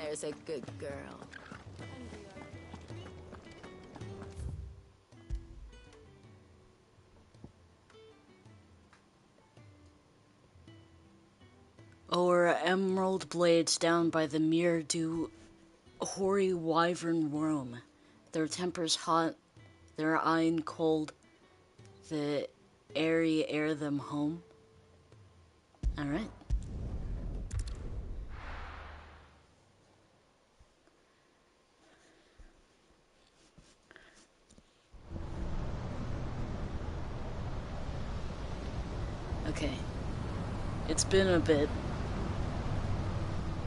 There's a good girl. O'er emerald blades down by the mere do hoary wyvern roam, their tempers hot, their eyne cold, the airy air them home. Alright. Okay. It's been a bit.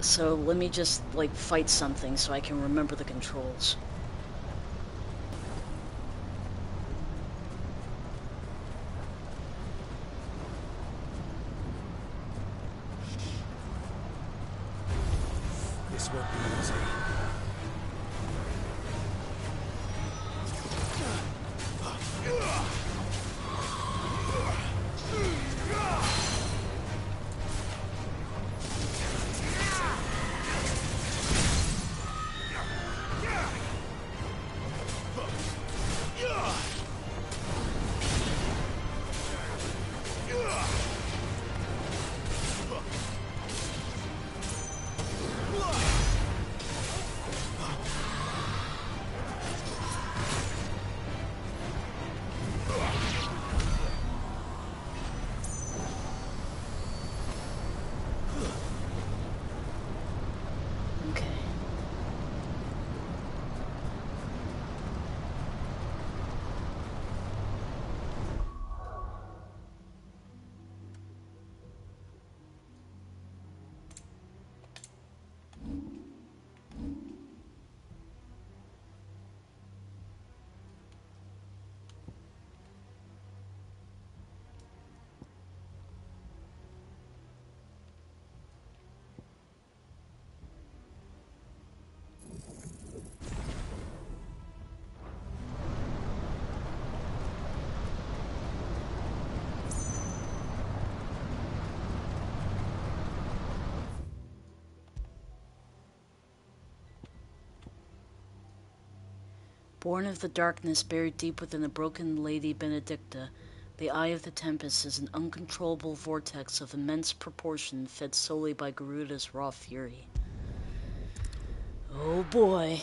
So let me just, like, fight something so I can remember the controls. This won't be easy. Born of the darkness, buried deep within the broken Lady Benedicta, the Eye of the Tempest is an uncontrollable vortex of immense proportion fed solely by Garuda's raw fury. Oh boy.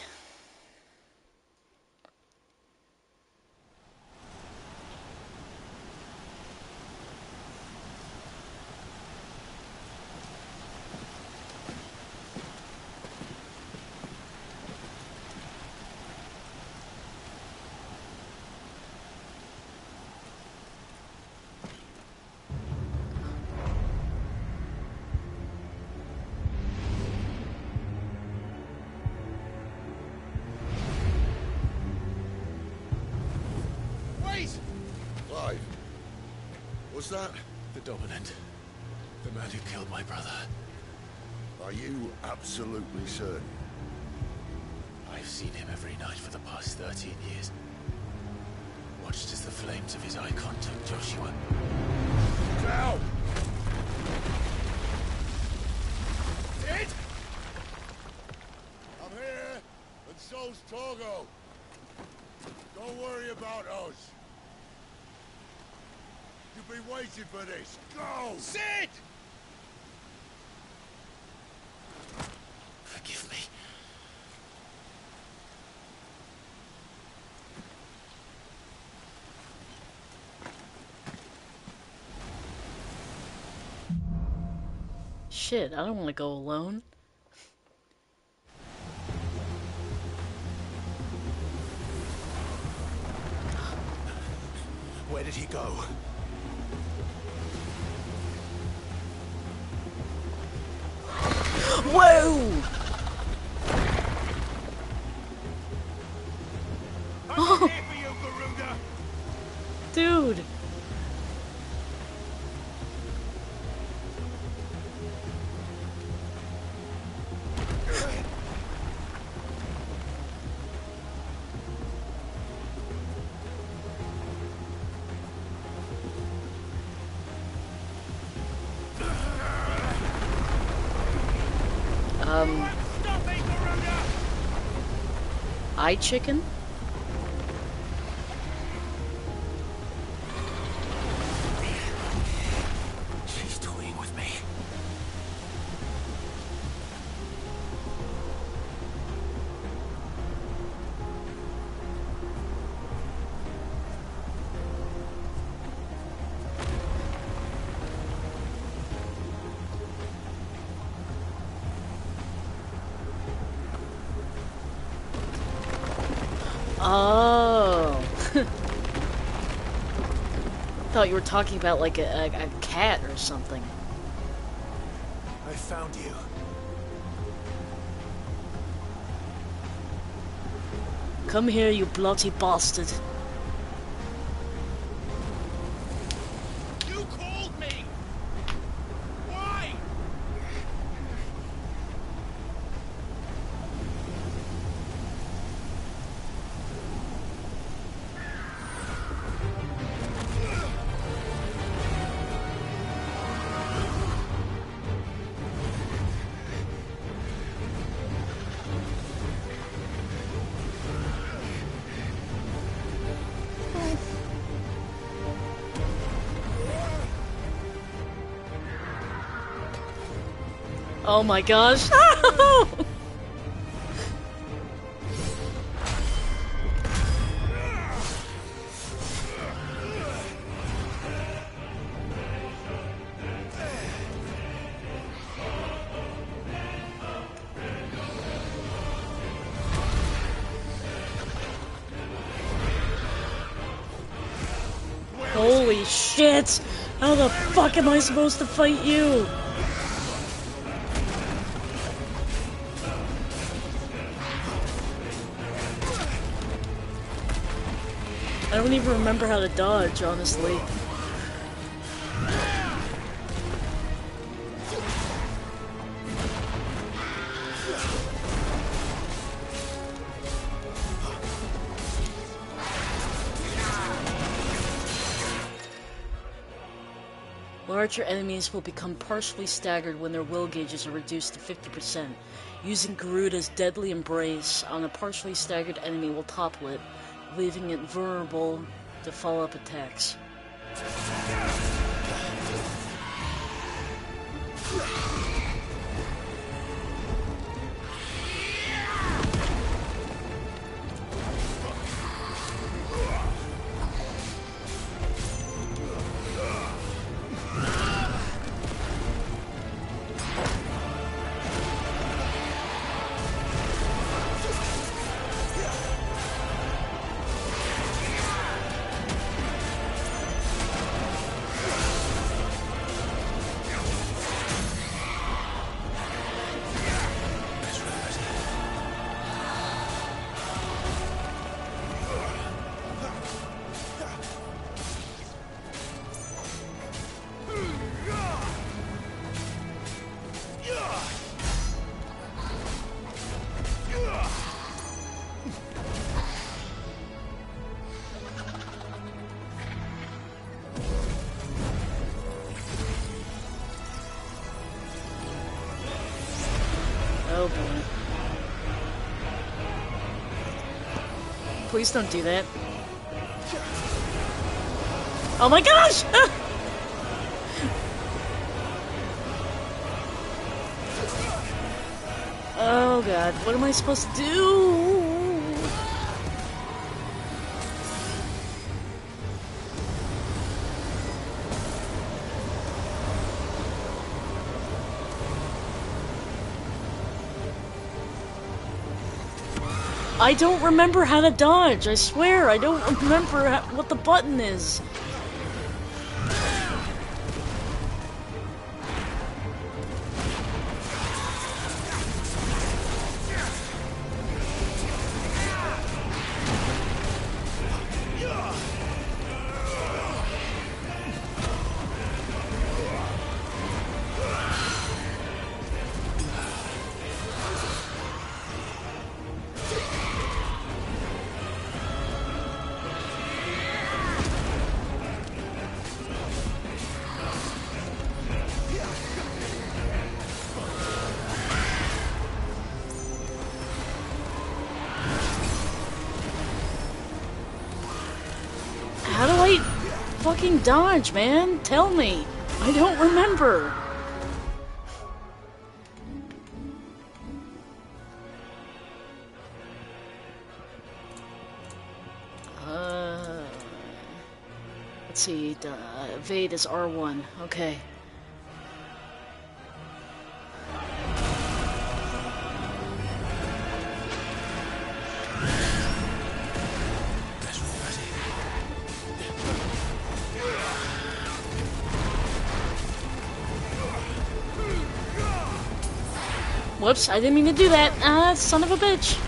Clive, was that? The Dominant. The man who killed my brother. Are you absolutely certain? I've seen him every night for the past 13 years. Watched as the flames of his icon took Joshua. Now! Dead? I'm here, and so's Torgo. Don't worry about us. You've been waiting for this. Go! Sid! Forgive me. Shit, I don't want to go alone. Where did he go? Whoa! I'm here for you, Garuda! Dude! eye chicken? She's toying with me. Oh. Thought you were talking about like a cat or something. I found you. Come here, you bloody bastard. You called me! Why? Oh my gosh. Holy shit! How the fuck am I supposed to fight you? I don't even remember how to dodge, honestly. Larger enemies will become partially staggered when their will gauges are reduced to 50%. Using Garuda's Deadly Embrace on a partially staggered enemy will topple it, leaving it vulnerable to follow-up attacks. Oh boy. Please don't do that. Oh my gosh! Oh god, what am I supposed to do? I don't remember how to dodge, I swear, I don't remember what the button is. fucking dodge, man? Tell me. I don't remember. Let's see. Evade is R1. Okay. Whoops, I didn't mean to do that. Ah, son of a bitch.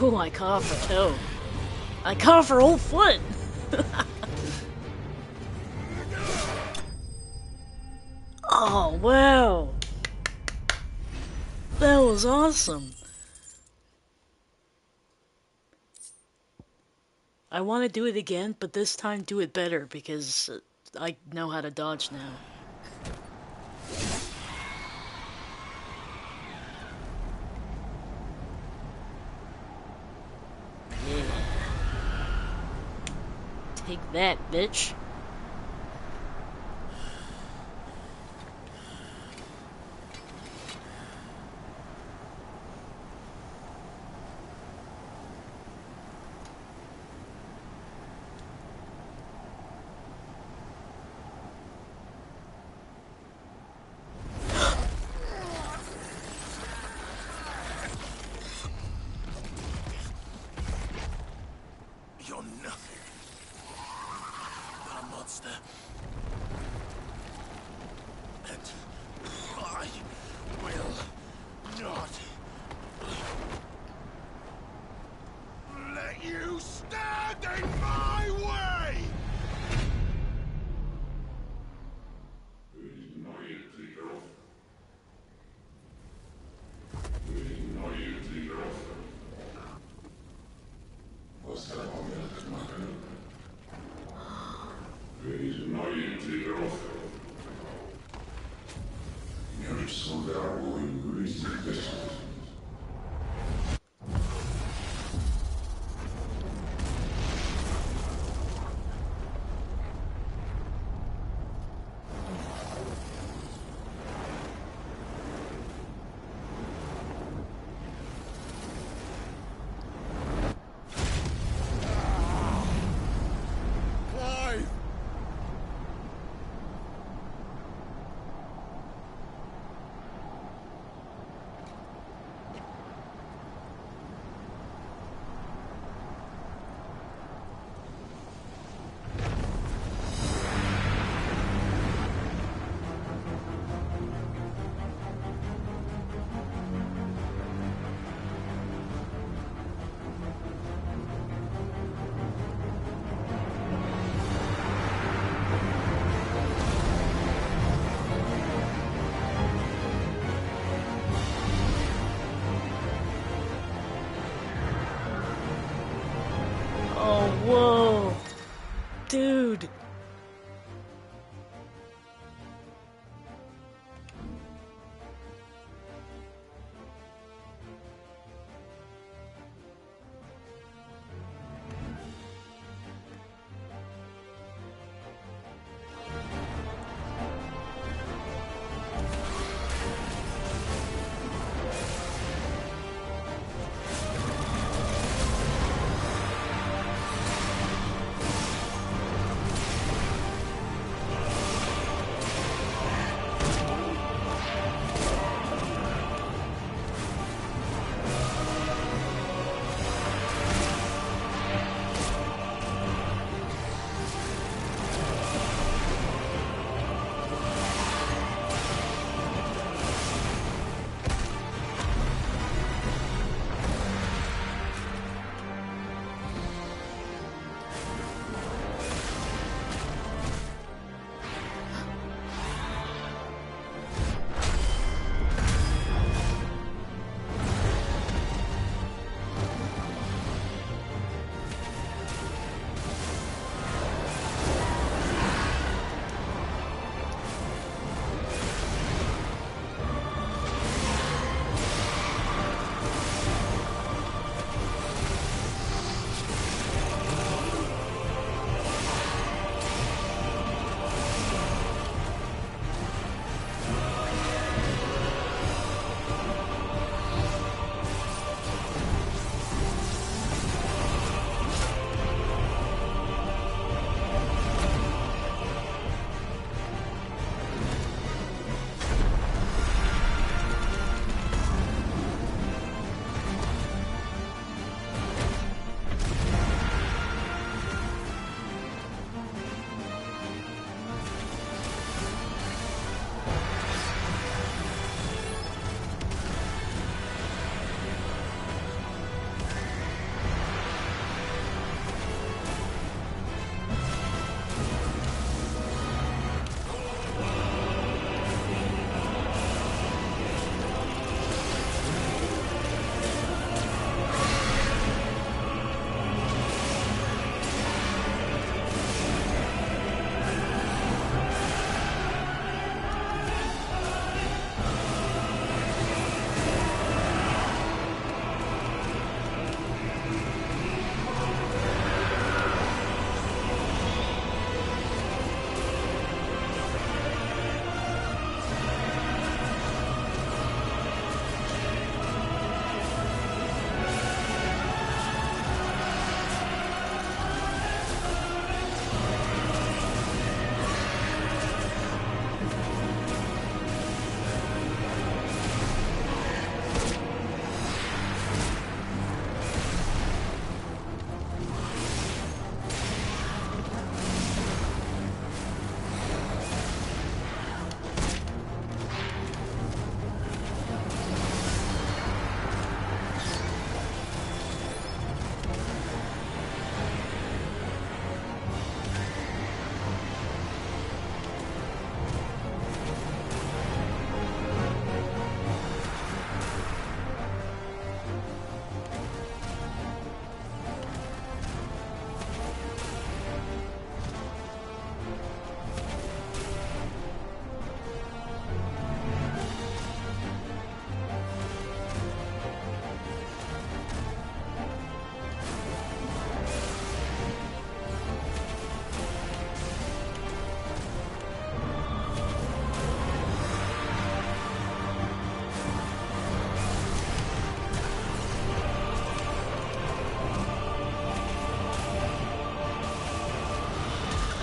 Ooh, I caught her toe. I caught her whole foot! Oh, wow! That was awesome! I want to do it again, but this time do it better, because I know how to dodge now. Yeah. Take that, bitch. You're nothing but a monster. And I will not let you stand in my way! Oh, whoa. Dude.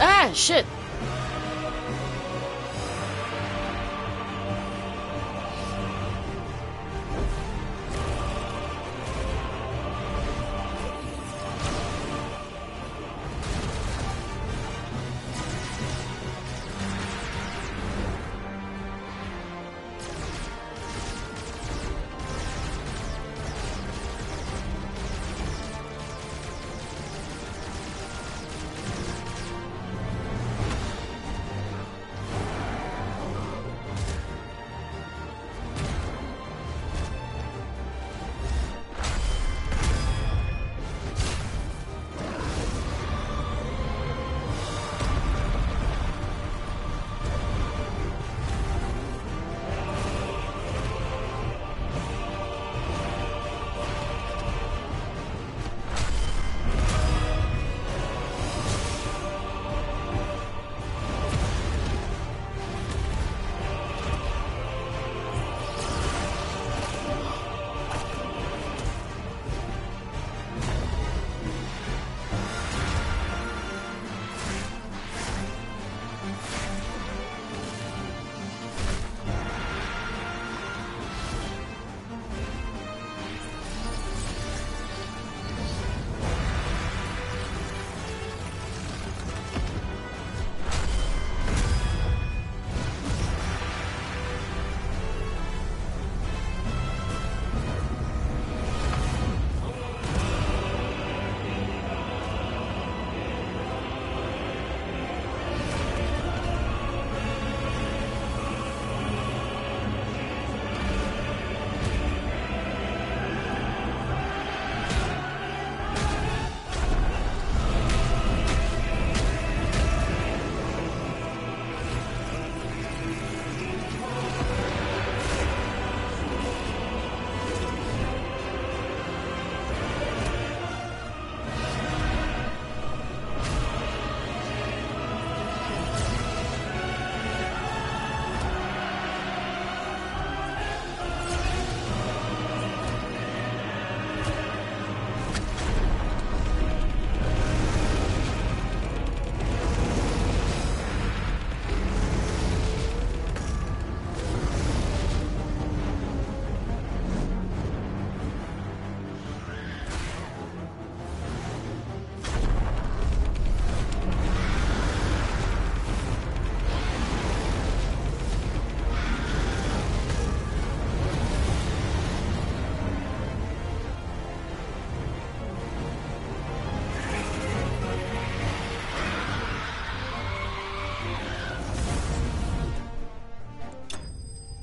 Ah, shit!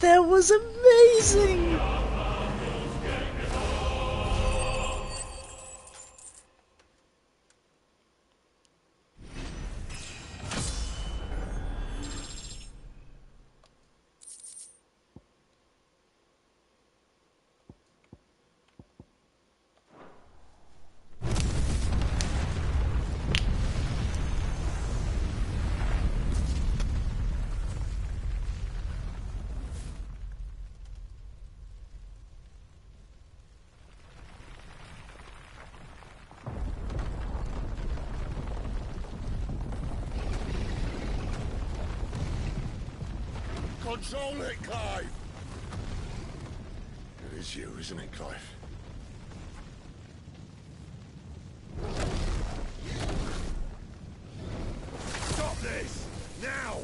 That was amazing! Control it, Clive! It is you, isn't it, Clive? Stop this! Now!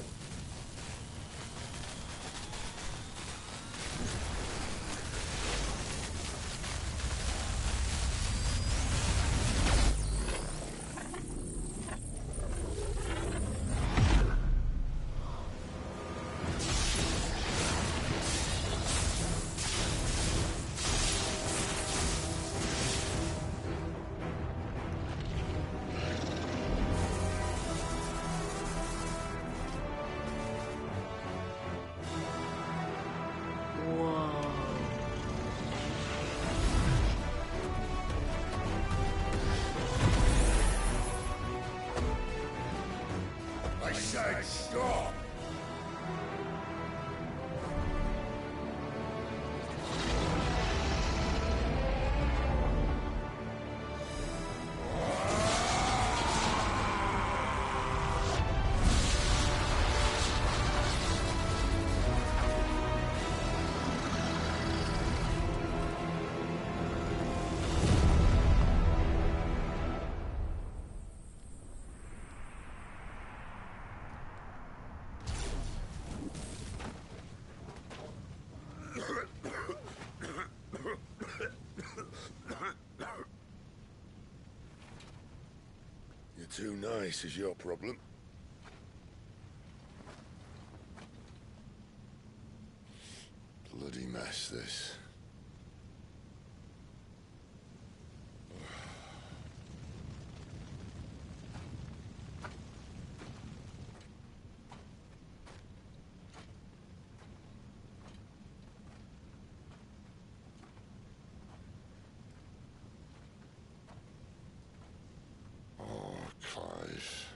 I said stop! too nice is your problem. Bloody mess, this. Clive.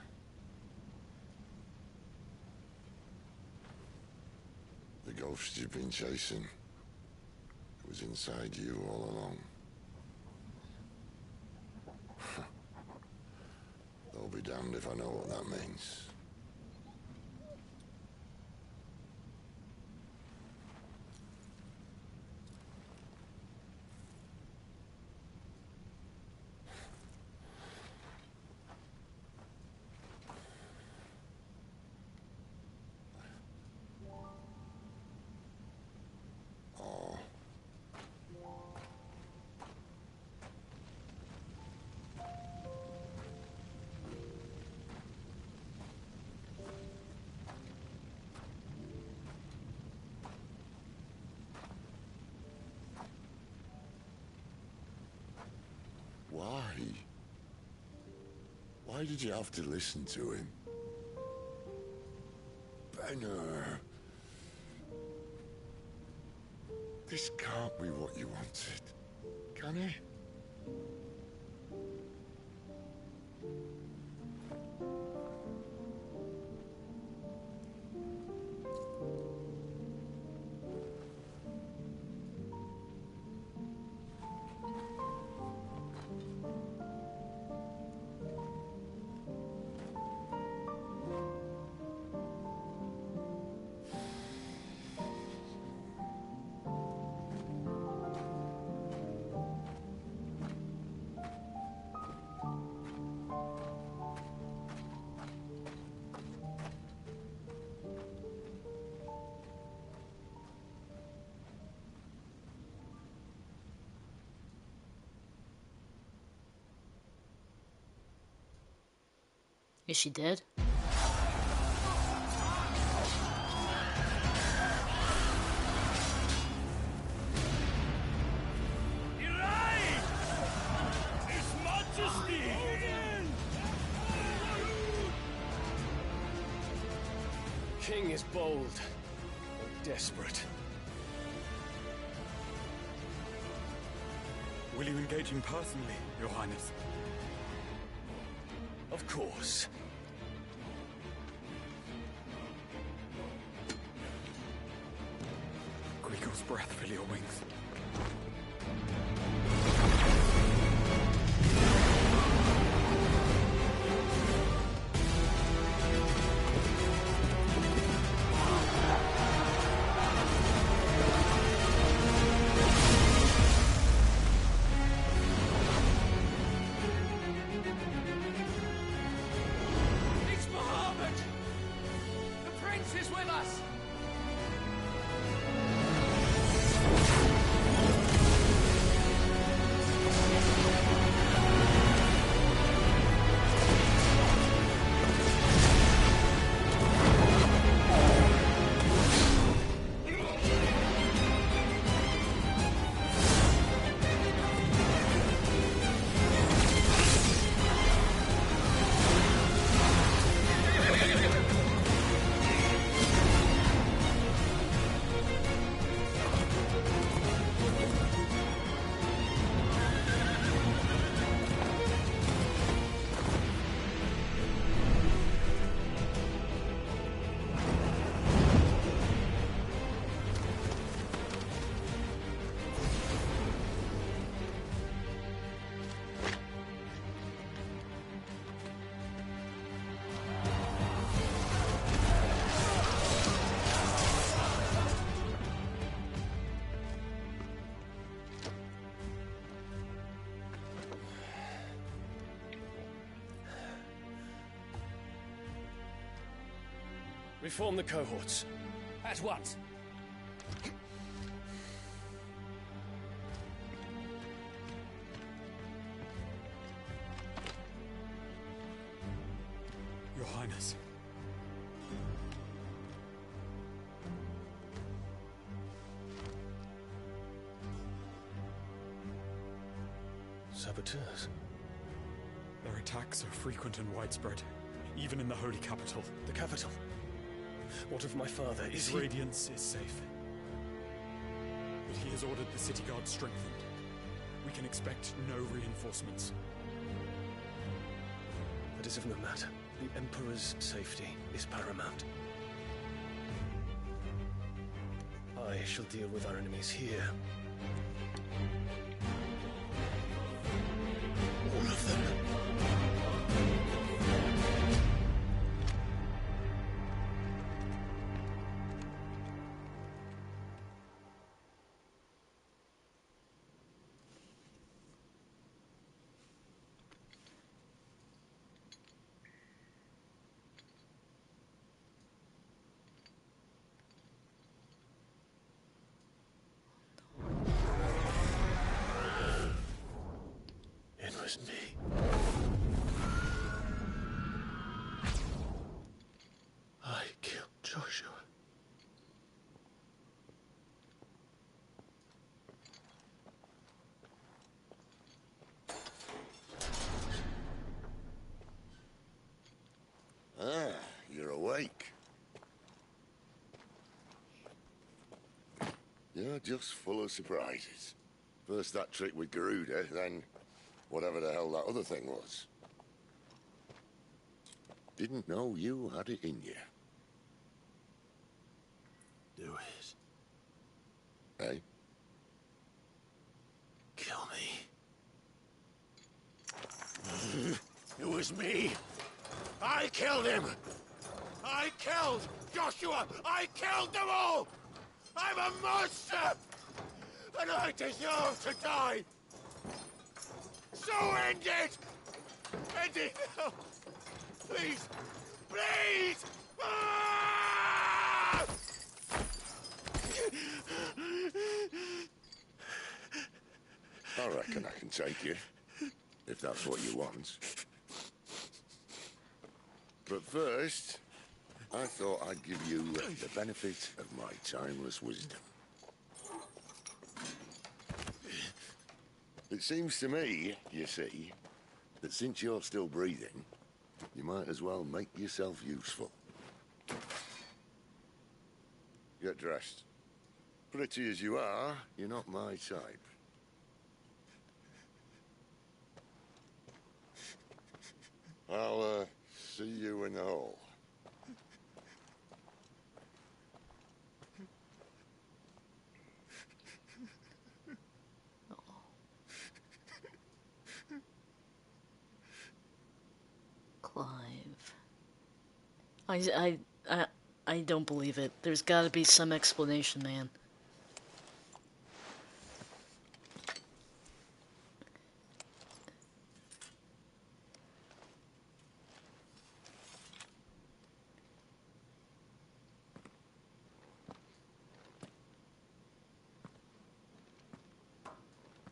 The ghost you've been chasing, it was inside you all along. I'll be damned if I know what that means. Why? Why did you have to listen to him? Benner. This can't be what you wanted, can it? Is she dead? King is bold, or desperate. Will you engage him personally, Your Highness? Of course. Griego's breath fill your wings. Reform the cohorts. At once. Your Highness. Saboteurs? Their attacks are frequent and widespread, even in the holy capital. The capital? What of my father? Is His he... radiance is safe. But he has ordered the city guard strengthened. We can expect no reinforcements. That is of no matter. The Emperor's safety is paramount. I shall deal with our enemies here. All of them. It was me. I killed Joshua. Ah, you're awake. You're just full of surprises. First that trick with Garuda, then whatever the hell that other thing was. Didn't know you had it in you. Do it. Eh? Kill me. It was me. I killed him. I killed Joshua. I killed them all. I'm a monster. And I deserve to die. So end it. End it now. Please. Please. Ah! I reckon I can take you, if that's what you want. But first, I thought I'd give you the benefit of my timeless wisdom. It seems to me, you see, that since you're still breathing, you might as well make yourself useful. Get dressed. Pretty as you are, you're not my type. I'll, see you in the hall. Clive. I don't believe it. There's gotta be some explanation, man.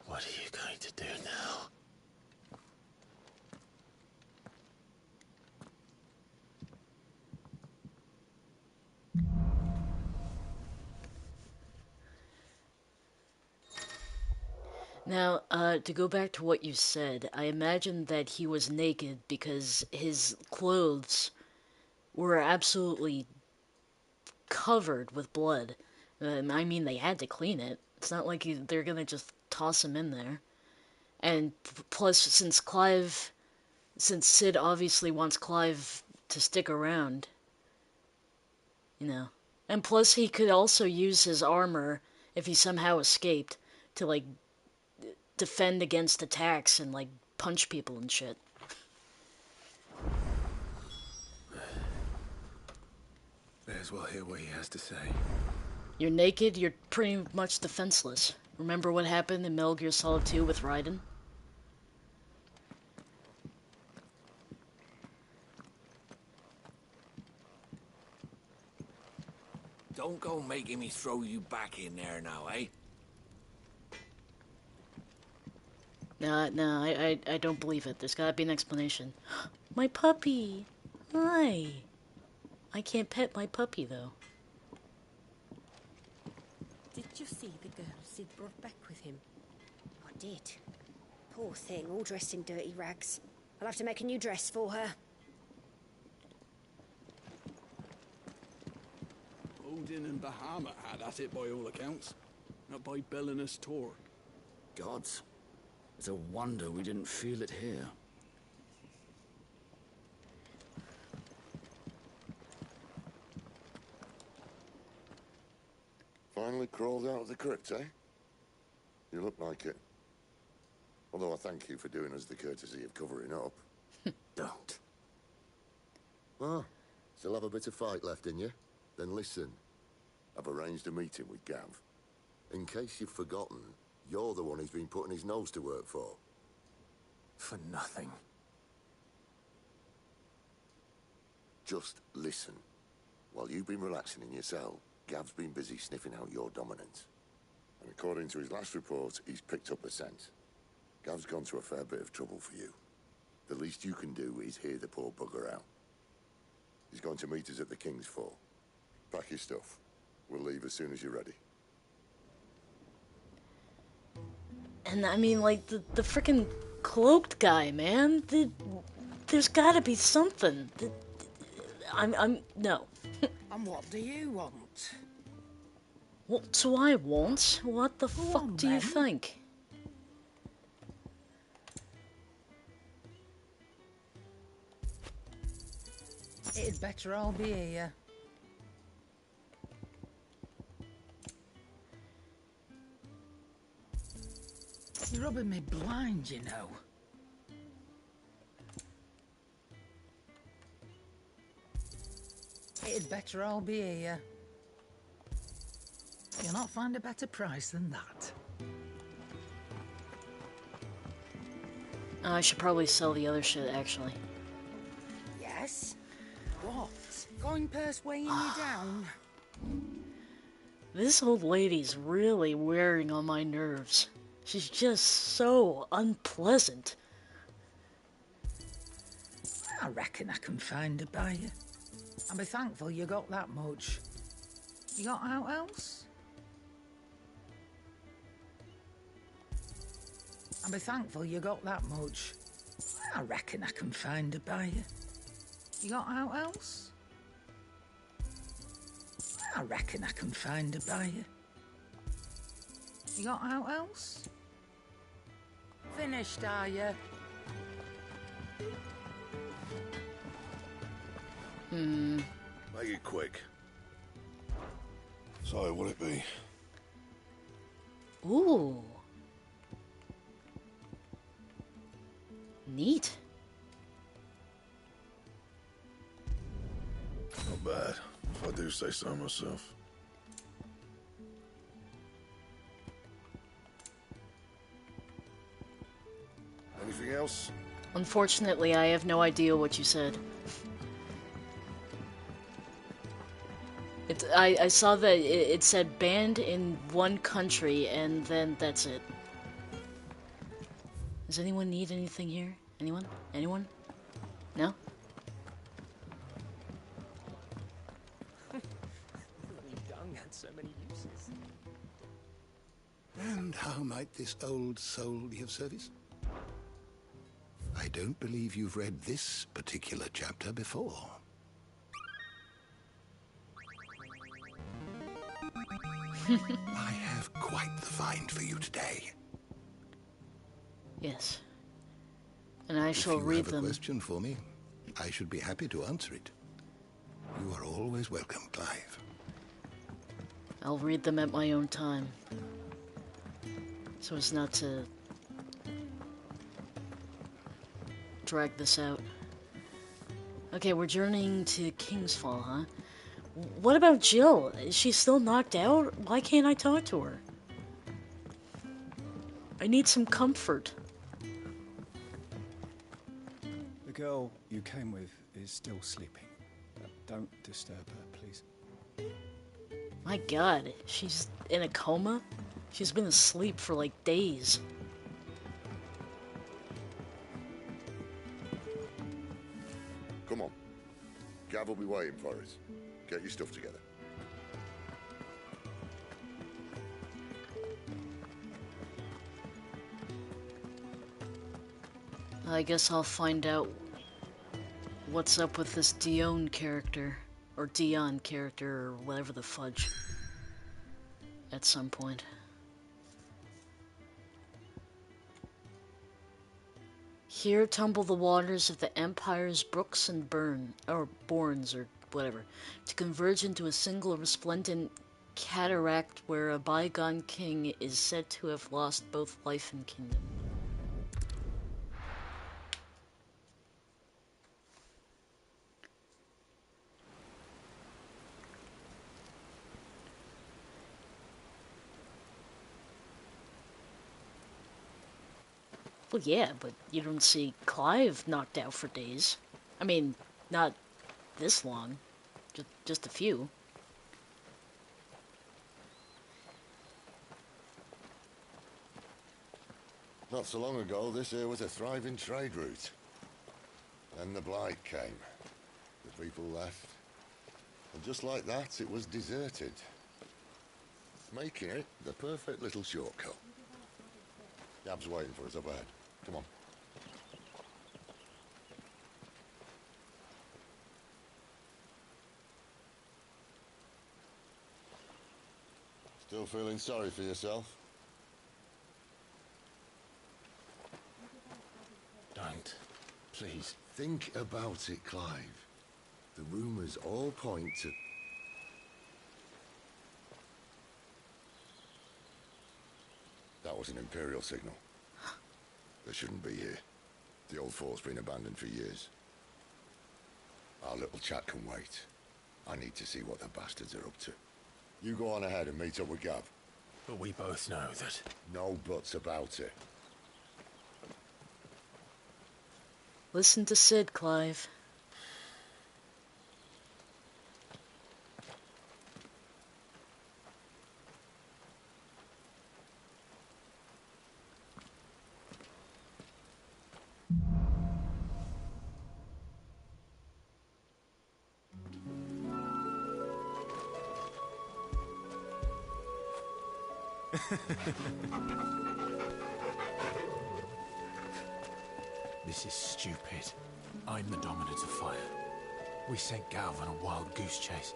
What are you going to do now? Now, to go back to what you said, I imagine that he was naked because his clothes were absolutely covered with blood. I mean, they had to clean it. It's not like they're gonna just toss him in there. And plus, since Sid obviously wants Clive to stick around, you know. And plus, he could also use his armor, if he somehow escaped, to, like, defend against attacks and, like, punch people and shit. May as well hear what he has to say. You're naked, you're pretty much defenseless. Remember what happened in Metal Gear Solid 2 with Raiden? Don't go making me throw you back in there now, eh? No, I don't believe it. There's gotta be an explanation. My puppy! Hi. I can't pet my puppy, though. Did you see the girl Sid brought back with him? I did. Poor thing, all dressed in dirty rags. I'll have to make a new dress for her. Odin and Bahamut had at it by all accounts. Not by Belinus Tor. Gods. It's a wonder we didn't feel it here. Finally crawled out of the crypt, eh? You look like it. Although I thank you for doing us the courtesy of covering up. Don't. Ah, still have a bit of fight left in you? Then listen. I've arranged a meeting with Gav. In case you've forgotten, you're the one he's been putting his nose to work for. For nothing. Just listen. While you've been relaxing in your cell, Gav's been busy sniffing out your dominance. And according to his last report, he's picked up the scent. Gav's gone to a fair bit of trouble for you. The least you can do is hear the poor bugger out. He's going to meet us at the King's Fall. Pack your stuff. We'll leave as soon as you're ready. And I mean, like, the frickin' cloaked guy, man. There's gotta be something. No. And what do you want? What do I want? What the fuck do you think? It'd better all be here. You're rubbing me blind, you know. It'd better all be here. You'll not find a better price than that. I should probably sell the other shit, actually. Yes? What? Going purse weighing you down? This old lady's really wearing on my nerves. She's just so unpleasant. I reckon I can find a buyer. I'll be thankful you got that much. You got out else? I'll be thankful you got that much. I reckon I can find a buyer. You got out else? I reckon I can find a buyer. You got out else? Finished, are you? Make it quick. So, will it be? Ooh. Neat. Not bad, if I do say so myself. Anything else? Unfortunately, I have no idea what you said. I saw that it said banned in one country, and then that's it. Does anyone need anything here? Anyone? Anyone? No? Dung had so many uses. And how might this old soul be of service? I don't believe you've read this particular chapter before. I have quite the find for you today. Yes. And I shall read If you have them. a question for me, I should be happy to answer it. You are always welcome, Clive. I'll read them at my own time. So as not to drag this out. Okay, we're journeying to King's Fall, huh? What about Jill? Is she still knocked out? Why can't I talk to her? I need some comfort. The girl you came with is still sleeping. Don't disturb her, please. My god, she's in a coma? She's been asleep for like days. Come on. Gav will be waiting for us. Get your stuff together. I guess I'll find out what's up with this Dion character, or Dion character, or whatever the fudge, at some point. Here tumble the waters of the Empire's brooks and bournes, or whatever, to converge into a single resplendent cataract where a bygone king is said to have lost both life and kingdom. Well, yeah, but you don't see Clive knocked out for days. I mean, not this long. Just a few. Not so long ago, this here was a thriving trade route. Then the Blight came. The people left. And just like that, it was deserted. Making it the perfect little shortcut. Gab's waiting for us up ahead. Come on. Still feeling sorry for yourself? Don't. Please. Think about it, Clive. The rumours all point to... That was an Imperial signal. They shouldn't be here. The old fort's been abandoned for years. Our little chat can wait. I need to see what the bastards are up to. You go on ahead and meet up with Gav. But we both know that... No buts about it. Listen to Sid, Clive. This is stupid. I'm the dominant of fire. We sent Gav on a wild goose chase.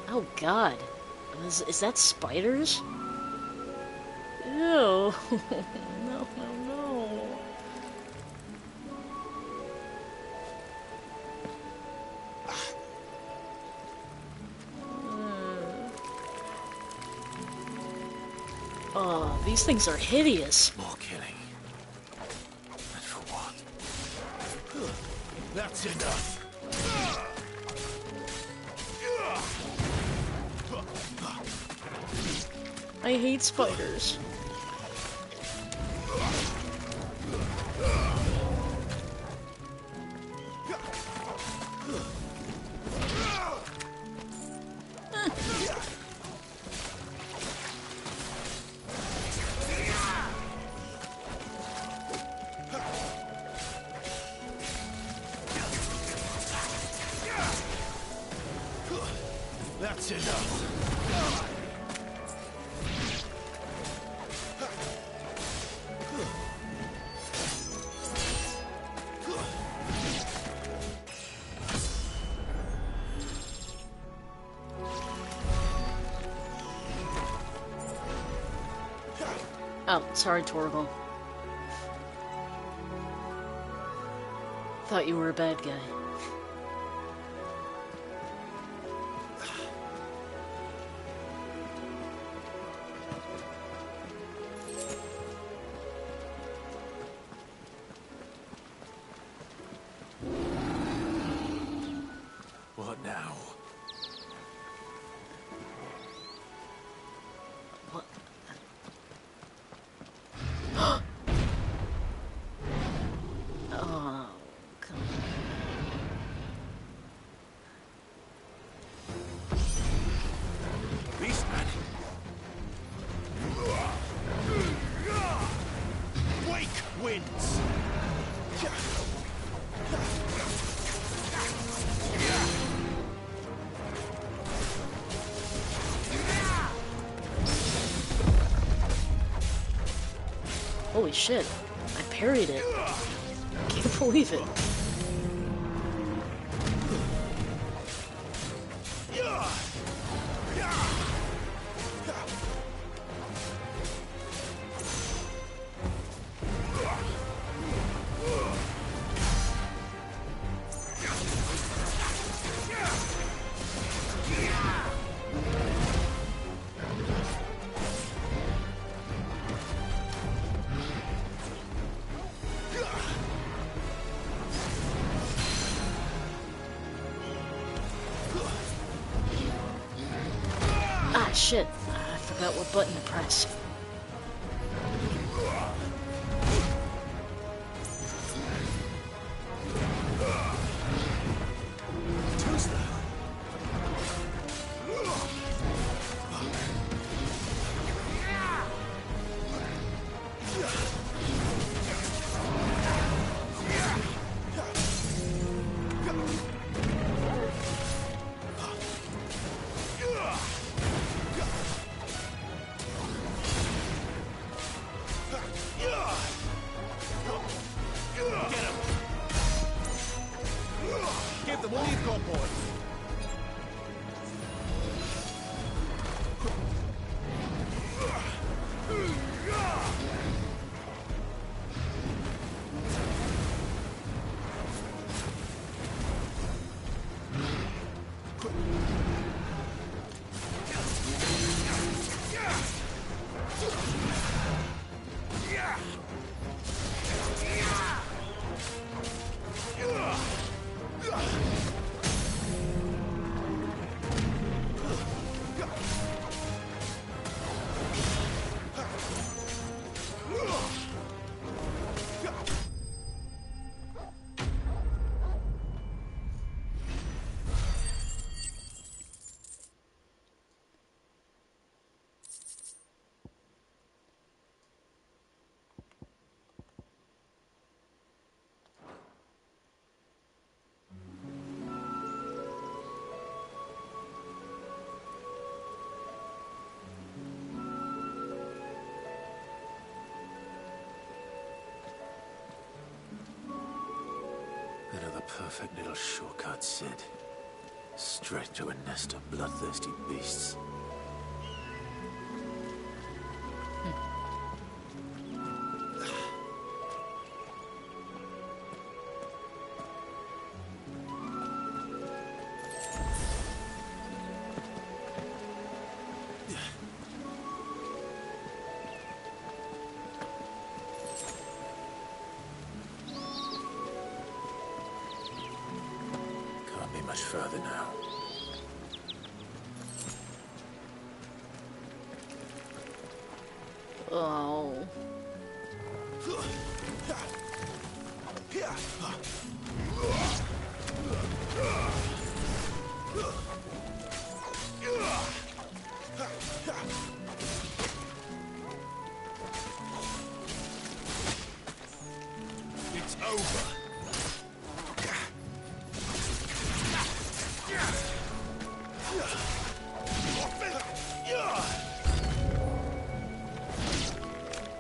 Oh god. Is that spiders? Ew. No, no, no. Oh, these things are hideous. More killing. And for what? That's enough. I hate spiders. That's enough. Oh, sorry, Torgal. Thought you were a bad guy. What now? What? Oh, come on. Holy shit. I parried it. Can't believe it. Ah, shit. I forgot what button to press. Give them all you've got, boy. Another perfect little shortcut, Sid. Straight to a nest of bloodthirsty beasts. Can't be much further now. Oh. It's over.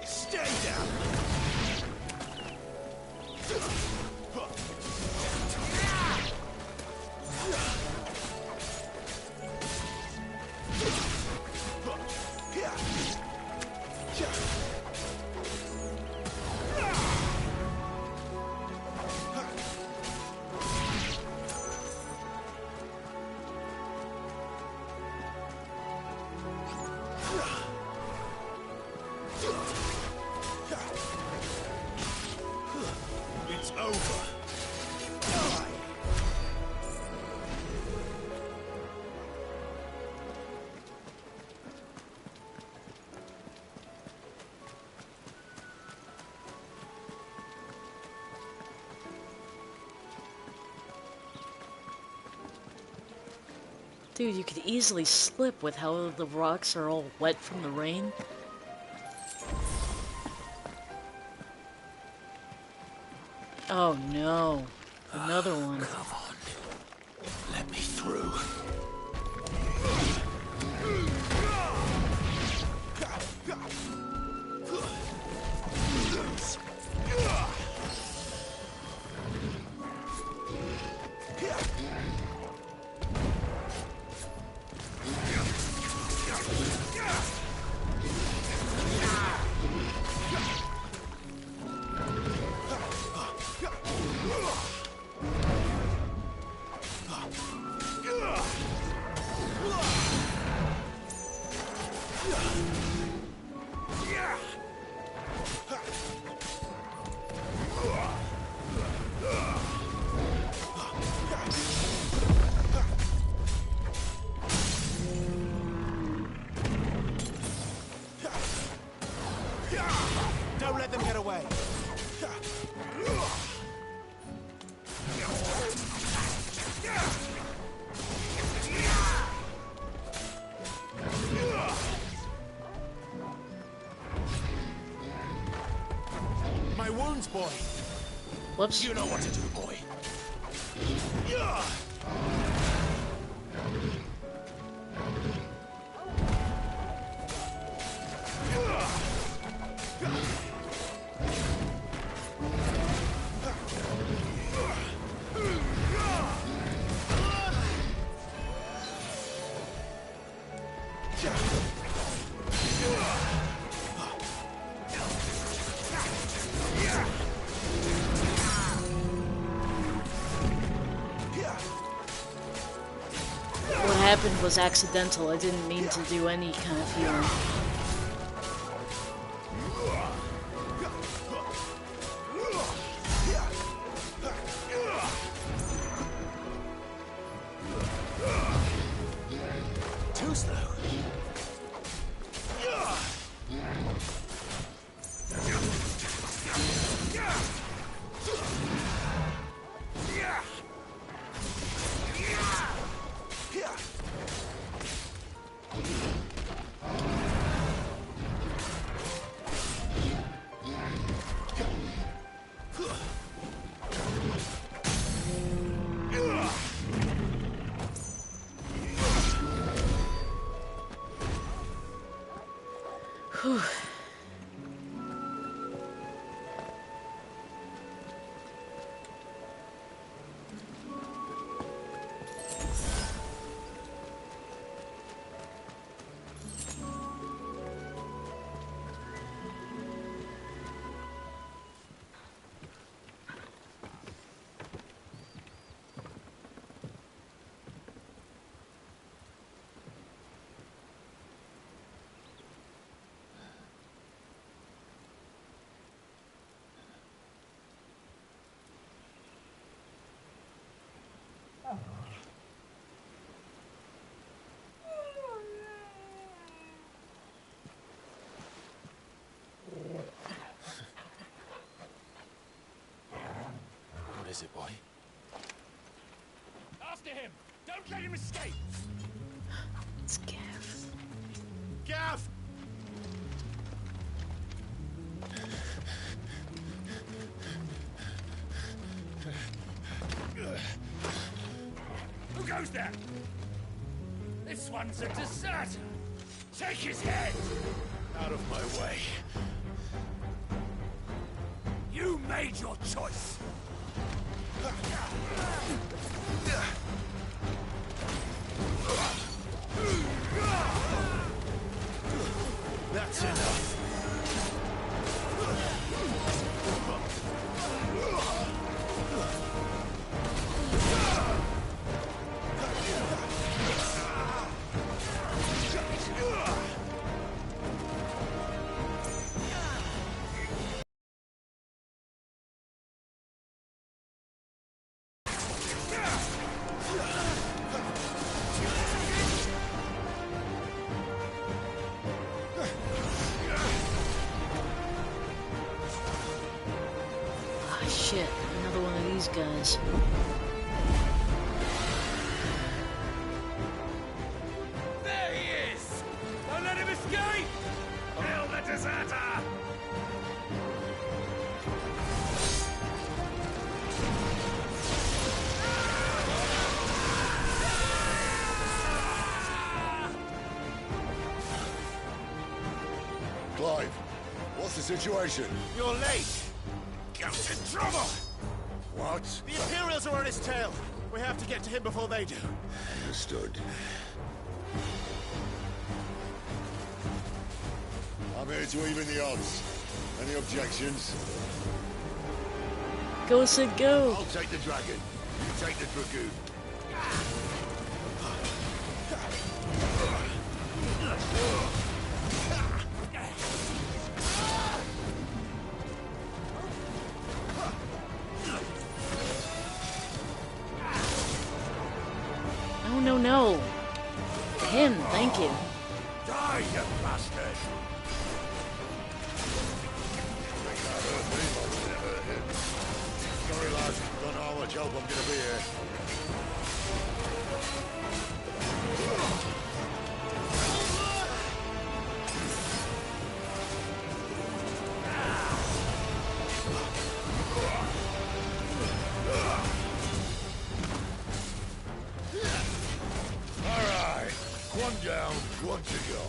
Stay down. It's over. Dude, you could easily slip with how the rocks are all wet from the rain. Oh no. Another one. Come on. Let me through. Don't let them get away. My wounds, boy. Whoops. You know what to do, boy. What happened was accidental. I didn't mean to do any kind of healing. Too slow. Whew. What is it, boy? After him! Don't let him escape! It's Gav. Gav! Who goes there? This one's a deserter! Take his head! Out of my way. You made your choice! That's enough. Ah, shit. Another one of these guys. There he is! Don't let him escape! Kill the deserter! Clive, what's the situation? You're late! Goat's in trouble! What? The Imperials are on his tail! We have to get to him before they do. Understood. I'm here to even the odds. Any objections? Go, Sid, go! I'll take the dragon. You take the dragoon. no. Him, thank you. Die, you bastard! Sorry, lads. Don't know how much help I'm gonna be here. All right. One down, one to go.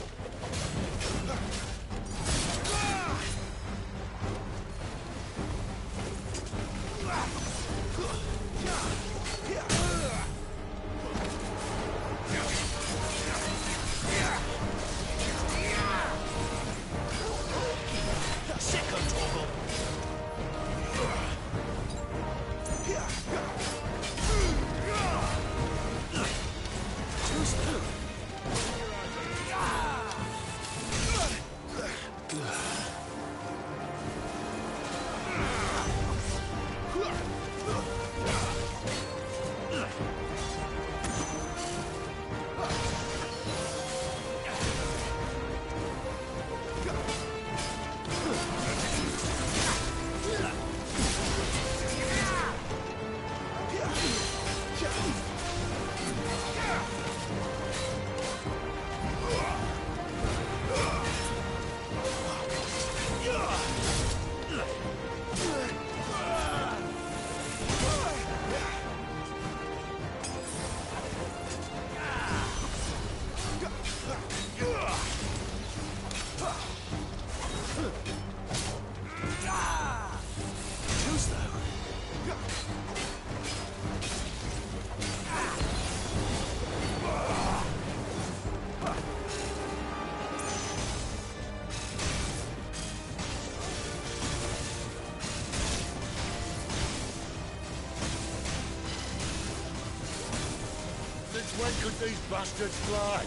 When could these bastards fly?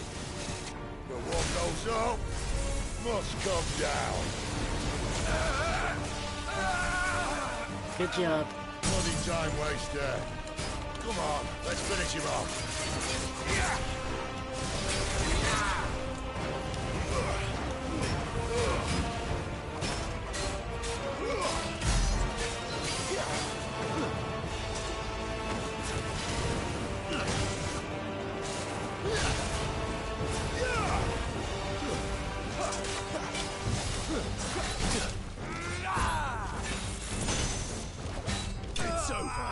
But what goes up must come down. Good job. Bloody time waster. Come on, let's finish him off. It's over.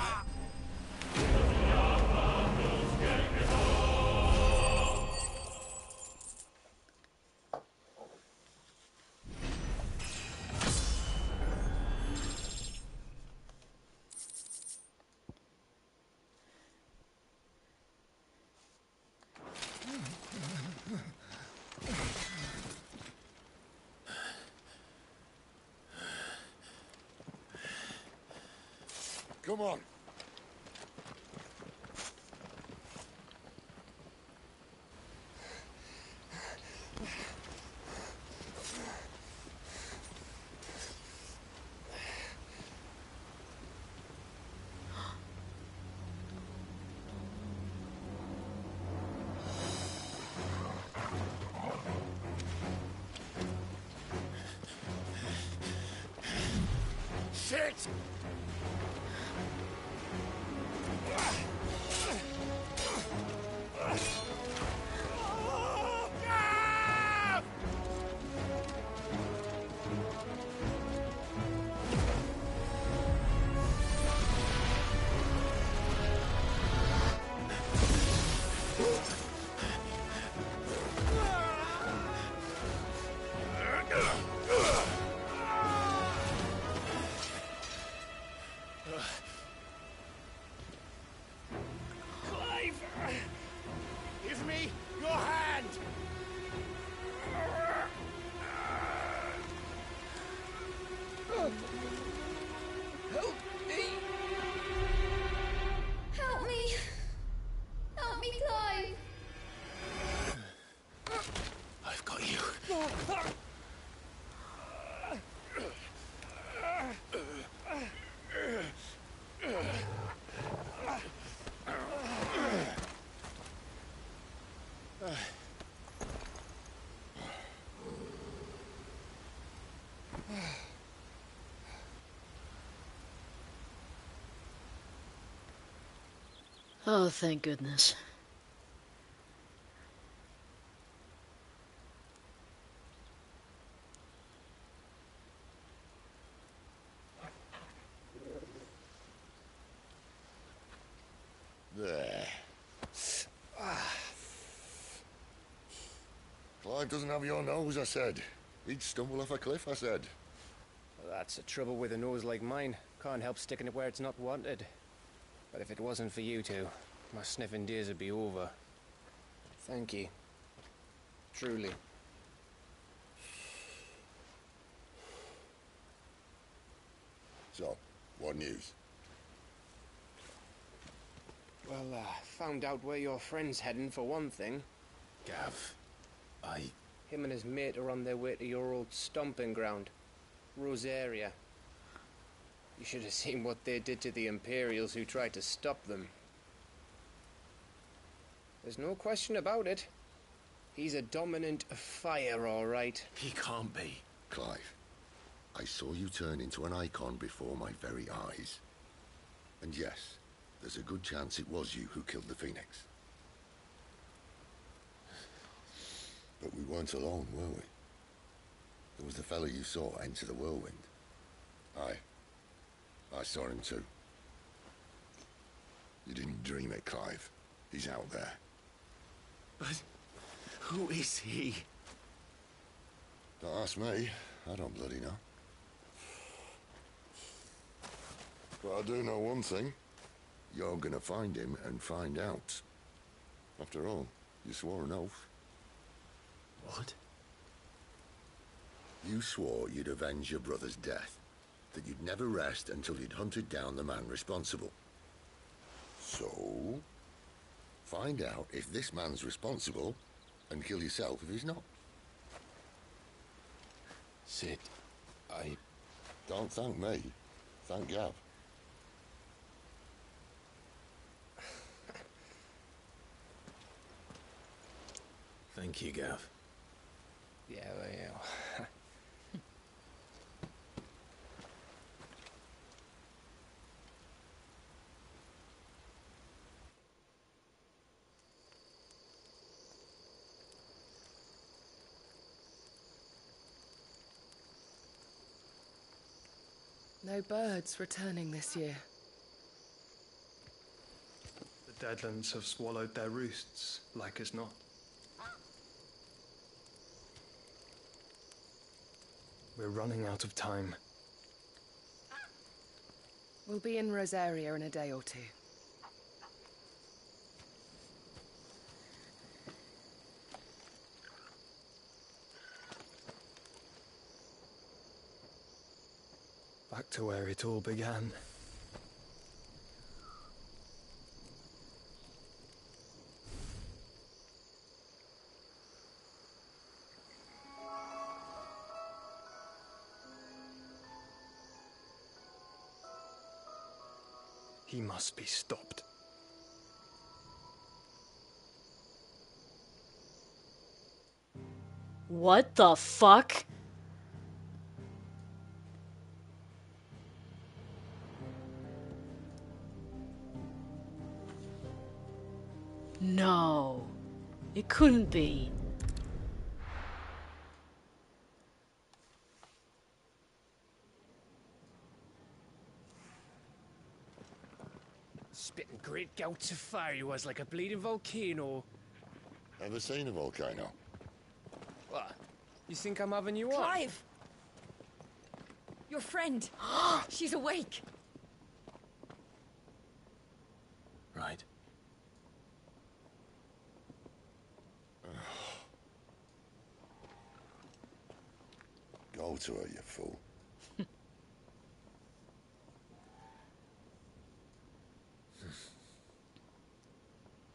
Come on. Shit! Give me your hand! Help me! Help me! Help me, Clive! I've got you. Oh, thank goodness. There. Clive doesn't have your nose, I said. He'd stumble off a cliff, I said. Well, that's the trouble with a nose like mine. Can't help sticking it where it's not wanted. But if it wasn't for you two, my sniffing days would be over. Thank you. Truly. So, what news? Well, found out where your friend's heading for one thing. Gav, Him and his mate are on their way to your old stomping ground, Rosaria. You should have seen what they did to the Imperials who tried to stop them. There's no question about it. He's a dominant fire, all right. He can't be. Clive, I saw you turn into an icon before my very eyes. And yes, there's a good chance it was you who killed the Phoenix. But we weren't alone, were we? There was the fellow you saw enter the whirlwind. I saw him too. You didn't dream it, Clive. He's out there. But who is he? Don't ask me. I don't bloody know. But I do know one thing. You're gonna find him and find out. After all, you swore an oath. What? You swore you'd avenge your brother's death. That you'd never rest until you'd hunted down the man responsible. So, find out if this man's responsible and kill yourself if he's not. Sid, Don't thank me. Thank Gav. Thank you, Gav. Yeah, well, yeah. No birds returning this year. The Deadlands have swallowed their roosts, like as not. We're running out of time. We'll be in Rosaria in a day or two. Back to where it all began. He must be stopped. What the fuck? No, it couldn't be. Spitting great gouts of fire he was, like a bleeding volcano. Ever seen a volcano? What? You think I'm having you on? Clive! Your friend. She's awake. Right. Go to her, you fool.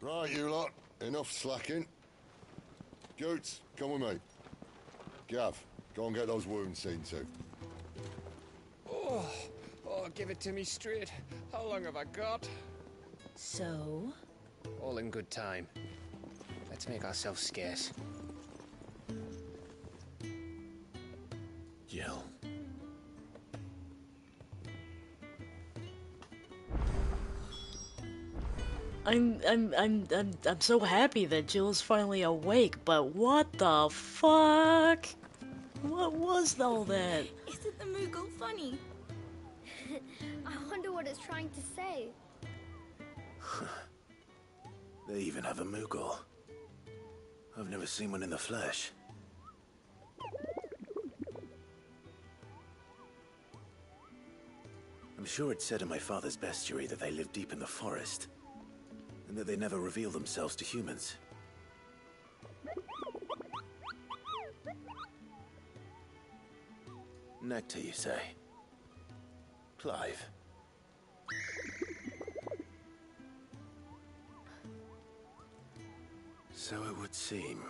Right, you lot. Enough slacking. Goots, come with me. Gav, go and get those wounds seen to. Oh, give it to me straight. How long have I got? So? All in good time. Let's make ourselves scarce. Jill. I'm so happy that Jill's finally awake, but what the fuck? What was all that? Isn't the Moogle funny? I wonder what it's trying to say. They even have a Moogle. I've never seen one in the flesh. I'm sure it said in my father's bestiary that they live deep in the forest, and that they never reveal themselves to humans. Nectar, you say? Clive. So it would seem.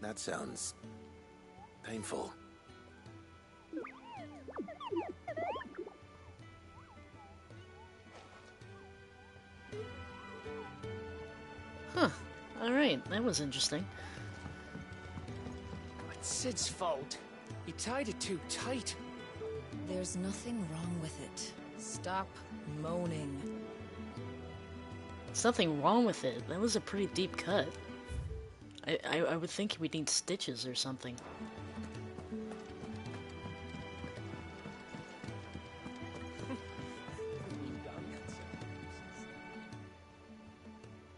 That sounds painful. Huh. Alright, that was interesting. It's Sid's fault. He tied it too tight. There's nothing wrong with it. Stop moaning. There's nothing wrong with it. That was a pretty deep cut. I would think we'd need stitches or something.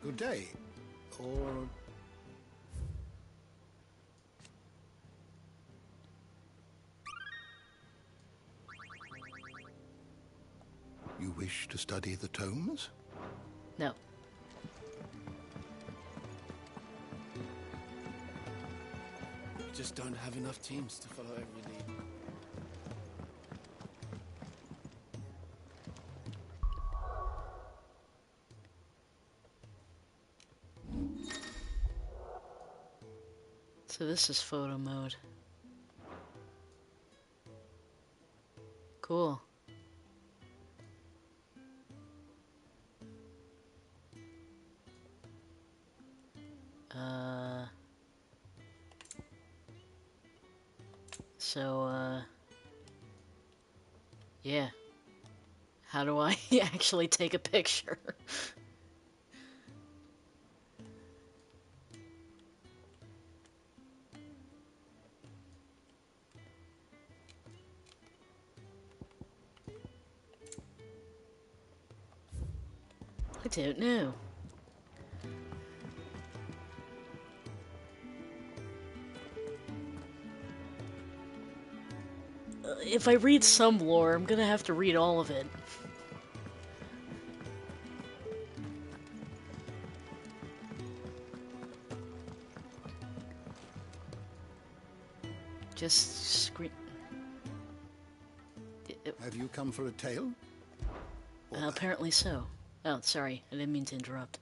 Good day. Or... You wish to study the tomes? No. You just don't have enough teams to follow every lead. So this is photo mode. Cool. Yeah. How do I actually take a picture? I don't know. If I read some lore, I'm gonna have to read all of it. Just screen. Have you come for a tale? Apparently so. Oh, sorry. I didn't mean to interrupt.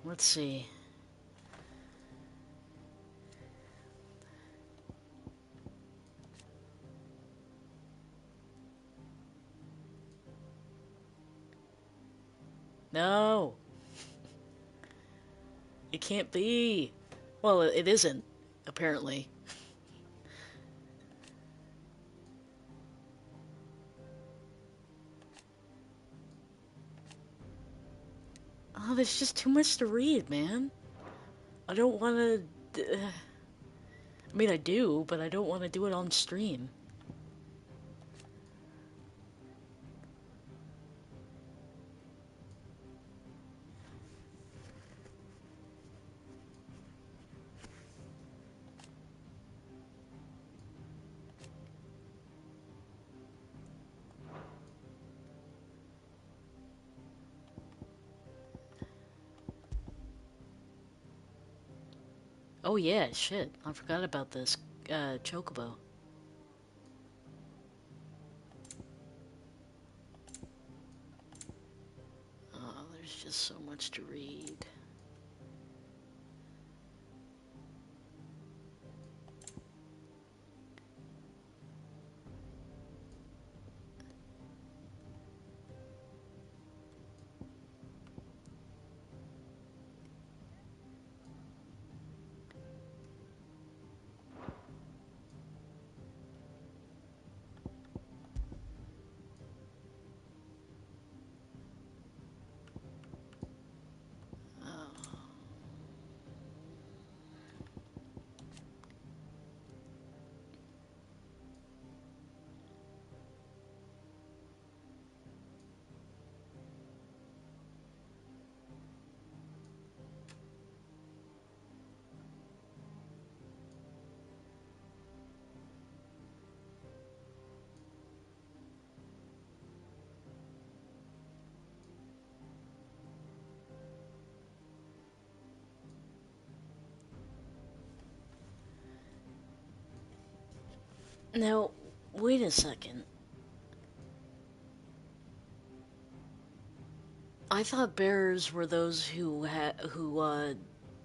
Let's see. No. It can't be. Well, it isn't, apparently. Oh, there's just too much to read, man. I don't want to... I mean, I do, but I don't want to do it on stream. Oh yeah, shit. I forgot about this chocobo. Oh, there's just so much to read. Now, wait a second. I thought bearers were those who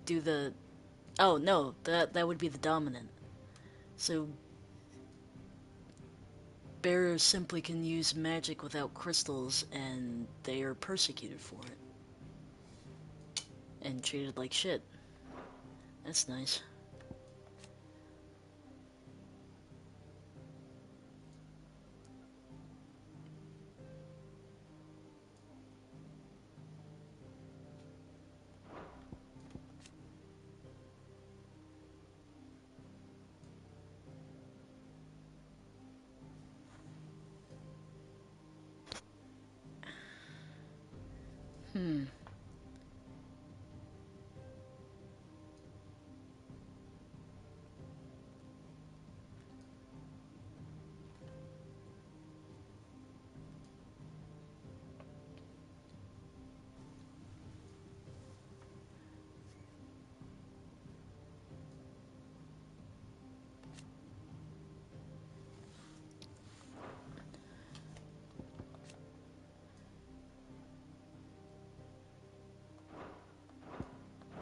do the... Oh, no, that would be the dominant. So, bearers simply can use magic without crystals, and they are persecuted for it. And treated like shit. That's nice.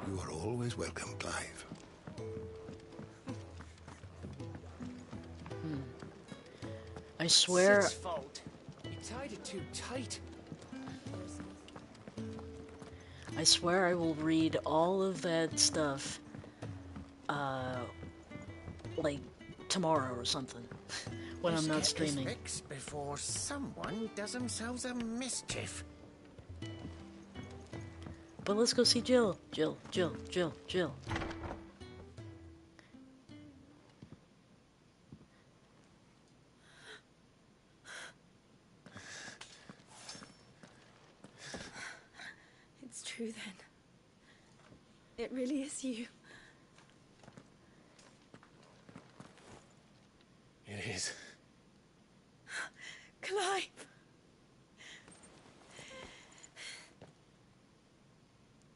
You are always welcome, Clive. I swear... Sid's fault. You tied it too tight. I swear I will read all of that stuff, like, tomorrow or something, when I'm not streaming. Let's get this fixed before someone does themselves a mischief. But let's go see Jill. Jill. It's true then. It really is you. It is. Clive!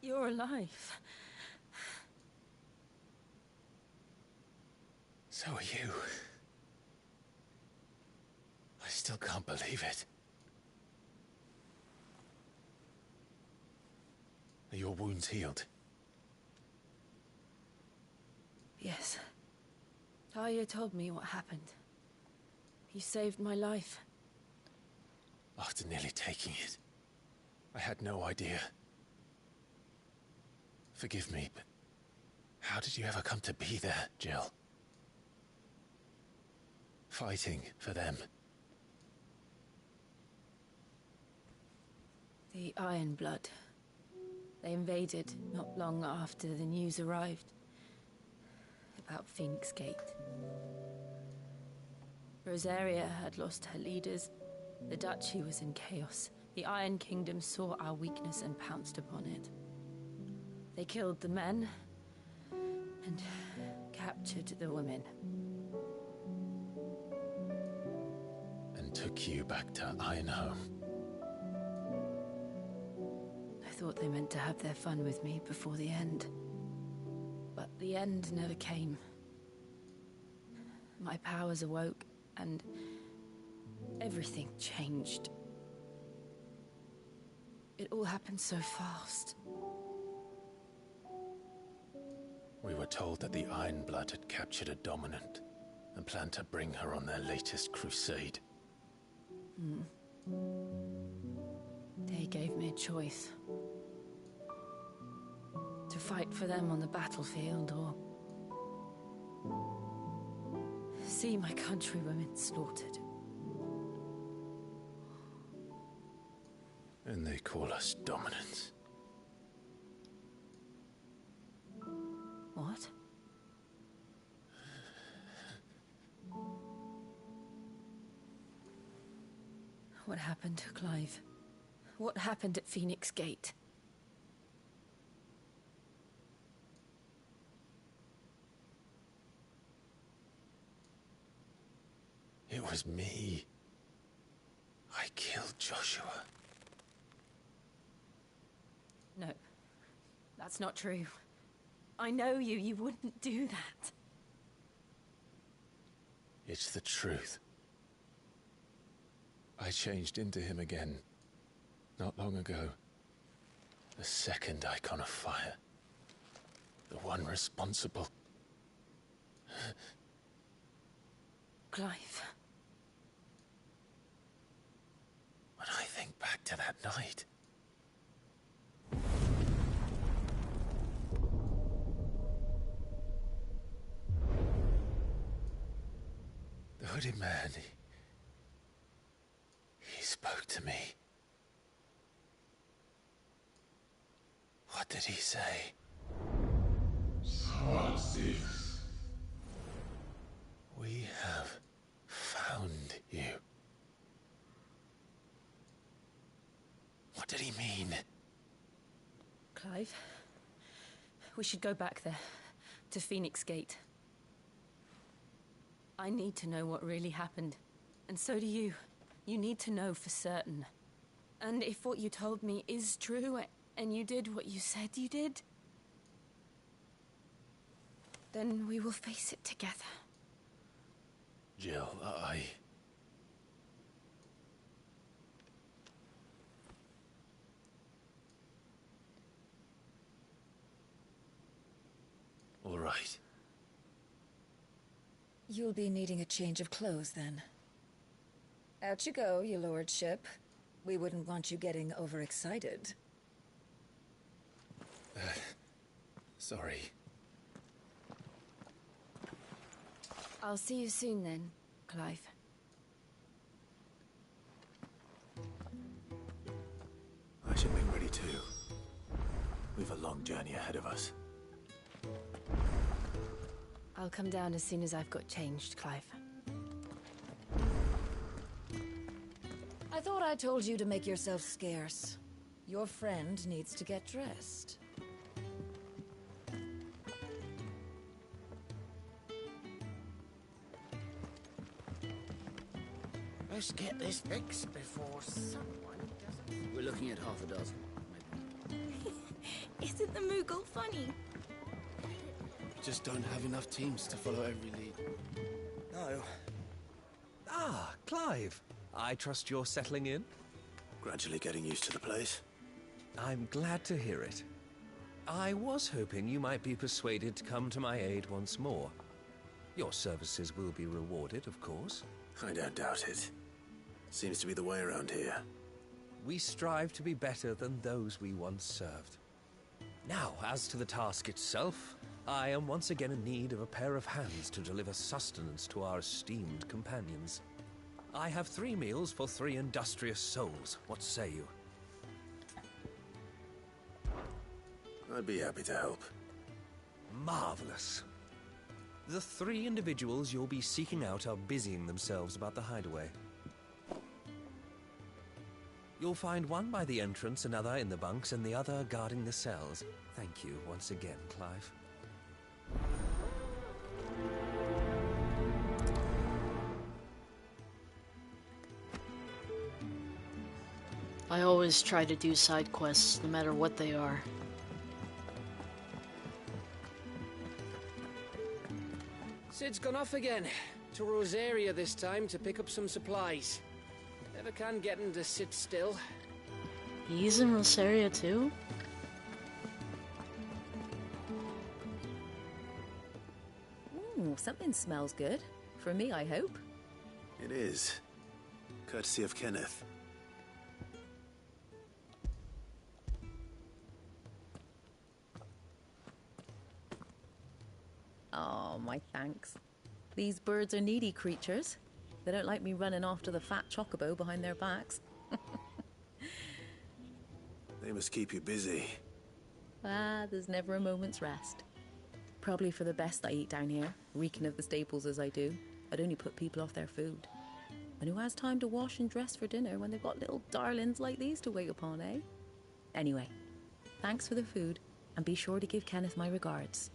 You're alive. So are you. I still can't believe it. Are your wounds healed? Yes. Talia told me what happened. You saved my life. After nearly taking it, I had no idea. Forgive me, but how did you ever come to be there, Jill? Fighting for them. The Iron Blood. They invaded not long after the news arrived about Phoenix Gate. Rosaria had lost her leaders. The Duchy was in chaos. The Iron Kingdom saw our weakness and pounced upon it. They killed the men and captured the women. And took you back to Ironhome. I thought they meant to have their fun with me before the end. But the end never came. My powers awoke, and everything changed. It all happened so fast. We were told that the Iron Blood had captured a dominant and planned to bring her on their latest crusade. They gave me a choice. To fight for them on the battlefield, or see my countrywomen slaughtered. And they call us dominants. What? What happened to Clive? What happened at Phoenix Gate? It was me. I killed Joshua. No, that's not true. I know you. You wouldn't do that. It's the truth. I changed into him again, not long ago. The second icon of fire. The one responsible. Clive. When I think back to that night... The hooded man, he spoke to me. What did he say? XVI. We have found you. What did he mean? Clive, we should go back there, to Phoenix Gate. I need to know what really happened. And so do you. You need to know for certain. And if what you told me is true, and you did what you said you did, then we will face it together. Jill, All right. You'll be needing a change of clothes, then. Out you go, your lordship. We wouldn't want you getting overexcited. Sorry. I'll see you soon then, Clive. I should be ready too. We've a long journey ahead of us. I'll come down as soon as I've got changed, Clive. I thought I told you to make yourself scarce. Your friend needs to get dressed. Let's get this fixed before someone doesn't... We're looking at half a dozen, maybe. Isn't the Moogle funny? We just don't have enough teams to follow every lead. No. Ah, Clive. I trust you're settling in? Gradually getting used to the place. I'm glad to hear it. I was hoping you might be persuaded to come to my aid once more. Your services will be rewarded, of course. I don't doubt it. Seems to be the way around here. We strive to be better than those we once served. Now, as to the task itself, I am once again in need of a pair of hands to deliver sustenance to our esteemed companions. I have 3 meals for 3 industrious souls. What say you? I'd be happy to help. Marvelous. The 3 individuals you'll be seeking out are busying themselves about the hideaway. You'll find one by the entrance, another in the bunks, and the other guarding the cells. Thank you once again, Clive. I always try to do side quests, no matter what they are. Sid's gone off again. To Rosaria this time to pick up some supplies. Never can get him to sit still. He's in Rosaria too? Ooh, something smells good. For me, I hope. It is. Courtesy of Kenneth. Oh, my thanks. These birds are needy creatures. They don't like me running after the fat chocobo behind their backs. They must keep you busy. Ah, there's never a moment's rest. Probably for the best I eat down here, reeking of the staples as I do. I'd only put people off their food. And who has time to wash and dress for dinner when they've got little darlings like these to wait upon, eh? Anyway, thanks for the food, and be sure to give Kenneth my regards.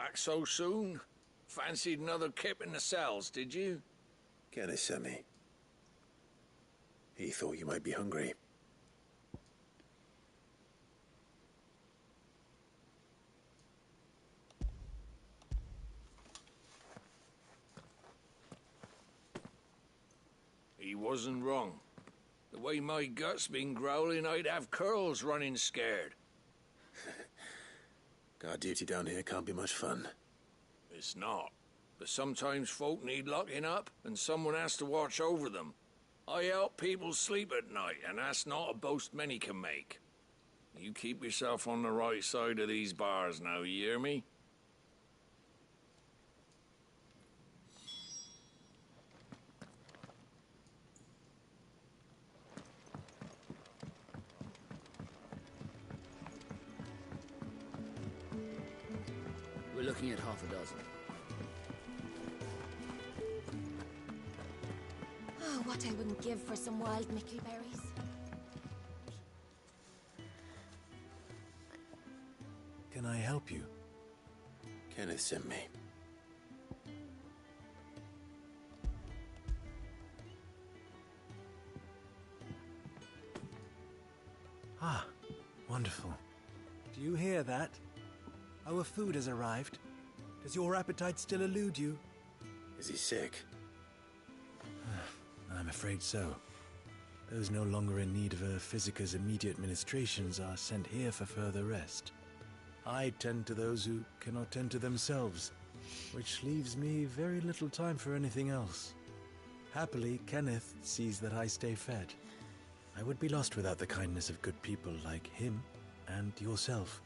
Back so soon? Fancied another kip in the cells, did you? Kenneth sent me. He thought you might be hungry. He wasn't wrong. The way my gut's been growling, I'd have curls running scared. Guard duty down here can't be much fun. It's not. But sometimes folk need locking up, and someone has to watch over them. I help people sleep at night, and that's not a boast many can make. You keep yourself on the right side of these bars now, you hear me? We're looking at half a dozen. Oh, what I wouldn't give for some wild mickleberries. Can I help you? Kenneth sent me. Ah, wonderful. Do you hear that? Our food has arrived. Does your appetite still elude you? Is he sick? I'm afraid so. Those no longer in need of a physicus immediate ministrations are sent here for further rest. I tend to those who cannot tend to themselves, which leaves me very little time for anything else. Happily, Kenneth sees that I stay fed. I would be lost without the kindness of good people like him and yourself.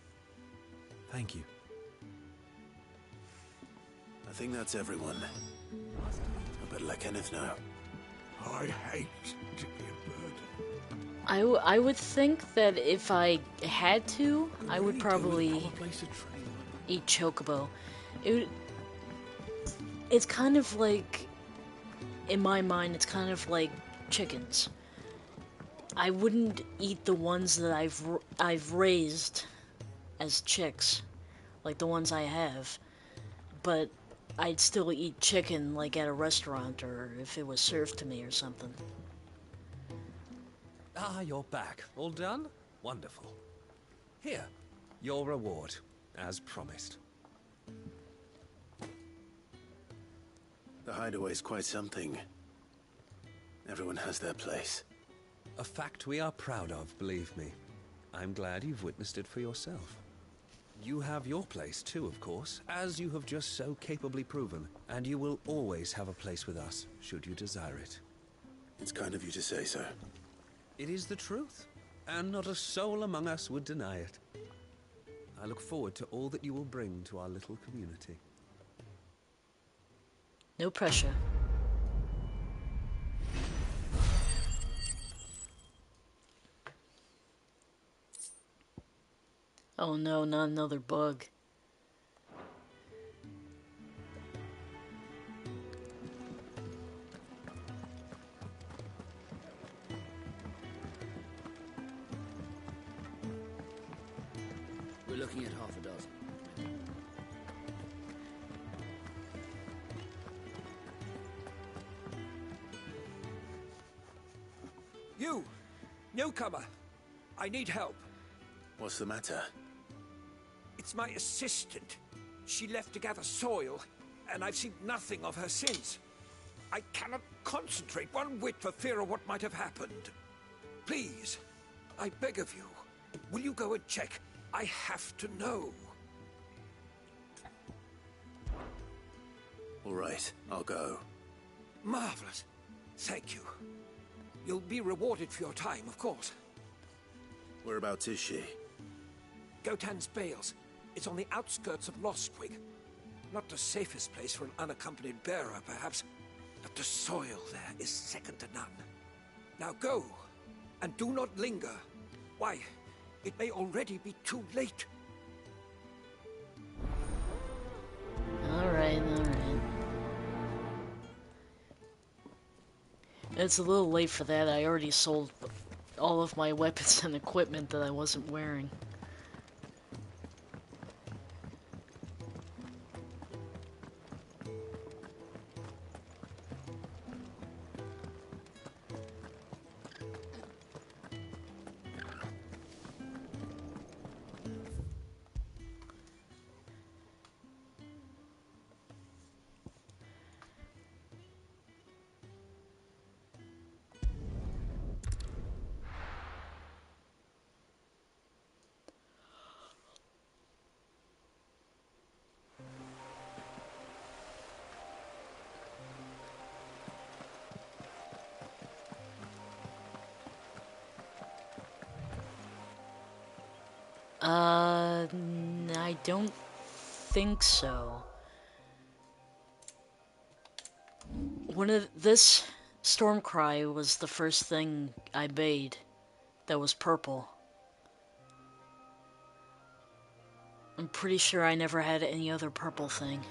Thank you. I think that's everyone. I better let Kenneth know. I hate to be a burden. I would think that if I had to, I would probably eat chocobo. It's kind of like, in my mind, it's kind of like chickens. I wouldn't eat the ones that I've raised as chicks, like the ones I have, but I'd still eat chicken like at a restaurant or if it was served to me or something. Ah, you're back. All done? Wonderful. Here, your reward, as promised. The hideaway's quite something. Everyone has their place. A fact we are proud of, believe me. I'm glad you've witnessed it for yourself. You have your place too, of course, as you have just so capably proven, and you will always have a place with us, should you desire it. It's kind of you to say so. It is the truth, and not a soul among us would deny it. I look forward to all that you will bring to our little community. No pressure. Oh no, not another bug. We're looking at half a dozen. You! Newcomer! I need help. What's the matter? It's my assistant. She left to gather soil, and I've seen nothing of her since. I cannot concentrate one whit for fear of what might have happened. Please, I beg of you, will you go and check? I have to know. All right, I'll go. Marvelous. Thank you. You'll be rewarded for your time, of course. Whereabouts is she? Gotan's Bales. It's on the outskirts of Lostwig. Not the safest place for an unaccompanied bearer, perhaps, but the soil there is second to none. Now go, and do not linger. Why, it may already be too late. Alright. It's a little late for that. I already sold all of my weapons and equipment that I wasn't wearing. I don't think so. This Stormcry was the first thing I made that was purple. I'm pretty sure I never had any other purple thing.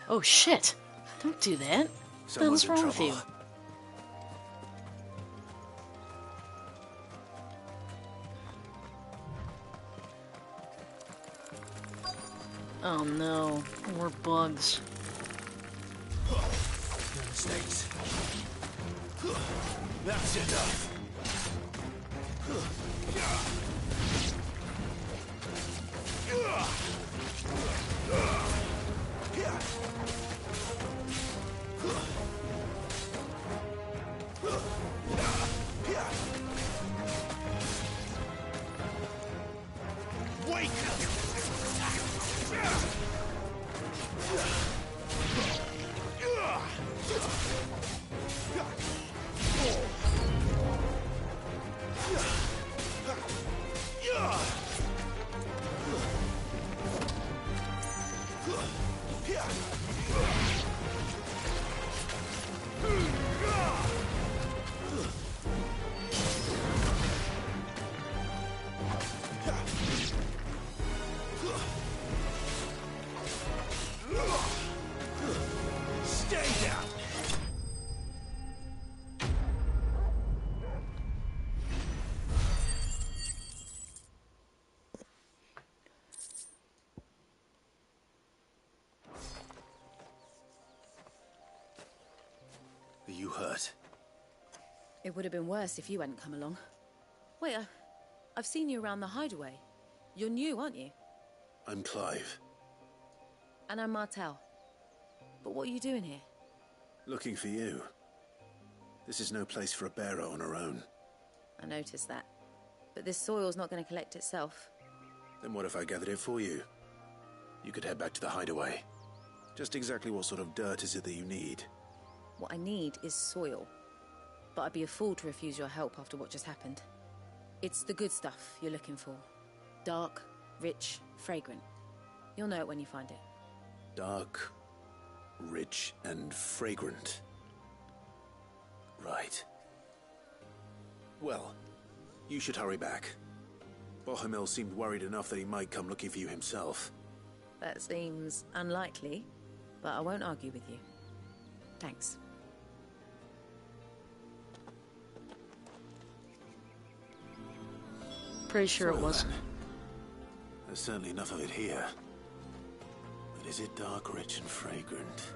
Oh shit! Don't do that. What the hell's wrong with you? Oh no, more bugs. No mistakes. That's enough. Wake up! Stay down! Are you hurt? It would have been worse if you hadn't come along. Wait, I've seen you around the hideaway. You're new, aren't you? I'm Clive. And I'm Martel. But what are you doing here? Looking for you. This is no place for a bearer on her own. I noticed that. But this soil's not going to collect itself. Then what if I gathered it for you? You could head back to the hideaway. Just exactly what sort of dirt is it that you need? What I need is soil. But I'd be a fool to refuse your help after what just happened. It's the good stuff you're looking for. Dark, rich, fragrant. You'll know it when you find it. Dark, rich, and fragrant. Right. Well, you should hurry back. Bohemil seemed worried enough that he might come looking for you himself. That seems unlikely, but I won't argue with you. Thanks. Pretty sure it wasn't. There's certainly enough of it here. But is it dark, rich, and fragrant?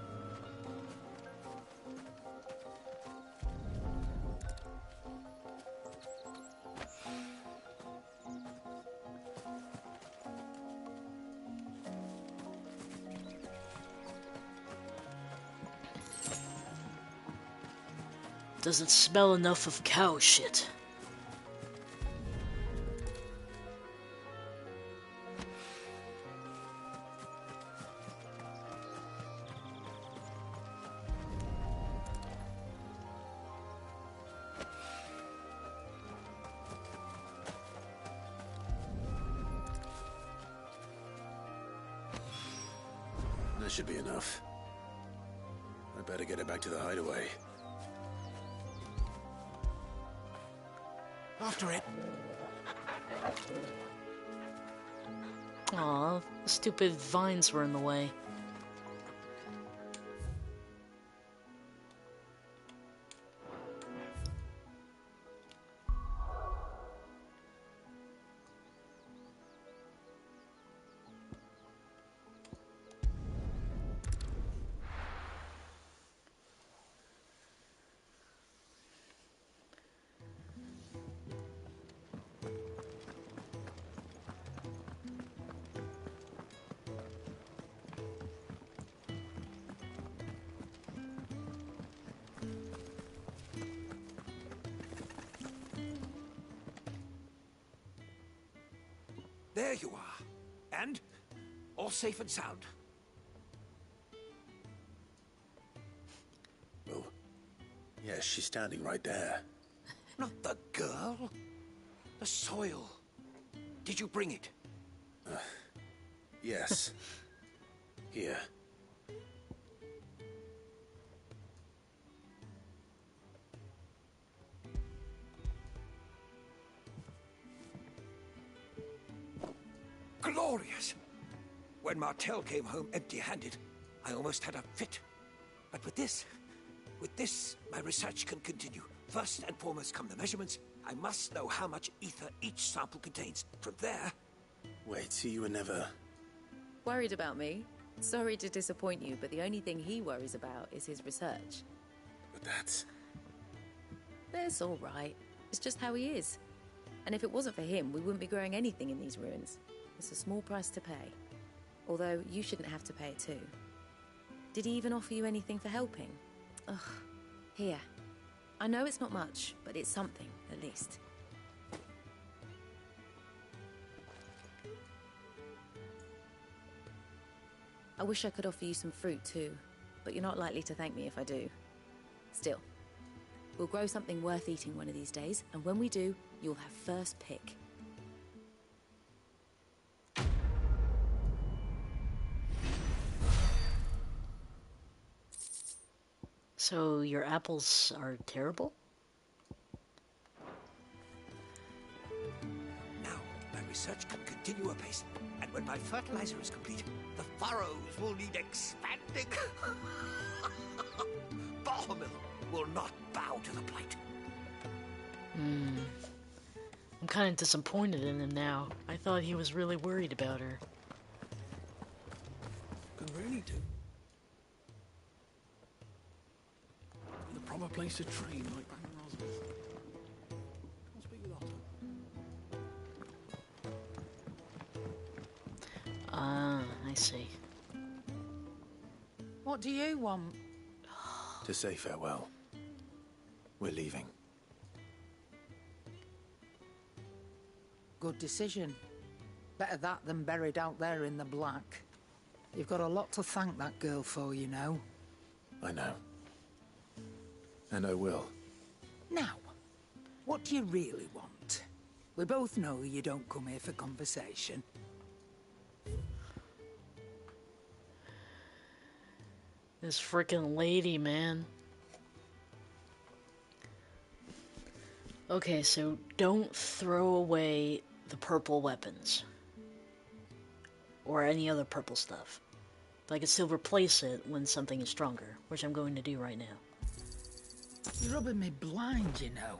Doesn't smell enough of cow shit. That should be enough. I better get it back to the hideaway. After it. Aw, the stupid vines were in the way. There you are. And all safe and sound. Yes, she's standing right there. Not the girl. The soil. Did you bring it? Yes. Here. Glorious! When Martel came home empty-handed, I almost had a fit. But with this, my research can continue. First and foremost come the measurements. I must know how much ether each sample contains. From there... Wait, so you were never... Worried about me? Sorry to disappoint you, but the only thing he worries about is his research. But that's... That's all right. It's just how he is. And if it wasn't for him, we wouldn't be growing anything in these ruins. It's a small price to pay. Although, you shouldn't have to pay it too. Did he even offer you anything for helping? Ugh. Here. I know it's not much, but it's something, at least. I wish I could offer you some fruit too, but you're not likely to thank me if I do. Still, we'll grow something worth eating one of these days, and when we do, you'll have first pick. So your apples are terrible? Now, my research can continue apace. And when my fertilizer is complete, the furrows will need expanding. Bahamil will not bow to the plight. I'm kind of disappointed in him now. I thought he was really worried about her. Can really do. The proper place to train, like back in Roswell. I'll speak with Otto. Ah, I see. What do you want? To say farewell. We're leaving. Good decision. Better that than buried out there in the black. You've got a lot to thank that girl for, you know. I know. And I will. Now, what do you really want? We both know you don't come here for conversation. This frickin' lady, man. Okay, so don't throw away the purple weapons. Or any other purple stuff. But I can still replace it when something is stronger, which I'm going to do right now. You're rubbing me blind, you know.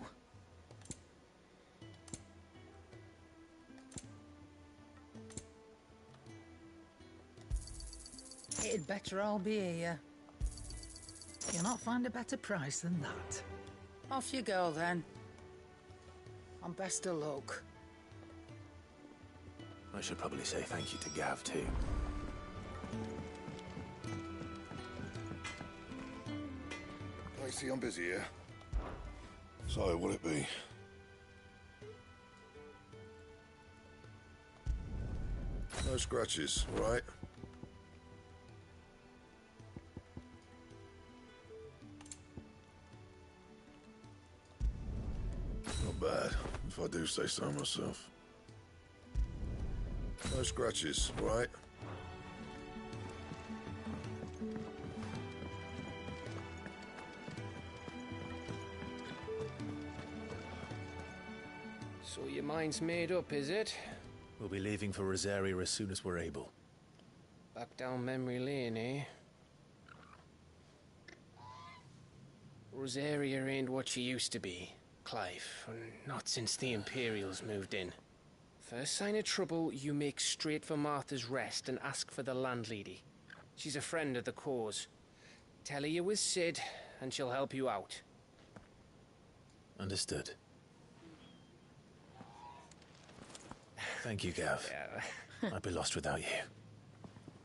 It'd better all be here. You'll not find a better price than that. Off you go, then. And best of luck. I should probably say thank you to Gav, too. I see I'm busy here. So, will it be? No scratches, all right? Not bad, if I do say so myself. No scratches, all right? So your mind's made up, is it? We'll be leaving for Rosaria as soon as we're able. Back down memory lane, eh? Rosaria ain't what she used to be, Clive. Not since the Imperials moved in. First sign of trouble, you make straight for Martha's Rest and ask for the landlady. She's a friend of the cause. Tell her you was Sid, and she'll help you out. Understood. Thank you, Gav. Yeah. I'd be lost without you.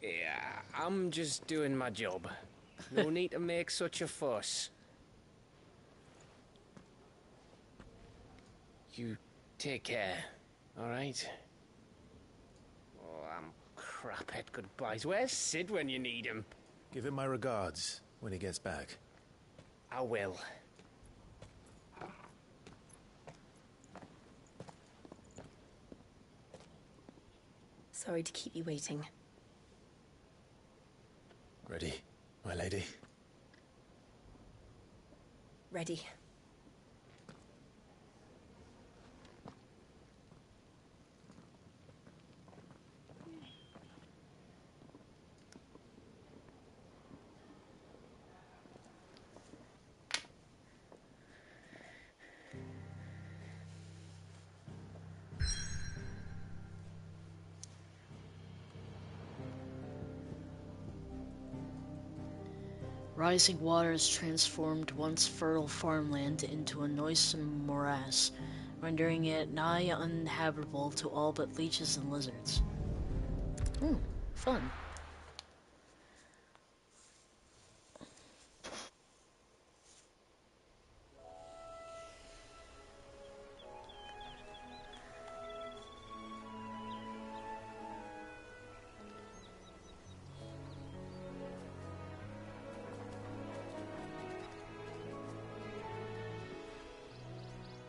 Yeah, I'm just doing my job. No need to make such a fuss. You take care, all right? Oh, I'm crap at goodbyes. Where's Sid when you need him? Give him my regards when he gets back. I will. Sorry to keep you waiting. Ready, my lady? Ready. Rising waters transformed once fertile farmland into a noisome morass, rendering it nigh uninhabitable to all but leeches and lizards. Fun.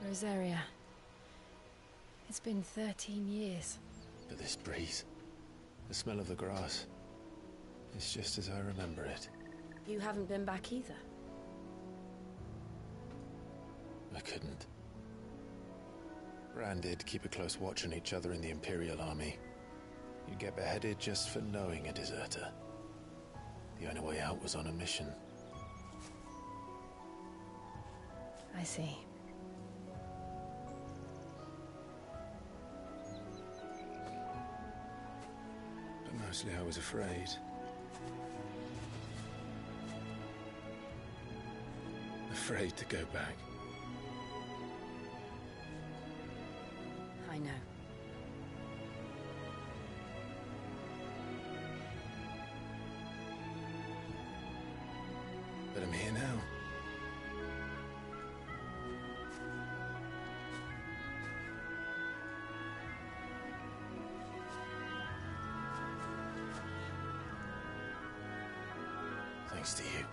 Rosaria. It's been 13 years. But this breeze, the smell of the grass, it's just as I remember it. You haven't been back either. I couldn't. Rand did keep a close watch on each other in the Imperial Army. You'd get beheaded just for knowing a deserter. The only way out was on a mission. I see. But mostly I was afraid. Afraid to go back. I know. But I'm here now. Thanks to you.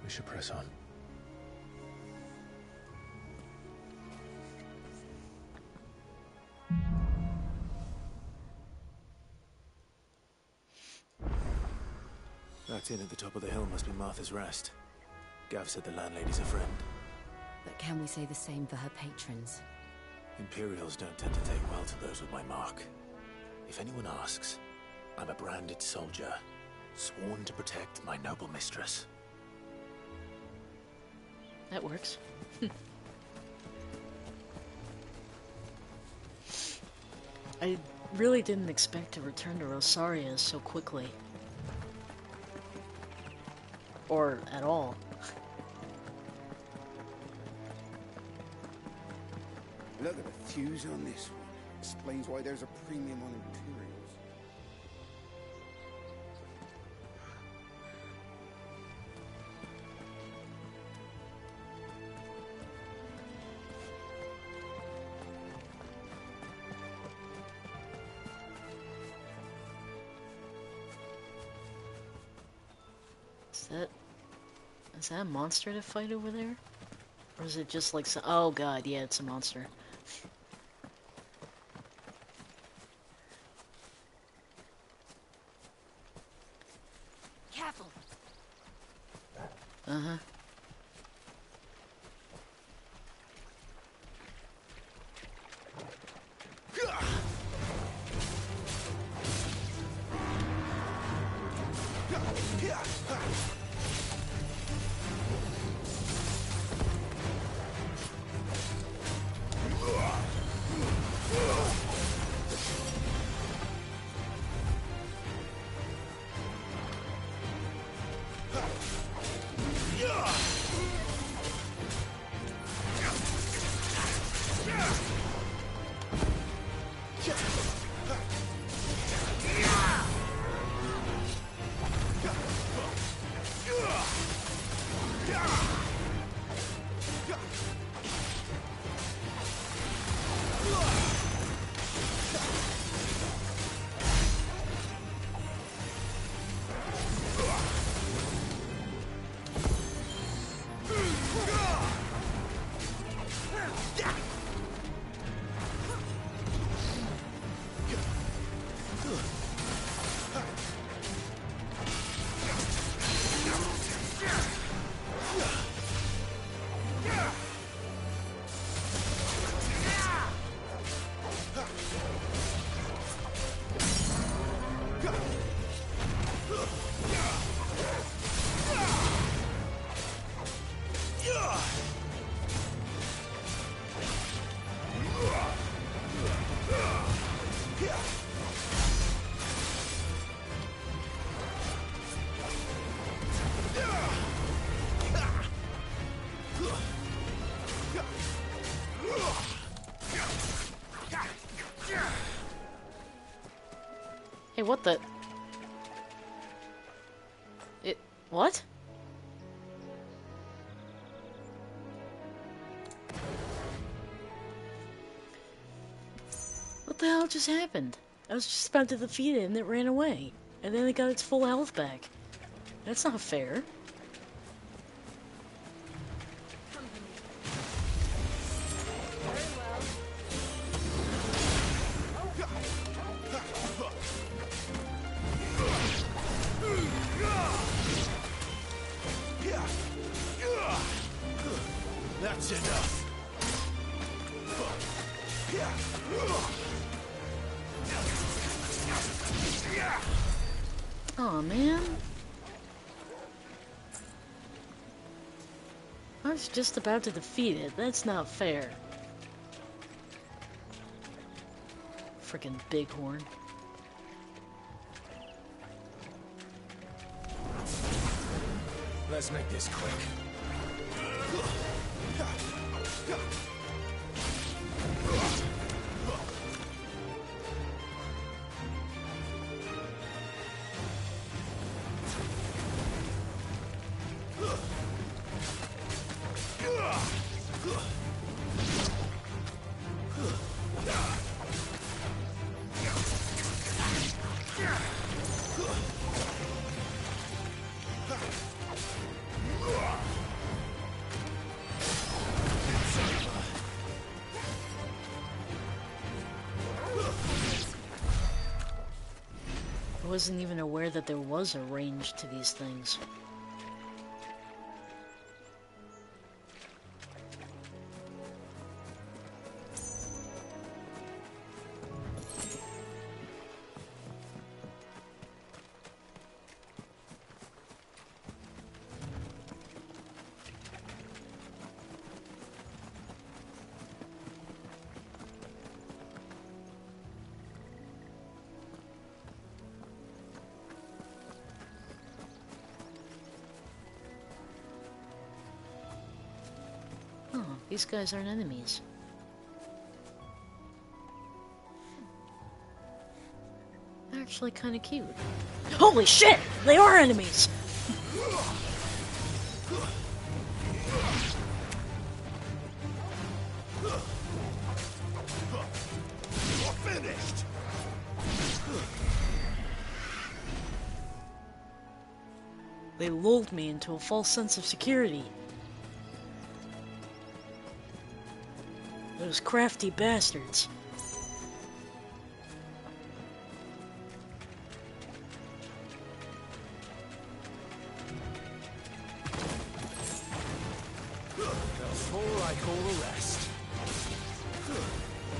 We should press on. That inn at the top of the hill must be Martha's Rest. Gav said the landlady's a friend. But can we say the same for her patrons? Imperials don't tend to take well to those with my mark. If anyone asks, I'm a branded soldier, sworn to protect my noble mistress. That works. I really didn't expect to return to Rosaria so quickly. Or at all. Look at the fuse on this one. Explains why there's a premium on Imperials. Is that a monster to fight over there? Or is it just like some... Oh god, yeah, it's a monster. Careful. Uh-huh. Hey, what the? What? What the hell just happened? I was just about to defeat it and it ran away. And then it got its full health back. That's not fair. That's enough. Aw, man. I was just about to defeat it. That's not fair. Frickin' bighorn. Let's make this quick. I wasn't even aware that there was a range to these things. These guys aren't enemies. They're actually kind of cute. Holy shit! They are enemies! Finished. They lulled me into a false sense of security. Those crafty bastards. They'll fall like all the rest.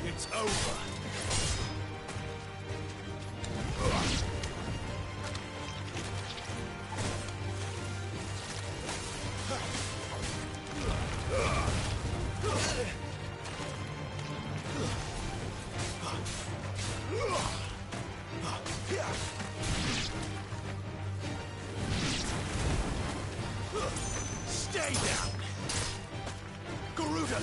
It's over. Stay down! Garuda!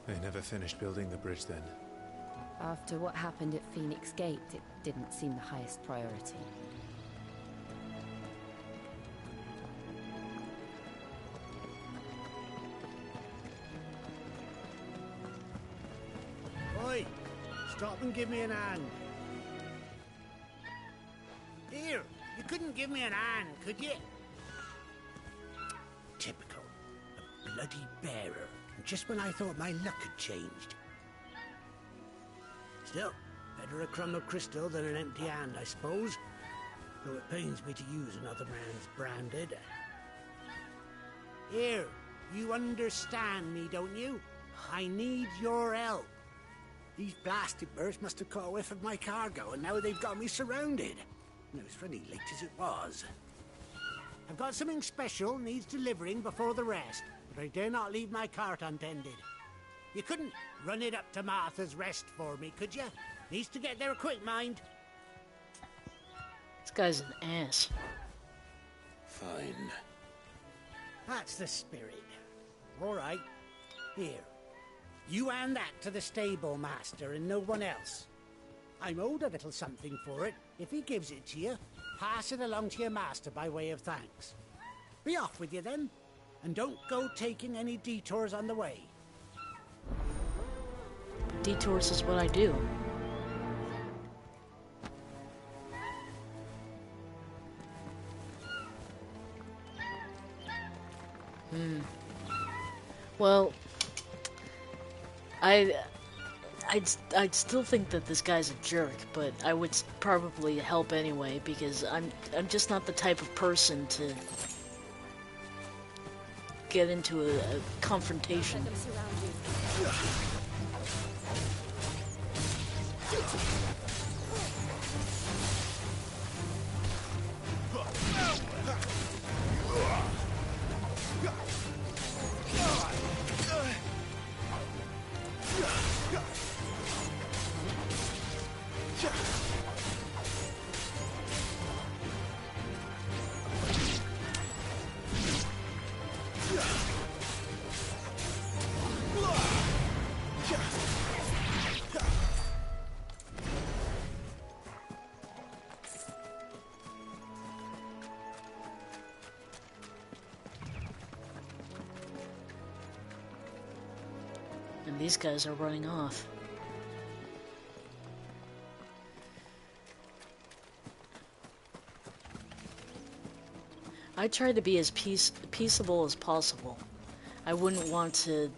They never finished building the bridge then. After what happened at Phoenix Gate, it didn't seem the highest priority. Oi! Stop and give me an hand. Here, you couldn't give me an hand, could you? bearer, just when I thought my luck had changed. Still, better a crumb of crystal than an empty hand, I suppose. Though it pains me to use another man's branded. Here, you understand me, don't you? I need your help. These blasted birds must have caught a whiff of my cargo, and now they've got me surrounded. And it was pretty late as it was. I've got something special needs delivering before the rest, but I dare not leave my cart untended. You couldn't run it up to Martha's Rest for me, could you? Needs to get there quick, mind. This guy's an ass. Fine. That's the spirit. All right. Here. You hand that to the stable master and no one else. I'm owed a little something for it. If he gives it to you, pass it along to your master by way of thanks. Be off with you then, and don't go taking any detours on the way. Detours is what I do. Well, I'd still think that this guy's a jerk, but I would probably help anyway because I'm just not the type of person to get into a confrontation. And these guys are running off. I try to be as peaceable as possible. I wouldn't want to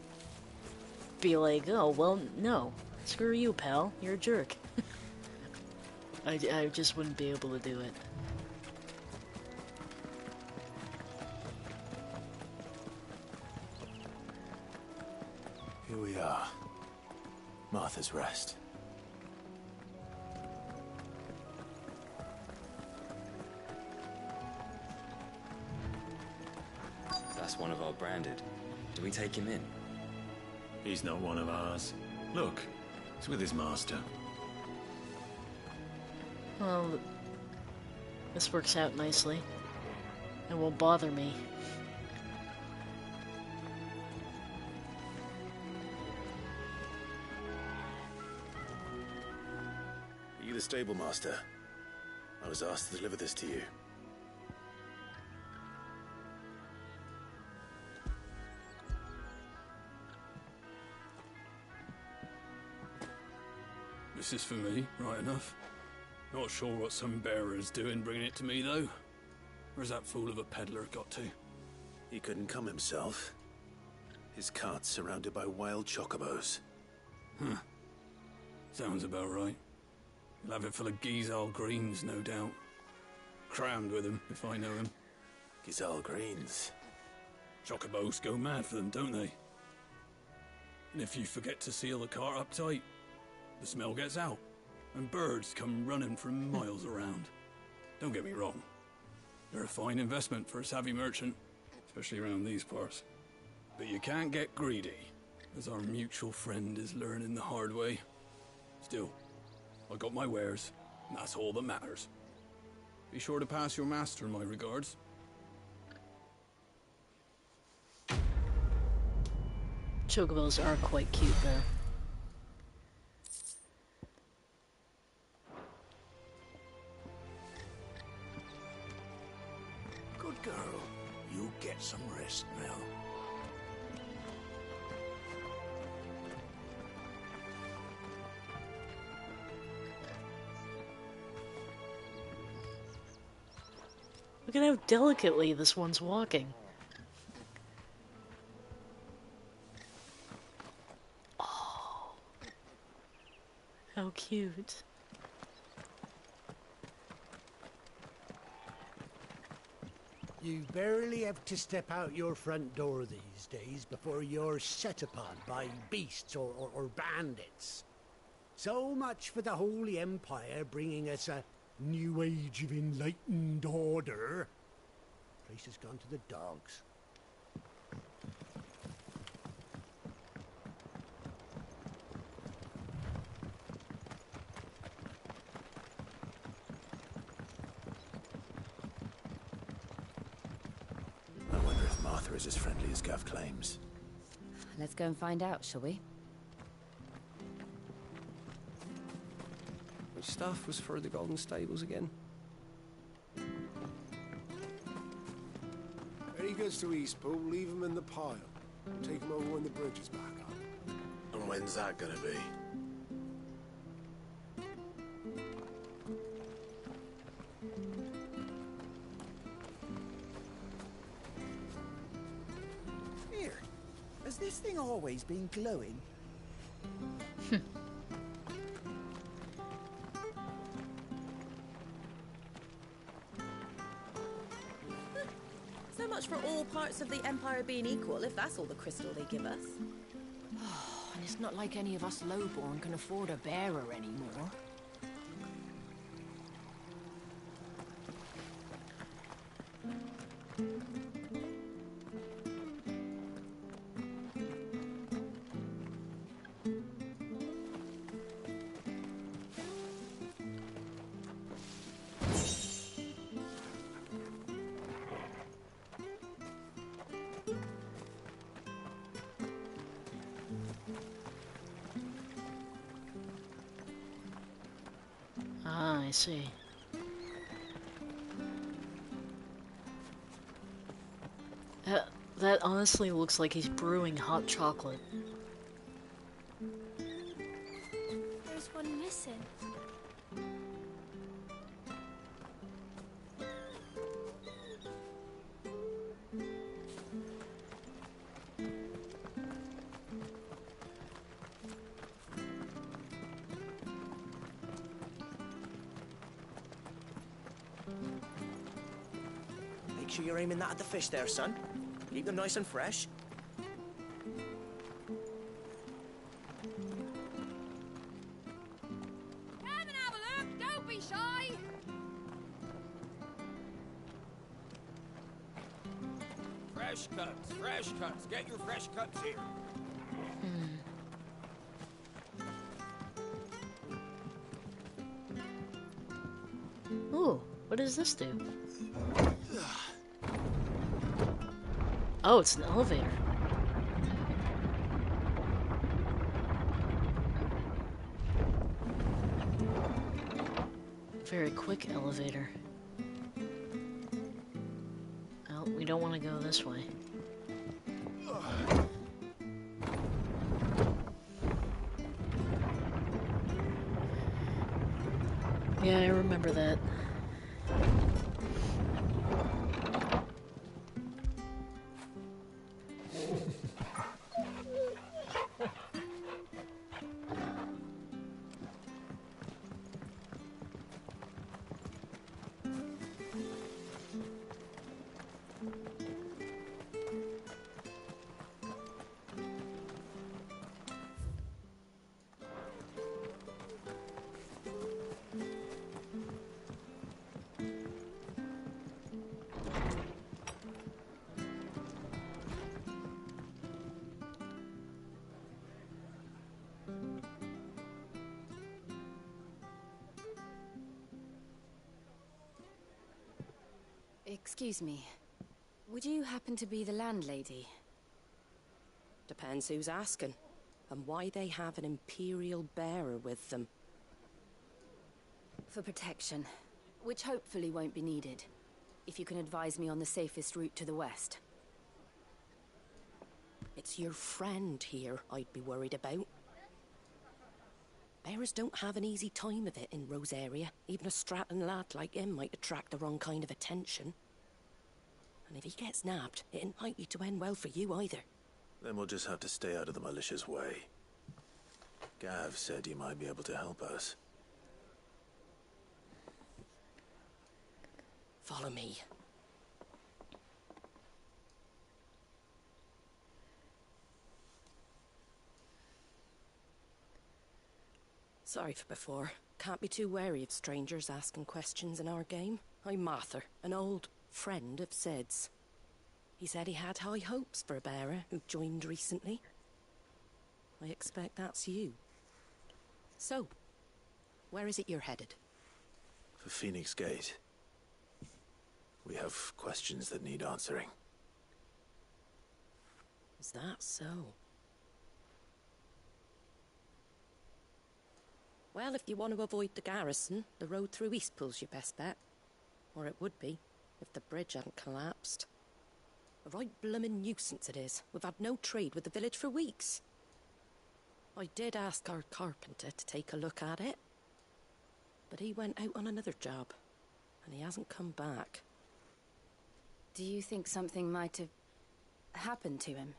be like, oh, well, no. Screw you, pal. You're a jerk. I just wouldn't be able to do it. Here we are. Martha's Rest. That's one of our branded. Do we take him in? He's not one of ours. Look, he's with his master. Well, this works out nicely. It won't bother me. Are you the stable master? I was asked to deliver this to you. This is for me, right enough. Not sure what some bearer's doing bringing it to me, though. Where's that fool of a peddler got to? He couldn't come himself. His cart's surrounded by wild chocobos. Huh. Sounds about right. He'll have it full of Gizal greens, no doubt. Crammed with him, if I know him. Gizal greens? Chocobos go mad for them, don't they? And if you forget to seal the cart up tight, the smell gets out, and birds come running from miles around. Don't get me wrong. They're a fine investment for a savvy merchant, especially around these parts. But you can't get greedy, as our mutual friend is learning the hard way. Still, I got my wares, and that's all that matters. Be sure to pass your master my regards. Chocobos are quite cute, though. Good girl. You get some rest now. Look at how delicately this one's walking. How cute. You barely have to step out your front door these days before you're set upon by beasts or bandits. So much for the Holy Empire bringing us a new age of enlightened order. Place has gone to the dogs. I wonder if Martha is as friendly as Gav claims. Let's go and find out, shall we? Which staff was for the Golden Stables again? When he gets to Eastpool, leave him in the pile. Take him over when the bridge is back up. And when's that gonna be? Here, has this thing always been glowing? So much for all parts of the Empire being equal, if that's all the crystal they give us. Oh, and it's not like any of us lowborn can afford a bearer anymore. Ah, I see. That honestly looks like he's brewing hot chocolate. There's one missing. Make sure you're aiming that at the fish there, son. Keep them nice and fresh. Come and have a look, don't be shy. Fresh cuts, fresh cuts. Get your fresh cuts here. Ooh, what does this do? Oh, it's an elevator. Very quick elevator. Oh, we don't want to go this way. Yeah, I remember that. Excuse me. Would you happen to be the landlady? Depends who's asking, and why they have an Imperial bearer with them. For protection, which hopefully won't be needed. If you can advise me on the safest route to the west. It's your friend here I'd be worried about. Bearers don't have an easy time of it in Rose area. Even a Stratton lad like him might attract the wrong kind of attention. And if he gets nabbed, it ain't likely to end well for you either. Then we'll just have to stay out of the militia's way. Gav said you might be able to help us. Follow me. Sorry for before. Can't be too wary of strangers asking questions in our game. I'm Martha, an old friend of Sid's. He said he had high hopes for a bearer who joined recently. I expect that's you. So, where is it you're headed? For Phoenix Gate. We have questions that need answering. Is that so? Well, if you want to avoid the garrison, the road through Eastpool's your best bet. Or it would be, if the bridge hadn't collapsed. A right bloomin' nuisance it is. We've had no trade with the village for weeks. I did ask our carpenter to take a look at it. But he went out on another job, and he hasn't come back. Do you think something might have happened to him?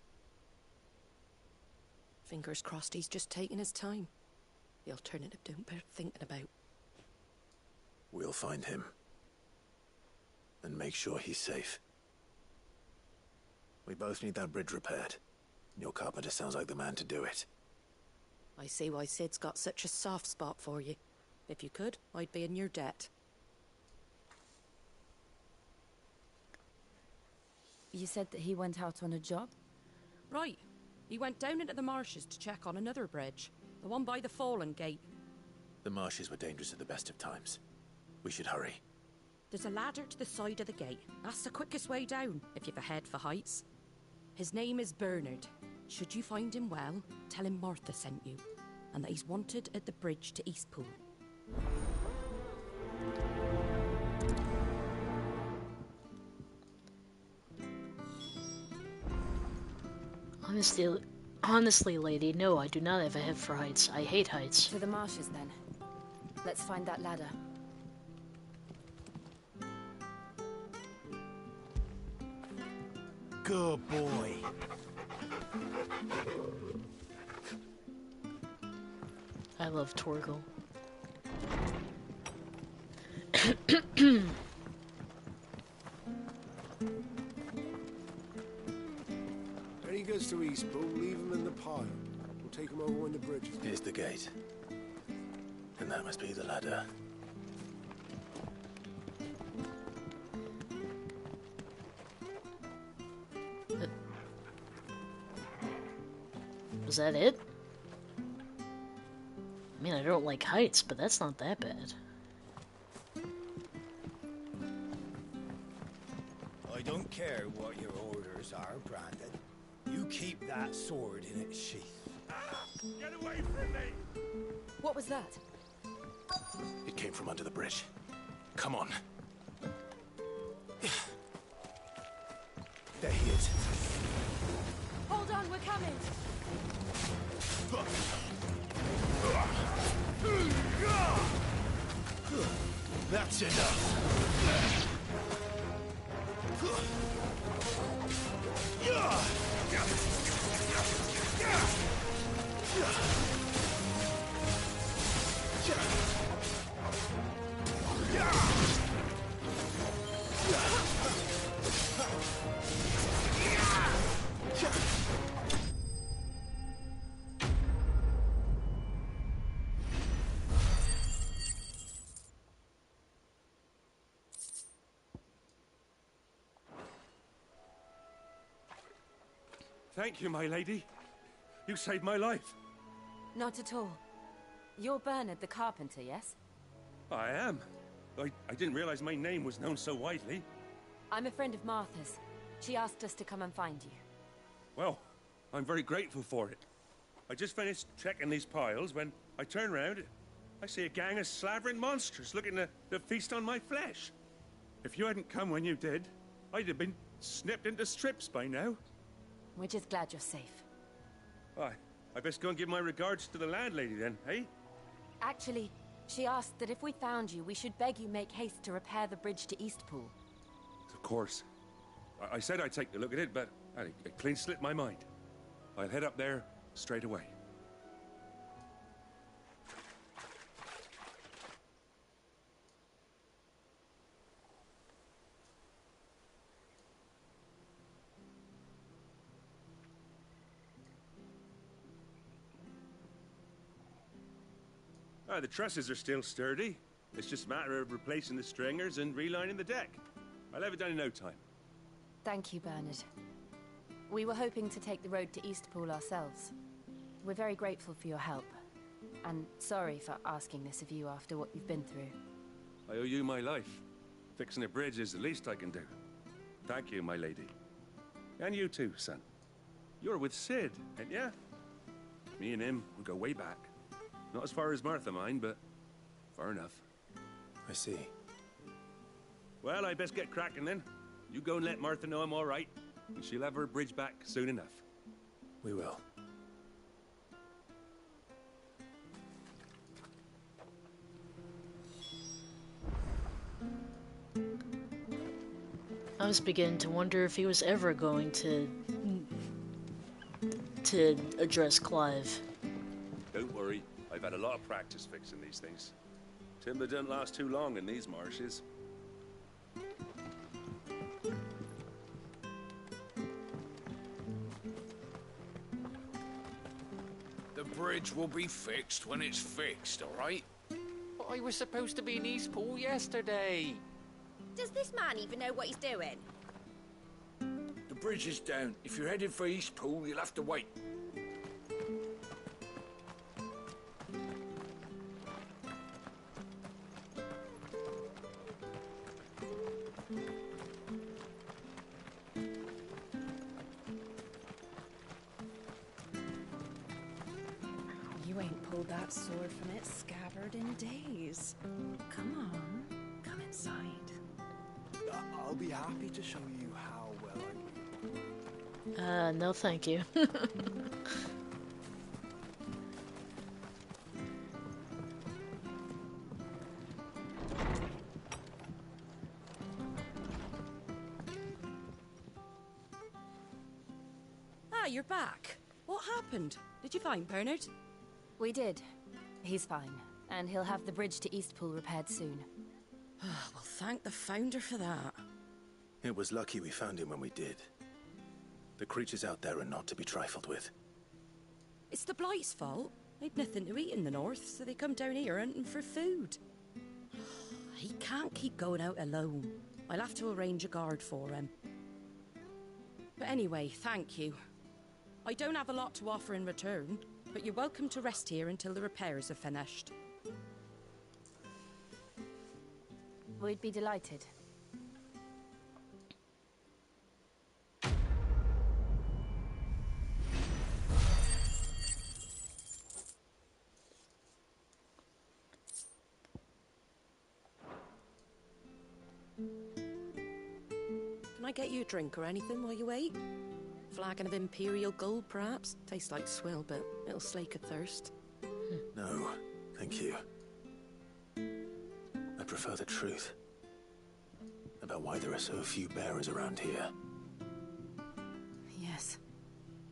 Fingers crossed he's just taking his time. The alternative don't bear thinking about. We'll find him. And make sure he's safe. We both need that bridge repaired. Your carpenter sounds like the man to do it. I see why Sid's got such a soft spot for you. If you could, I'd be in your debt. You said that he went out on a job? Right. He went down into the marshes to check on another bridge. The one by the Fallen Gate. The marshes were dangerous at the best of times. We should hurry. There's a ladder to the side of the gate. That's the quickest way down, if you've a head for heights. His name is Bernard. Should you find him well, tell him Martha sent you, and that he's wanted at the bridge to Eastpool. Honestly, lady, no, I do not have a head for heights. I hate heights. To the marshes, then. Let's find that ladder. Good boy. I love Torgal. When he goes to Eastpool, leave him in the pile. We'll take him over when the bridge is... Here's the gate. And that must be the ladder. Was that it? I mean, I don't like heights, but that's not that bad. I don't care what your orders are, Brandon. You keep that sword in its sheath. Get away from me! What was that? It came from under the bridge. Come on. There he is. Hold on, we're coming! That's enough. Thank you, my lady. You saved my life. Not at all. You're Bernard the carpenter, yes? I am. I didn't realize my name was known so widely. I'm a friend of Martha's. She asked us to come and find you. Well, I'm very grateful for it. I just finished checking these piles when I turn around. I see a gang of slavering monsters looking to feast on my flesh. If you hadn't come when you did, I'd have been snipped into strips by now. We're just glad you're safe. I best go and give my regards to the landlady then, eh? Actually, she asked that if we found you, we should beg you make haste to repair the bridge to Eastpool. Of course. I said I'd take a look at it, but it clean slipped my mind. I'll head up there straight away. The trusses are still sturdy. It's just a matter of replacing the stringers and relining the deck. I'll have it done in no time. Thank you, Bernard. We were hoping to take the road to Eastpool ourselves. We're very grateful for your help. And sorry for asking this of you after what you've been through. I owe you my life. Fixing a bridge is the least I can do. Thank you, my lady. And you too, son. You're with Sid, ain't ya? Me and him, we go way back. Not as far as Martha, mind, but far enough. I see. Well, I best get cracking then. You go and let Martha know I'm all right, and she'll have her bridge back soon enough. We will. I was beginning to wonder if he was ever going to address Clive. Don't worry, I've had a lot of practice fixing these things. Timber doesn't last too long in these marshes. The bridge will be fixed when it's fixed, all right? But I was supposed to be in Eastpool yesterday. Does this man even know what he's doing? The bridge is down. If you're headed for Eastpool, you'll have to wait. You ain't pulled that sword from its scabbard in days. Come on, come inside. I'll be happy to show you how well I do. No thank you. Ah, you're back. What happened? Did you find Bernard? We did. He's fine, and he'll have the bridge to Eastpool repaired soon. Well, thank the Founder for that. It was lucky we found him when we did. The creatures out there are not to be trifled with. It's the Blight's fault. They'd nothing to eat in the north, so they come down here hunting for food. He can't keep going out alone. I'll have to arrange a guard for him. But anyway, thank you. I don't have a lot to offer in return, but you're welcome to rest here until the repairs are finished. We'd be delighted. Can I get you a drink or anything while you wait? Flagon of Imperial Gold, perhaps? Tastes like swill, but it'll slake a thirst. No, thank you. I prefer the truth. About why there are so few bearers around here. Yes.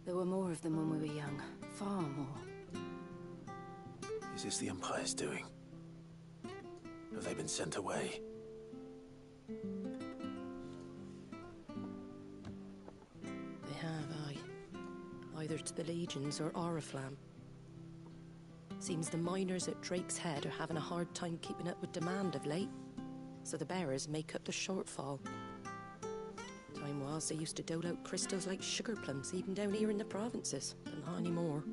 There were more of them when we were young. Far more. Is this the Empire's doing? Have they been sent away? They have, aye. Either to the Legions or Oriflamme. Seems the miners at Drake's Head are having a hard time keeping up with demand of late, so the bearers make up the shortfall. Time was they used to dole out crystals like sugar plums even down here in the provinces, but not anymore.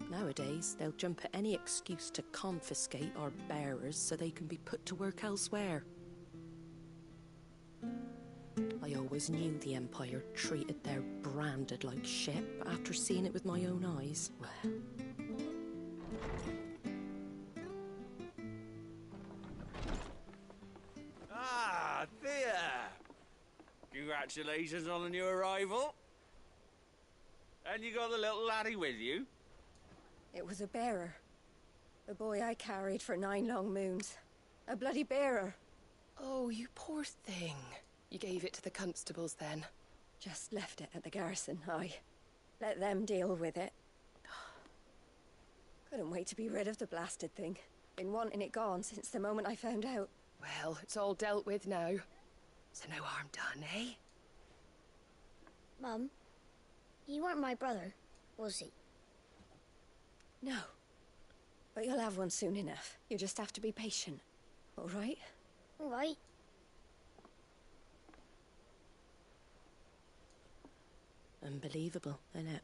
Nowadays, they'll jump at any excuse to confiscate our bearers so they can be put to work elsewhere. I always knew the Empire treated their branded like shit, but after seeing it with my own eyes, well... Ah, Thea! Congratulations on the new arrival. And you got the little laddie with you? It was a bearer. The boy I carried for 9 long moons. A bloody bearer. Oh, you poor thing. You gave it to the constables then? Just left it at the garrison, aye. Let them deal with it. Couldn't wait to be rid of the blasted thing. Been wanting it gone since the moment I found out. Well, it's all dealt with now. So no harm done, eh? Mum, he weren't my brother, was he? No. But you'll have one soon enough. You just have to be patient. All right? All right. Unbelievable, innit?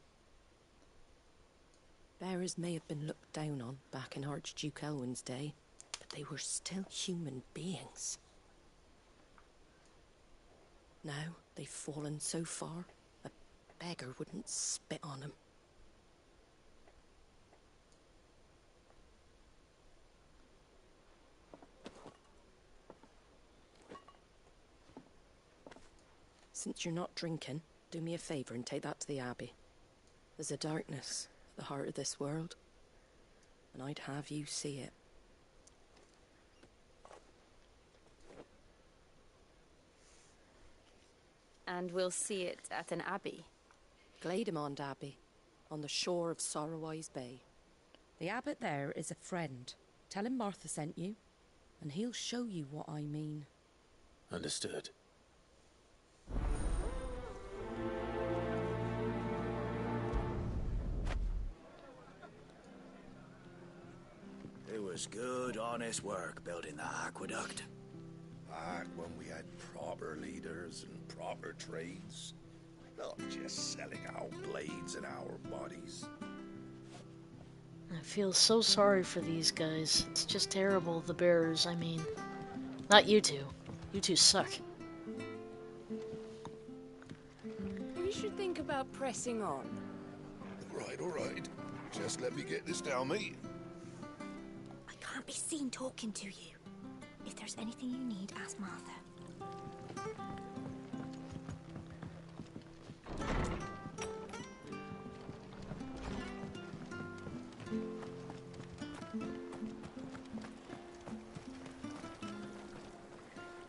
Bearers may have been looked down on back in Archduke Elwin's day, but they were still human beings. Now they've fallen so far, a beggar wouldn't spit on them. Since you're not drinking, do me a favour and take that to the Abbey. There's a darkness at the heart of this world, and I'd have you see it. And we'll see it at an abbey? Glademond Abbey, on the shore of Sorrowwise Bay. The abbot there is a friend. Tell him Martha sent you, and he'll show you what I mean. Understood. It was good, honest work building that aqueduct. Back when we had proper leaders and proper trades. Not just selling our blades and our bodies. I feel so sorry for these guys. It's just terrible, the bearers, I mean. Not you two. You two suck. We should think about pressing on. All right. Just let me get this down, mate. I can't be seen talking to you. If there's anything you need, ask Martha.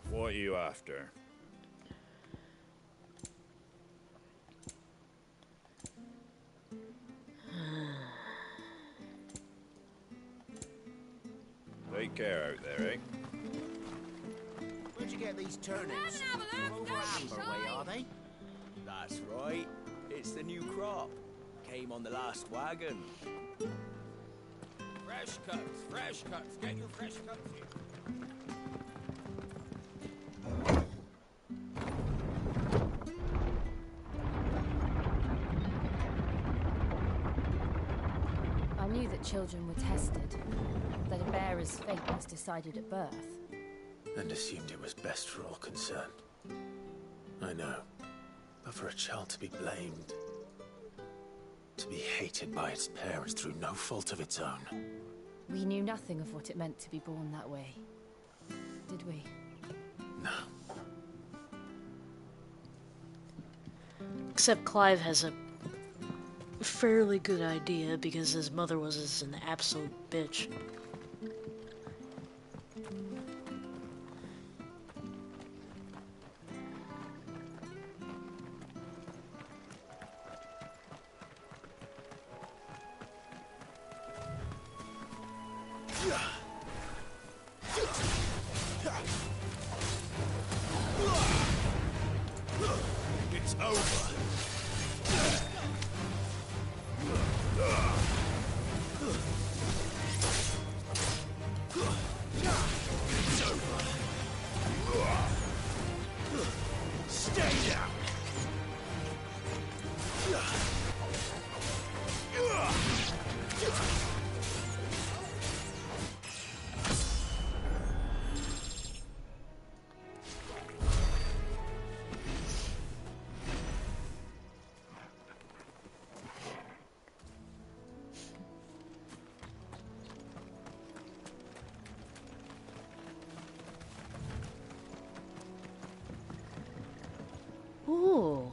What are you after? Take care out there, eh? Where'd you get these turnips? From over Amber way, are they? That's right. It's the new crop. Came on the last wagon. Fresh cuts, fresh cuts. Get your fresh cuts here. I knew that children were tested, that a bearer's fate was decided at birth. And assumed it was best for all concerned. I know. But for a child to be blamed, to be hated by its parents through no fault of its own. We knew nothing of what it meant to be born that way, did we? No. Except Clive has a fairly good idea because his mother was an absolute bitch. It's over. It's over. Stay down. Ooh.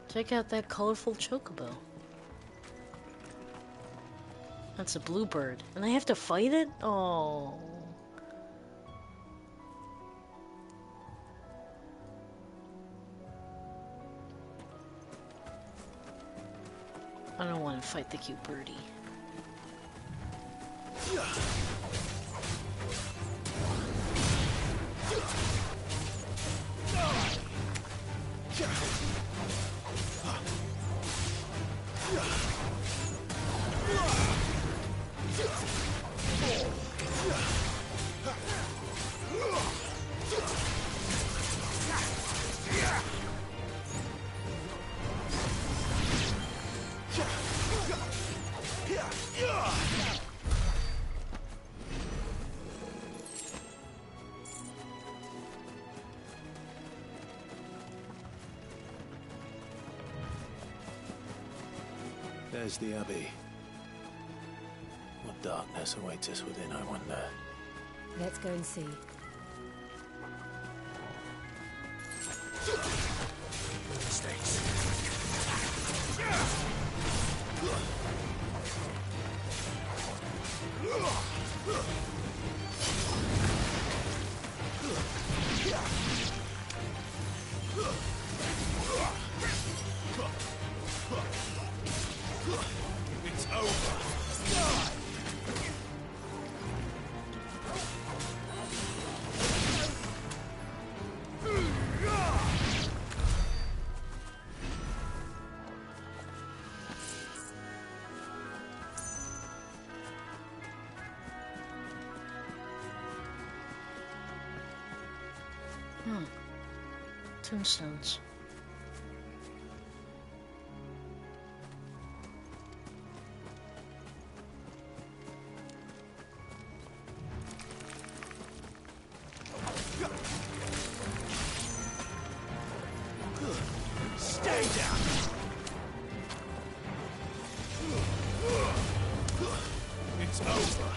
Check out that colorful chocobo. That's a bluebird. And I have to fight it? Oh. I don't want to fight the cute birdie. There's the Abbey. What darkness awaits us within, I wonder? Let's go and see. Mistakes. It's over. Tombstones. Stay down. It's over.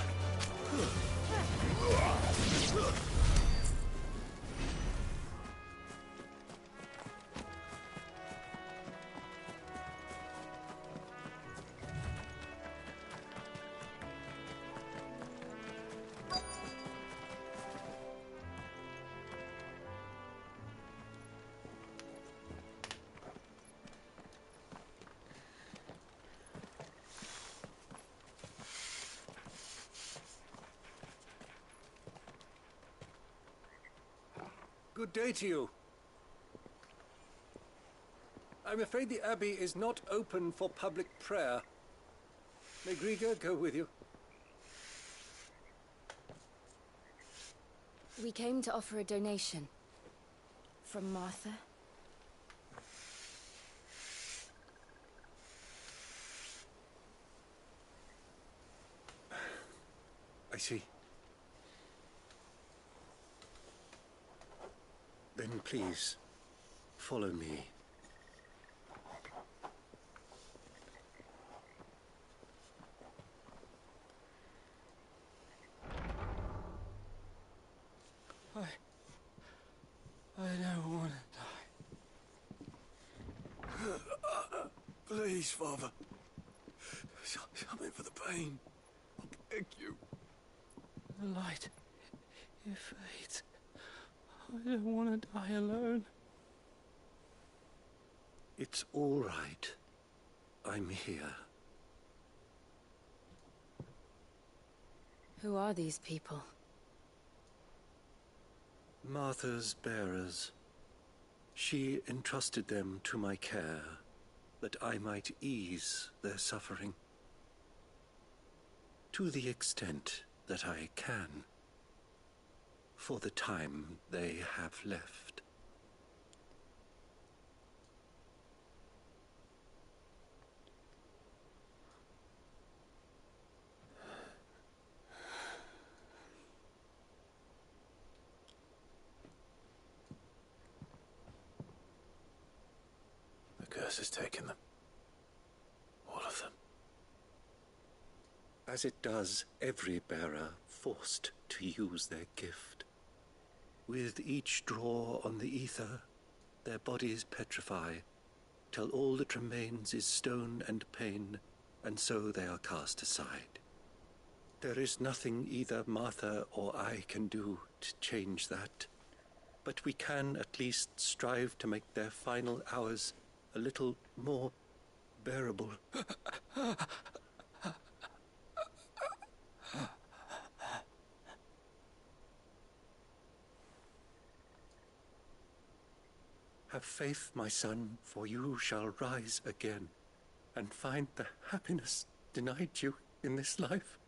Good day to you. I'm afraid the Abbey is not open for public prayer. May Grieger go with you? We came to offer a donation. From Martha. I see. Then please, follow me. I don't want to die. Please, Father. Something for the pain. I beg you. The light, it fades. I don't want to die alone. It's all right. I'm here. Who are these people? Martha's bearers. She entrusted them to my care, that I might ease their suffering. To the extent that I can, for the time they have left. The curse has taken them. All of them. As it does every bearer forced to use their gift. With each draw on the ether, their bodies petrify, till all that remains is stone and pain, and so they are cast aside. There is nothing either Martha or I can do to change that, but we can at least strive to make their final hours a little more bearable. Have faith, my son, for you shall rise again, and find the happiness denied you in this life.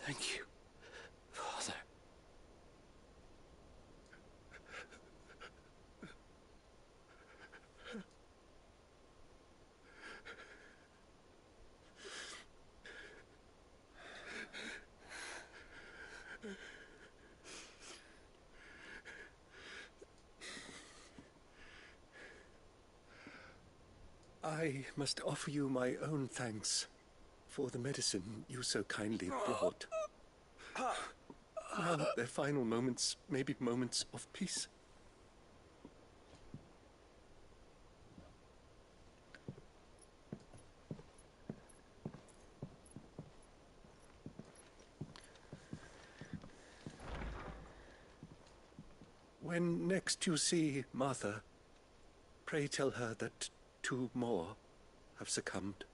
Thank you, Father. I must offer you my own thanks for the medicine you so kindly brought. Now, their final moments may be moments of peace. When next you see Martha, pray tell her that 2 more have succumbed.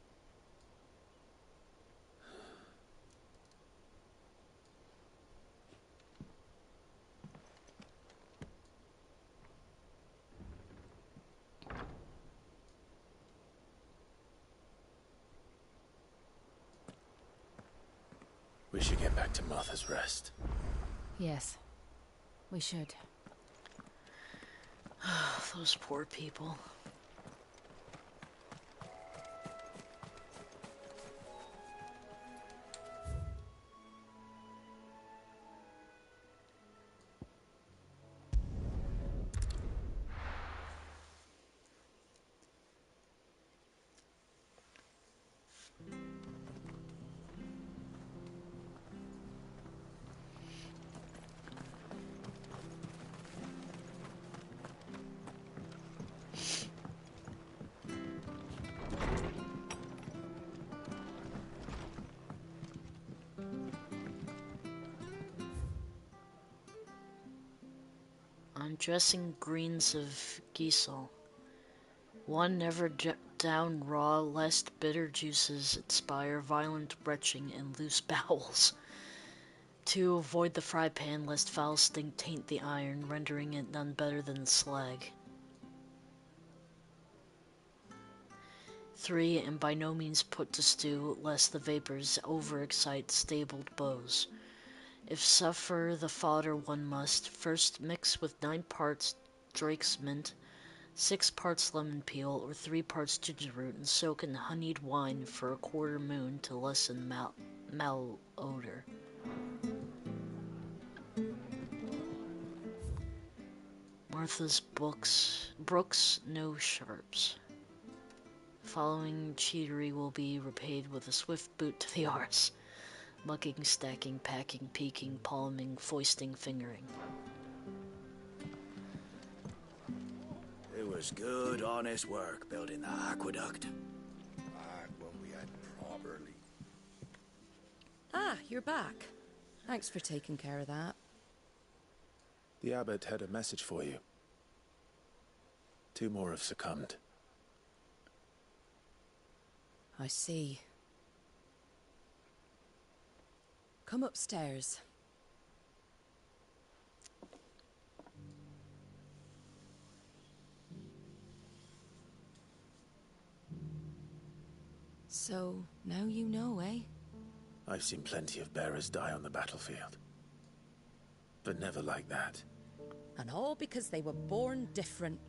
We should get back to Martha's Rest. Yes, we should. Those poor people. I'm dressing greens of Gisel. 1, never down raw, lest bitter juices inspire violent retching and loose bowels. 2, avoid the fry pan, lest foul stink taint the iron, rendering it none better than slag. 3, and by no means put to stew, lest the vapors overexcite stabled bows. If suffer the fodder one must, first mix with 9 parts Drake's mint, 6 parts lemon peel, or 3 parts ginger root, and soak in honeyed wine for a quarter moon to lessen malodor. Martha's Brooks, no sharps. Following cheatery will be repaid with a swift boot to the arse. Mucking, stacking, packing, peeking, palming, foisting, fingering. It was good, honest work building that aqueduct. When we had properly. Ah, you're back. Thanks for taking care of that. The abbot had a message for you. 2 more have succumbed. I see. Come upstairs. So, now you know, eh? I've seen plenty of bearers die on the battlefield. But never like that. And all because they were born different.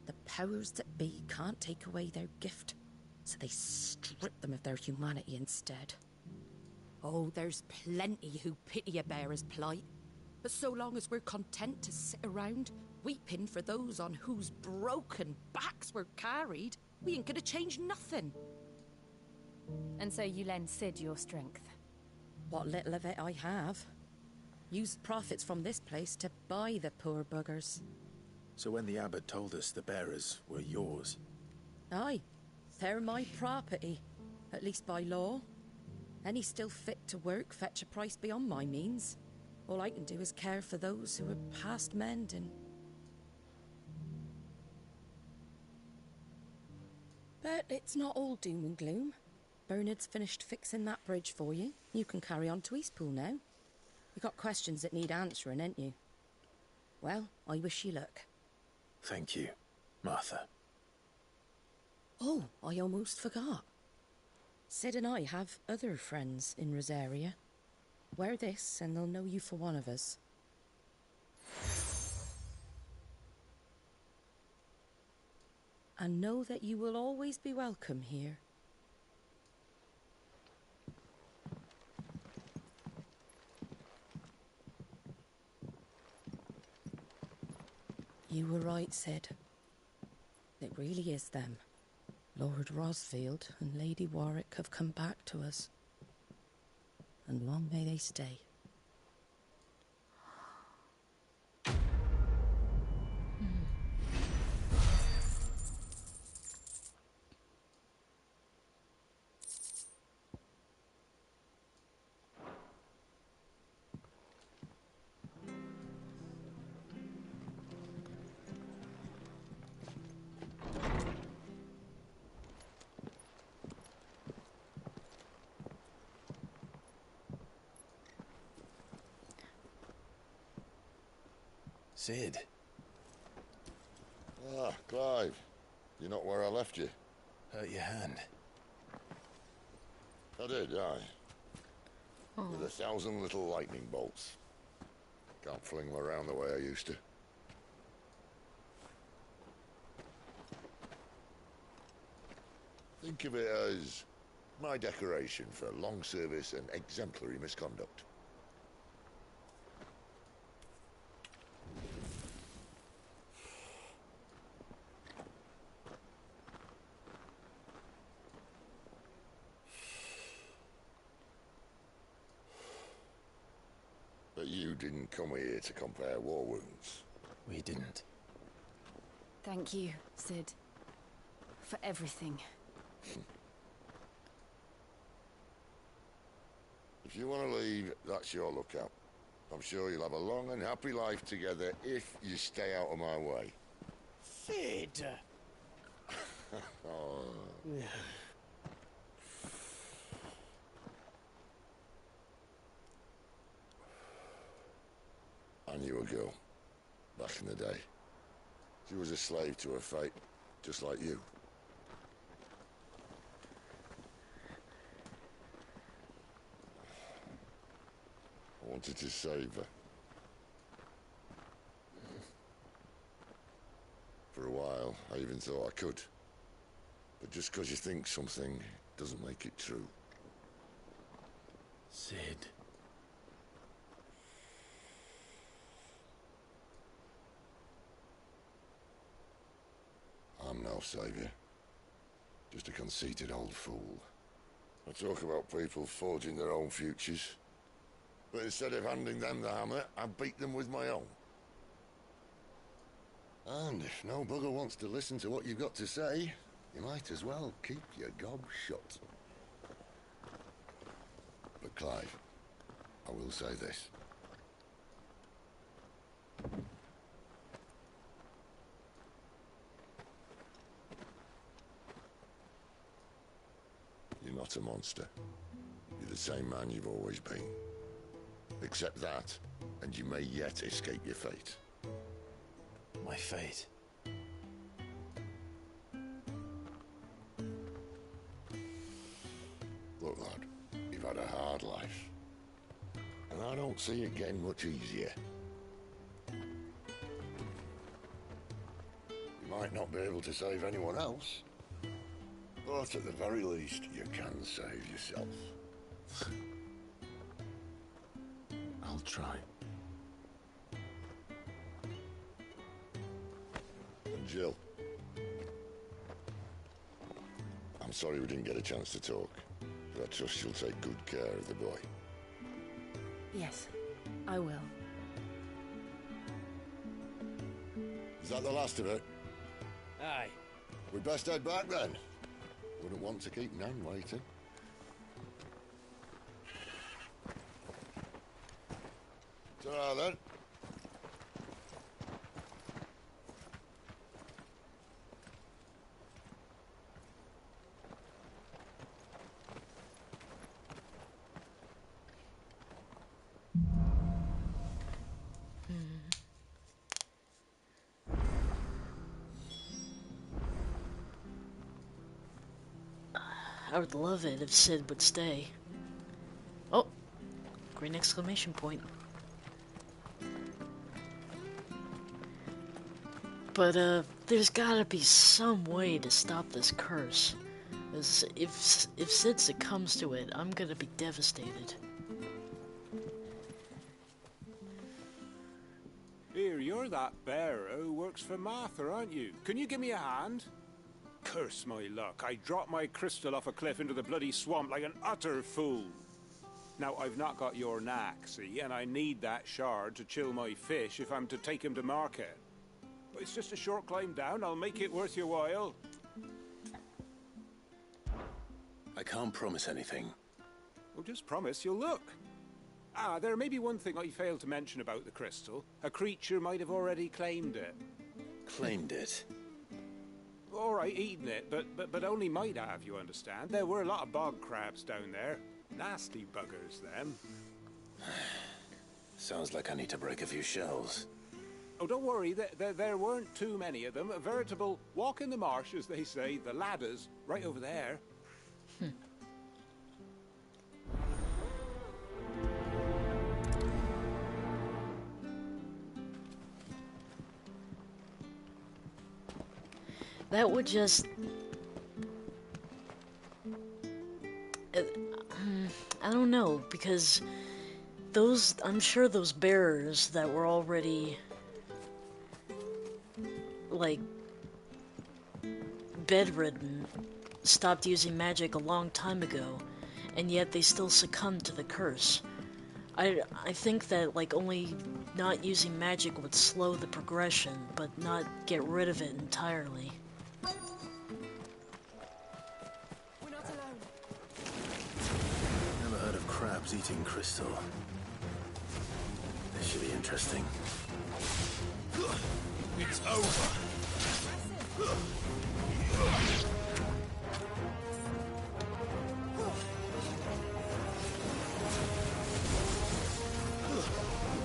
The powers that be can't take away their gift, so they strip them of their humanity instead. Oh, there's plenty who pity a bearer's plight. But so long as we're content to sit around, weeping for those on whose broken backs we're carried, we ain't gonna change nothing. And so you lend Sid your strength? What little of it I have. Used profits from this place to buy the poor buggers. So when the abbot told us the bearers were yours... Aye, they're my property, at least by law. Any still fit to work fetch a price beyond my means. All I can do is care for those who are past mending. But it's not all doom and gloom. Bernard's finished fixing that bridge for you. You can carry on to Eastpool now. You got questions that need answering, ain't you? Well, I wish you luck. Thank you, Martha. Oh, I almost forgot. Sid and I have other friends in Rosaria. Wear this and they'll know you for one of us. And know that you will always be welcome here. You were right, Sid. It really is them. Lord Rosfield and Lady Warwick have come back to us. And long may they stay. Sid. Ah, Clive. You're not where I left you. Hurt your hand. I did, aye. Oh. With 1,000 little lightning bolts. Can't fling them around the way I used to. Think of it as my decoration for long service and exemplary misconduct. But you didn't come here to compare war wounds. We didn't. Thank you, Sid. For everything. If you want to leave, that's your lookout. I'm sure you'll have a long and happy life together if you stay out of my way. Sid! Oh. I knew a girl, back in the day. She was a slave to her fate, just like you. I wanted to save her. For a while, I even thought I could. But just because you think something doesn't make it true. Sid. I'm no savior. Just a conceited old fool. I talk about people forging their own futures. But instead of handing them the hammer, I beat them with my own. And if no bugger wants to listen to what you've got to say, you might as well keep your gob shut. But Clive, I will say this. You're not a monster. You're the same man you've always been. Accept that, and you may yet escape your fate. My fate? Look, lad, you've had a hard life. And I don't see it getting much easier. You might not be able to save anyone else, but at the very least, you can save yourself. I'll try. And Jill, I'm sorry we didn't get a chance to talk, but I trust she'll take good care of the boy. Yes, I will. Is that the last of it? Aye. We'd best head back then. Wouldn't want to keep Nan waiting. Ta-ra then. I would love it if Sid would stay. Oh, green exclamation point. But, there's gotta be some way to stop this curse. As if Sid succumbs to it, I'm gonna be devastated. Here, you're that bearer who works for Martha, aren't you? Can you give me a hand? Curse my luck. I dropped my crystal off a cliff into the bloody swamp like an utter fool. Now, I've not got your knack, see, and I need that shard to chill my fish if I'm to take him to market. But it's just a short climb down. I'll make it worth your while. I can't promise anything. Well, just promise you'll look. Ah, there may be one thing I failed to mention about the crystal. A creature might have already claimed it. Claimed it? All right, eaten it, but only might have, you understand. There were a lot of bog crabs down there. Nasty buggers, them. Sounds like I need to break a few shells. Oh, don't worry, there weren't too many of them. A veritable walk in the marsh, as they say, the ladders, right over there. That would just... I don't know, because those... I'm sure those bearers that were already... like... bedridden stopped using magic a long time ago, and yet they still succumbed to the curse. I think that, like, only not using magic would slow the progression, but not get rid of it entirely. Never heard of crabs eating crystal. This should be interesting. It's over.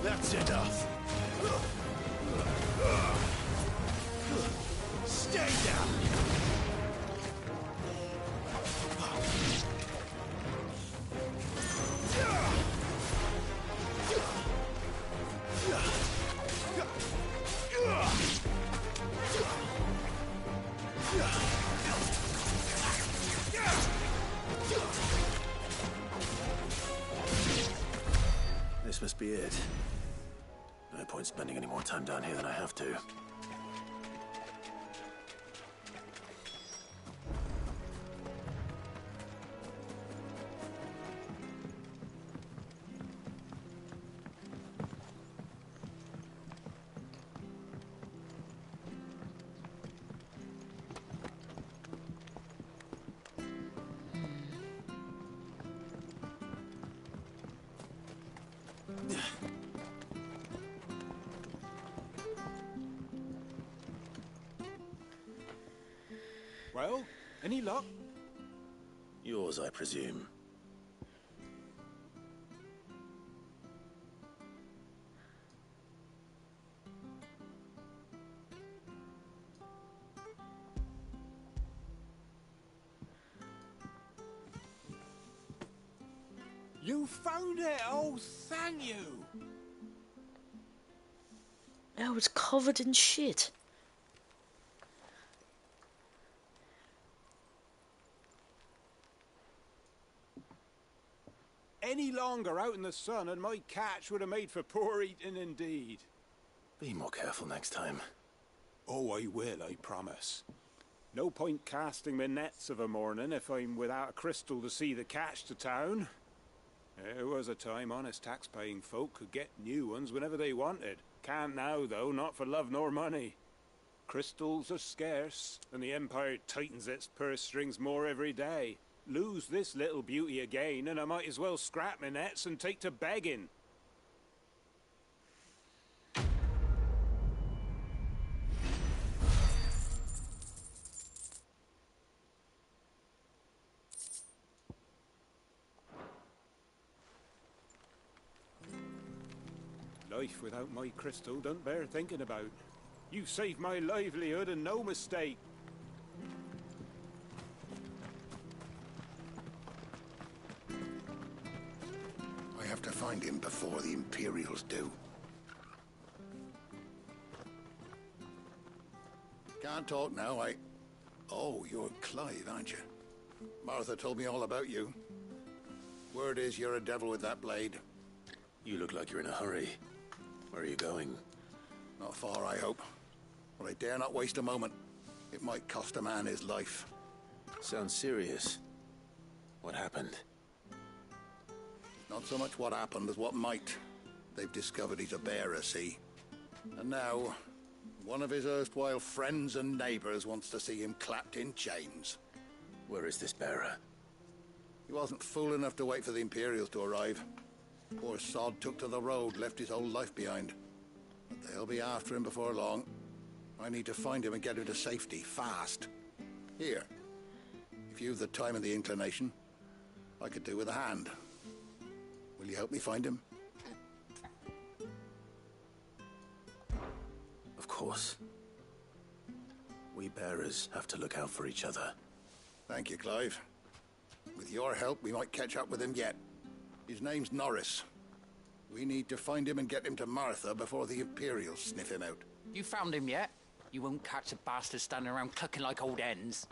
That's enough. Stay down. This must be it. No point spending any more time down here than I have to. Well, any luck? Yours, I presume. You found it! Oh, thank you! Oh, it's covered in shit. Any longer out in the sun and my catch would have made for poor eating indeed. Be more careful next time. Oh, I will, I promise. No point casting my nets of a morning if I'm without a crystal to see the catch to town. There was a time honest tax-paying folk could get new ones whenever they wanted. Can't now, though, not for love nor money. Crystals are scarce, and the Empire tightens its purse strings more every day. Lose this little beauty again, and I might as well scrap my nets and take to begging. Life without my crystal don't bear thinking about. You saved my livelihood and no mistake. I have to find him before the Imperials do. Can't talk now, Oh, you're Clive, aren't you? Martha told me all about you. Word is you're a devil with that blade. You look like you're in a hurry. Where are you going? Not far, I hope. But I dare not waste a moment. It might cost a man his life. Sounds serious. What happened? Not so much what happened as what might. They've discovered he's a bearer, see? And now, one of his erstwhile friends and neighbors wants to see him clapped in chains. Where is this bearer? He wasn't fool enough to wait for the Imperials to arrive. Poor sod took to the road, left his whole life behind. But they'll be after him before long. I need to find him and get him to safety, fast. Here, if you've the time and the inclination, I could do with a hand. Will you help me find him? Of course. We bearers have to look out for each other. Thank you, Clive. With your help, we might catch up with him yet. His name's Norris. We need to find him and get him to Martha before the Imperials sniff him out. You found him yet? You won't catch a bastard standing around clucking like old hens.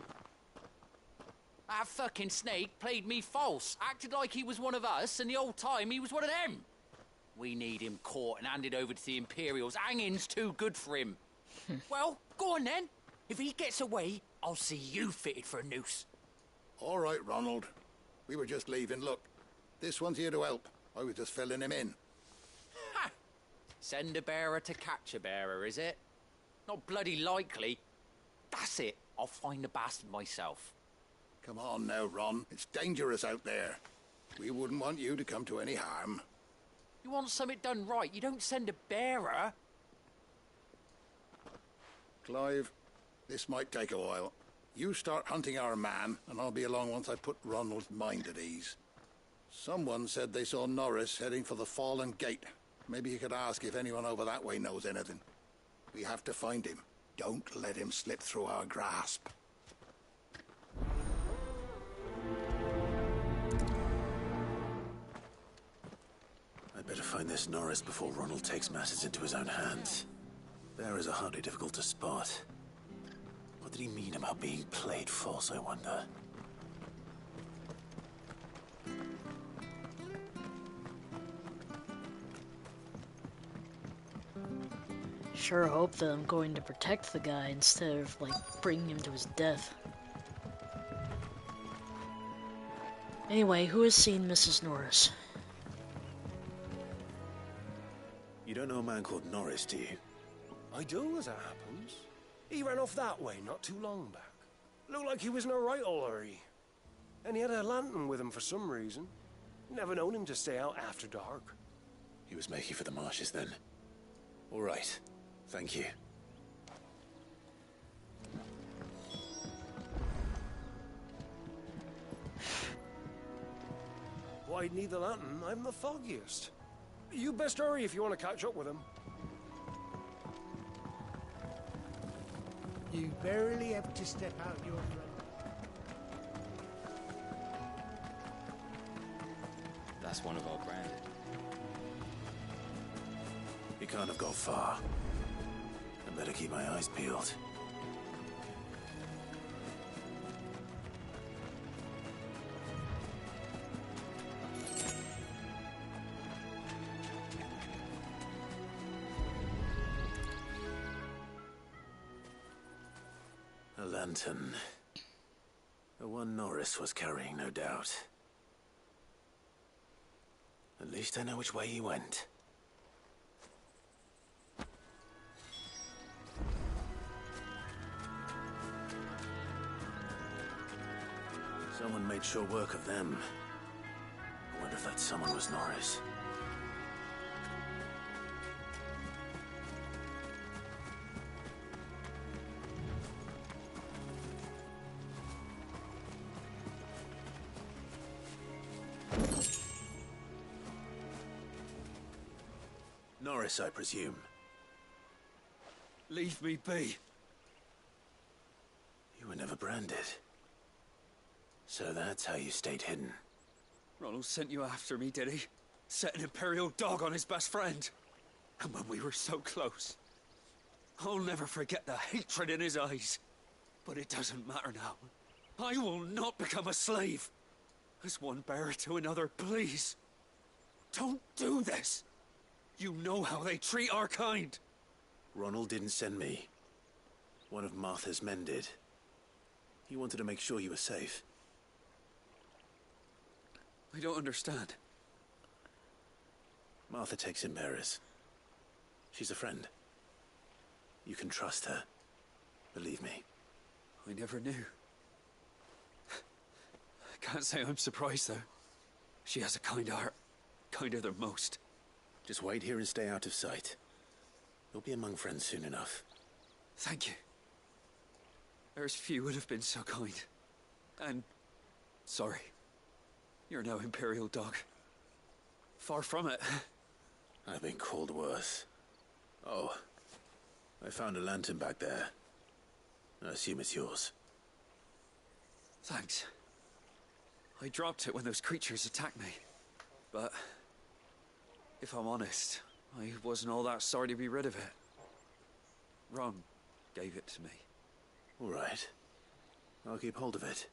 That fucking snake played me false, acted like he was one of us, and the whole time he was one of them. We need him caught and handed over to the Imperials. Hanging's too good for him. Well, go on then. If he gets away, I'll see you fitted for a noose. All right, Ronald. We were just leaving. Look, this one's here to help. I was just filling him in. Ha! Send a bearer to catch a bearer, is it? Not bloody likely. That's it. I'll find the bastard myself. Come on now, Ron. It's dangerous out there. We wouldn't want you to come to any harm. You want something done right, you don't send a bearer. Clive, this might take a while. You start hunting our man, and I'll be along once I put Ronald's mind at ease. Someone said they saw Norris heading for the Fallen Gate. Maybe you could ask if anyone over that way knows anything. We have to find him. Don't let him slip through our grasp. I'd better find this Norris before Ronald takes matters into his own hands. Bearers are hardly difficult to spot. What did he mean about being played false, I wonder? Sure hope that I'm going to protect the guy instead of, like, bringing him to his death. Anyway, who has seen Mrs. Norris? You don't know a man called Norris, do you? I do, as it happens. He ran off that way not too long back. Looked like he was in a right old hurry. And he had a lantern with him for some reason. Never known him to stay out after dark. He was making for the marshes then. All right. Thank you. Why'd need the lantern? I'm the foggiest. You best hurry if you want to catch up with him. You barely have to step out your friend. That's one of our branded. He can't have got far. I better keep my eyes peeled. A lantern. The one Norris was carrying, no doubt. At least I know which way he went. Someone made sure work of them. I wonder if that someone was Norris. Norris, I presume. Leave me be. You were never branded. So that's how you stayed hidden. Ronald sent you after me, did he? Set an Imperial dog on his best friend. And when we were so close. I'll never forget the hatred in his eyes. But it doesn't matter now. I will not become a slave. As one bearer to another, please. Don't do this. You know how they treat our kind. Ronald didn't send me. One of Martha's men did. He wanted to make sure you were safe. I don't understand. Martha takes in bearers. She's a friend. You can trust her. Believe me. I never knew. I can't say I'm surprised, though. She has a kind heart. Kinder than most. Just wait here and stay out of sight. You'll be among friends soon enough. Thank you. There's few would have been so kind. And sorry. You're no Imperial dog. Far from it. I've been called worse. Oh, I found a lantern back there. I assume it's yours. Thanks. I dropped it when those creatures attacked me. But if I'm honest, I wasn't all that sorry to be rid of it. Ron gave it to me. All right. I'll keep hold of it.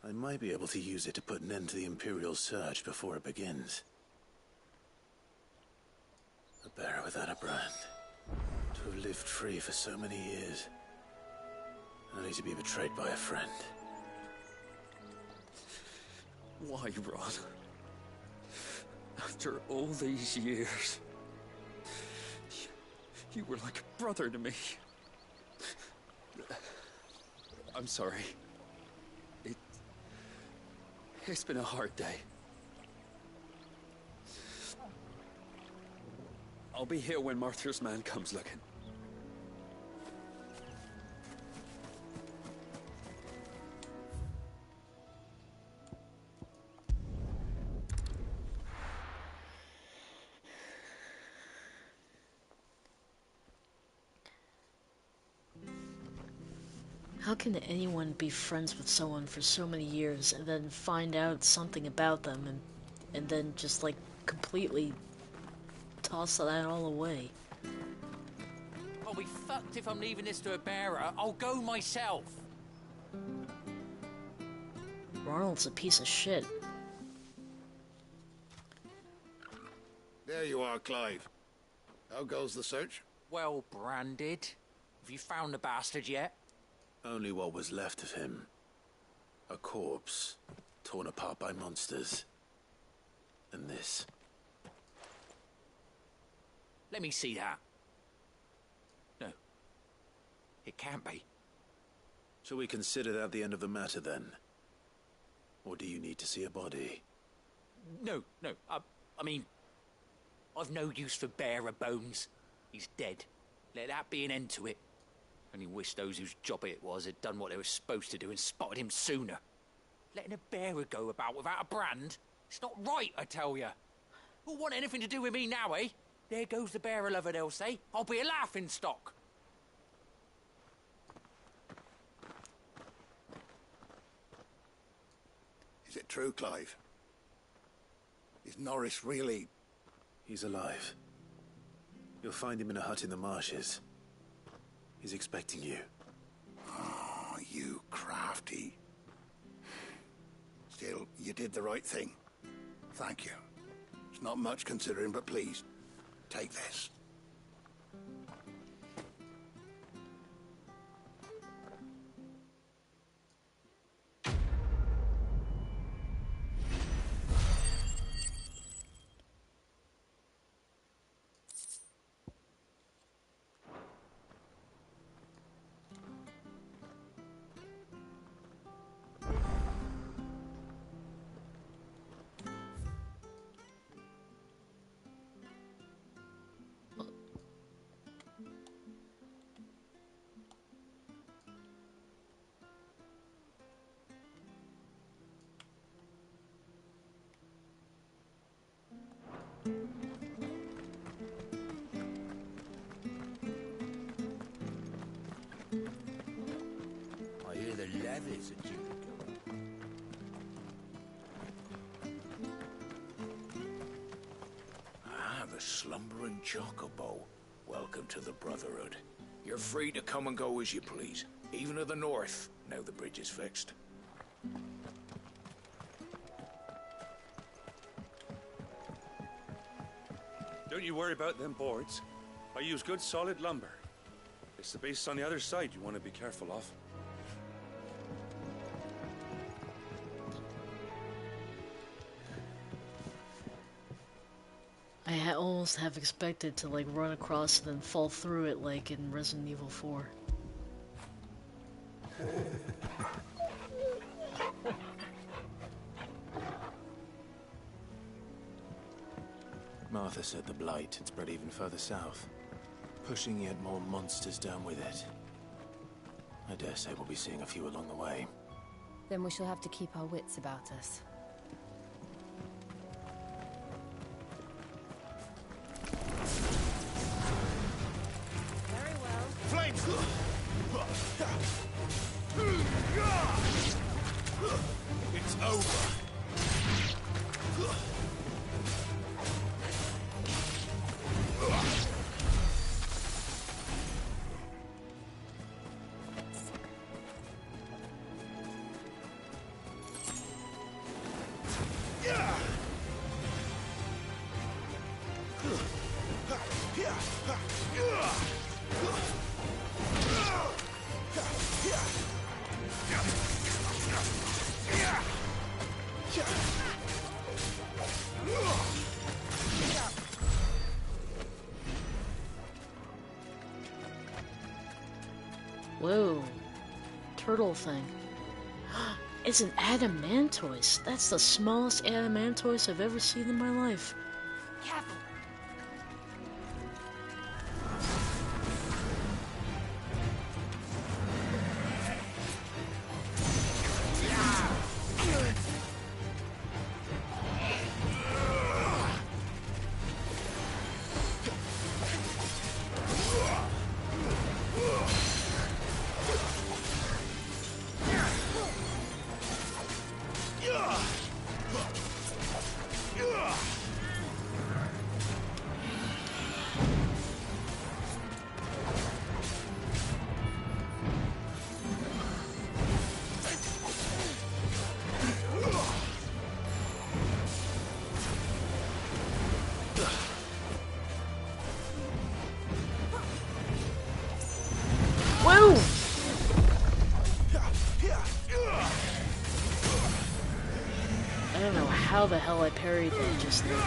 I might be able to use it to put an end to the Imperial surge before it begins. A bearer without a brand. To have lived free for so many years. Only to be betrayed by a friend. Why, Ron? After all these years, you were like a brother to me. I'm sorry. It's been a hard day. I'll be here when Martha's man comes looking. How can anyone be friends with someone for so many years and then find out something about them and then just like completely toss that all away? I'll be fucked if I'm leaving this to a bearer. I'll go myself. Ronald's a piece of shit. There you are, Clive. How goes the search? Well branded. Have you found the bastard yet? Only what was left of him. A corpse, torn apart by monsters. And this. Let me see that. No. It can't be. Shall we consider that the end of the matter, then? Or do you need to see a body? No. I mean, I've no use for bearer bones. He's dead. Let that be an end to it. Only wish those whose job it was had done what they were supposed to do and spotted him sooner. Letting a bearer go about without a brand? It's not right, I tell you. Who'll want anything to do with me now, eh? There goes the bearer lover, they'll say. I'll be a laughingstock. Is it true, Clive? Is Norris really... He's alive. You'll find him in a hut in the marshes. He's expecting you. Oh, you crafty. Still, you did the right thing. Thank you. It's not much considering, but please, take this. I hear the levies are due to go up. Ah, the slumbering chocobo. Welcome to the Brotherhood. You're free to come and go as you please, even to the north, now the bridge is fixed. Don't you worry about them boards. I use good solid lumber. It's the base on the other side you want to be careful of. I almost have expected to like run across and then fall through it like in Resident Evil 4. Martha said the blight had spread even further south, pushing yet more monsters down with it. I dare say we'll be seeing a few along the way. Then we shall have to keep our wits about us. Very well. Flames! It's over. Whoa. Turtle thing. It's an adamantoise. That's the smallest adamantoise I've ever seen in my life. Careful. Whoa! I don't know how the hell I parried that just then.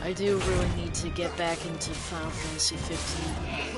I do really need to get back into Final Fantasy 15.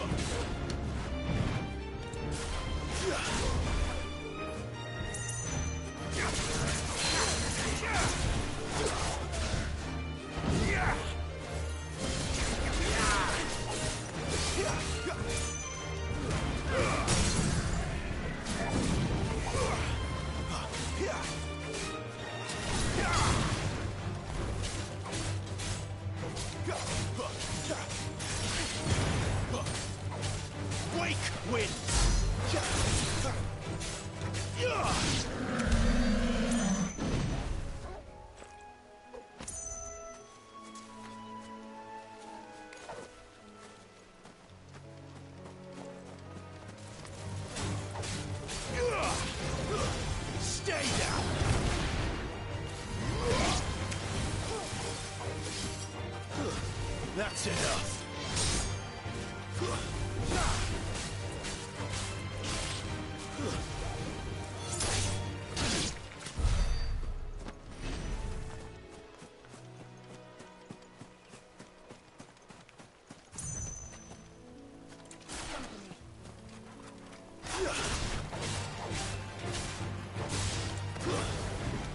That's enough.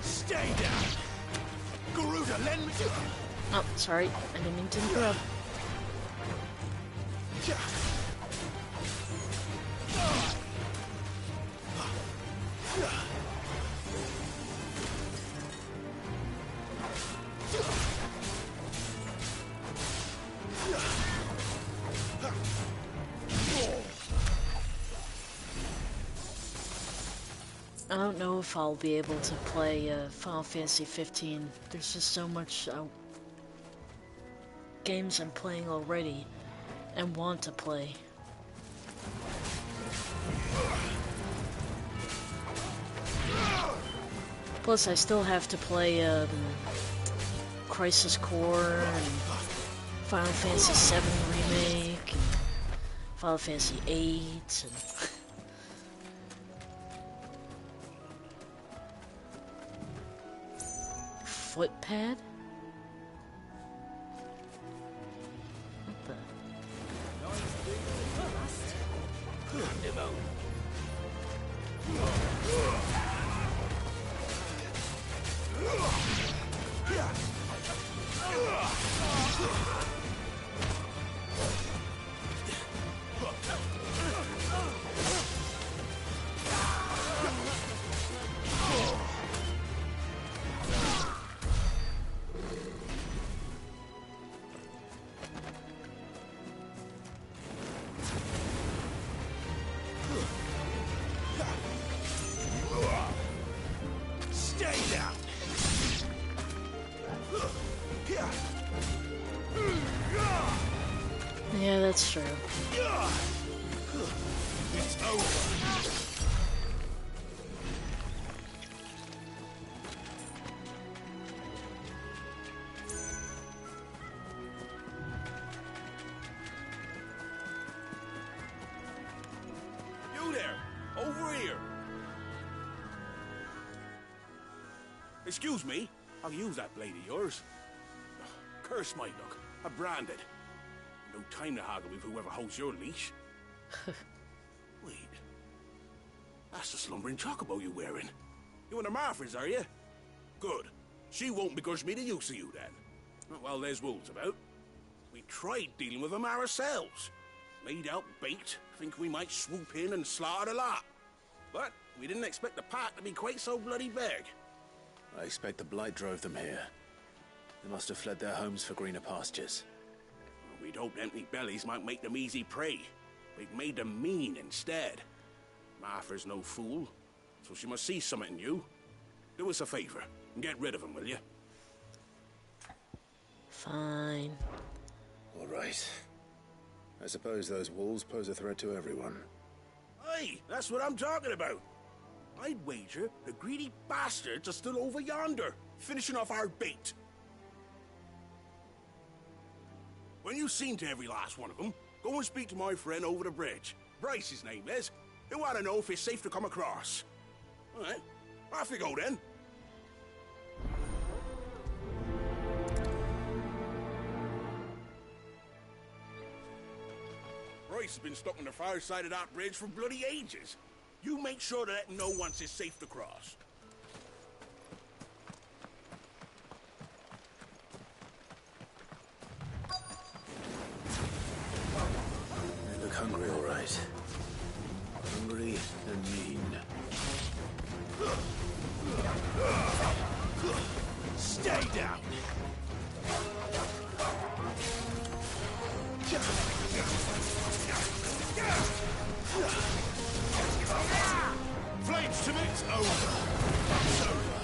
Stay down. Garuda, lend me. Oh, sorry. I didn't mean to interrupt. don't know if I'll be able to play Final Fantasy 15. There's just so much games I'm playing already and want to play. Plus, I still have to play Crisis Core and Final Fantasy VII Remake and Final Fantasy VIII and Footpad? What the? Yeah, that's true. It's over. You there, over here. Excuse me, I'll use that blade of yours. Curse my luck, I'm branded. No time to haggle with whoever holds your leash. Wait. That's the slumbering chocobo you're wearing. You and the Marfors, are you? Good. She won't begrudge me the use of you, then. Well, there's wolves about. We tried dealing with them ourselves. Laid out bait, think we might swoop in and slaughter the lot. But we didn't expect the pack to be quite so bloody big. I expect the blight drove them here. They must have fled their homes for greener pastures. We'd hoped empty bellies might make them easy prey. We've made them mean instead. Martha's no fool, so she must see something in you. Do us a favor and get rid of them, will you? Fine. All right. I suppose those wolves pose a threat to everyone. Aye, that's what I'm talking about. I'd wager the greedy bastards are still over yonder, finishing off our bait. When you've seen to every last one of them, go and speak to my friend over the bridge. Bryce, his name is. He'll want to know if it's safe to come across. All right, off you go then. Bryce has been stuck on the far side of that bridge for bloody ages. You make sure to let him know once it's safe to cross. They look hungry, all right. Hungry and mean. Stay down! Flames to me, it's over. It's over.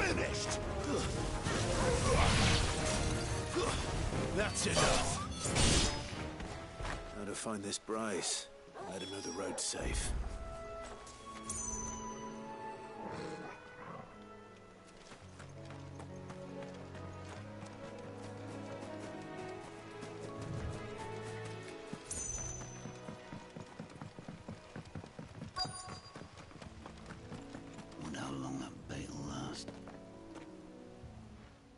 Finished. That's enough. How to find this Bryce? Let him know the road's safe. Wonder how long that bait will last.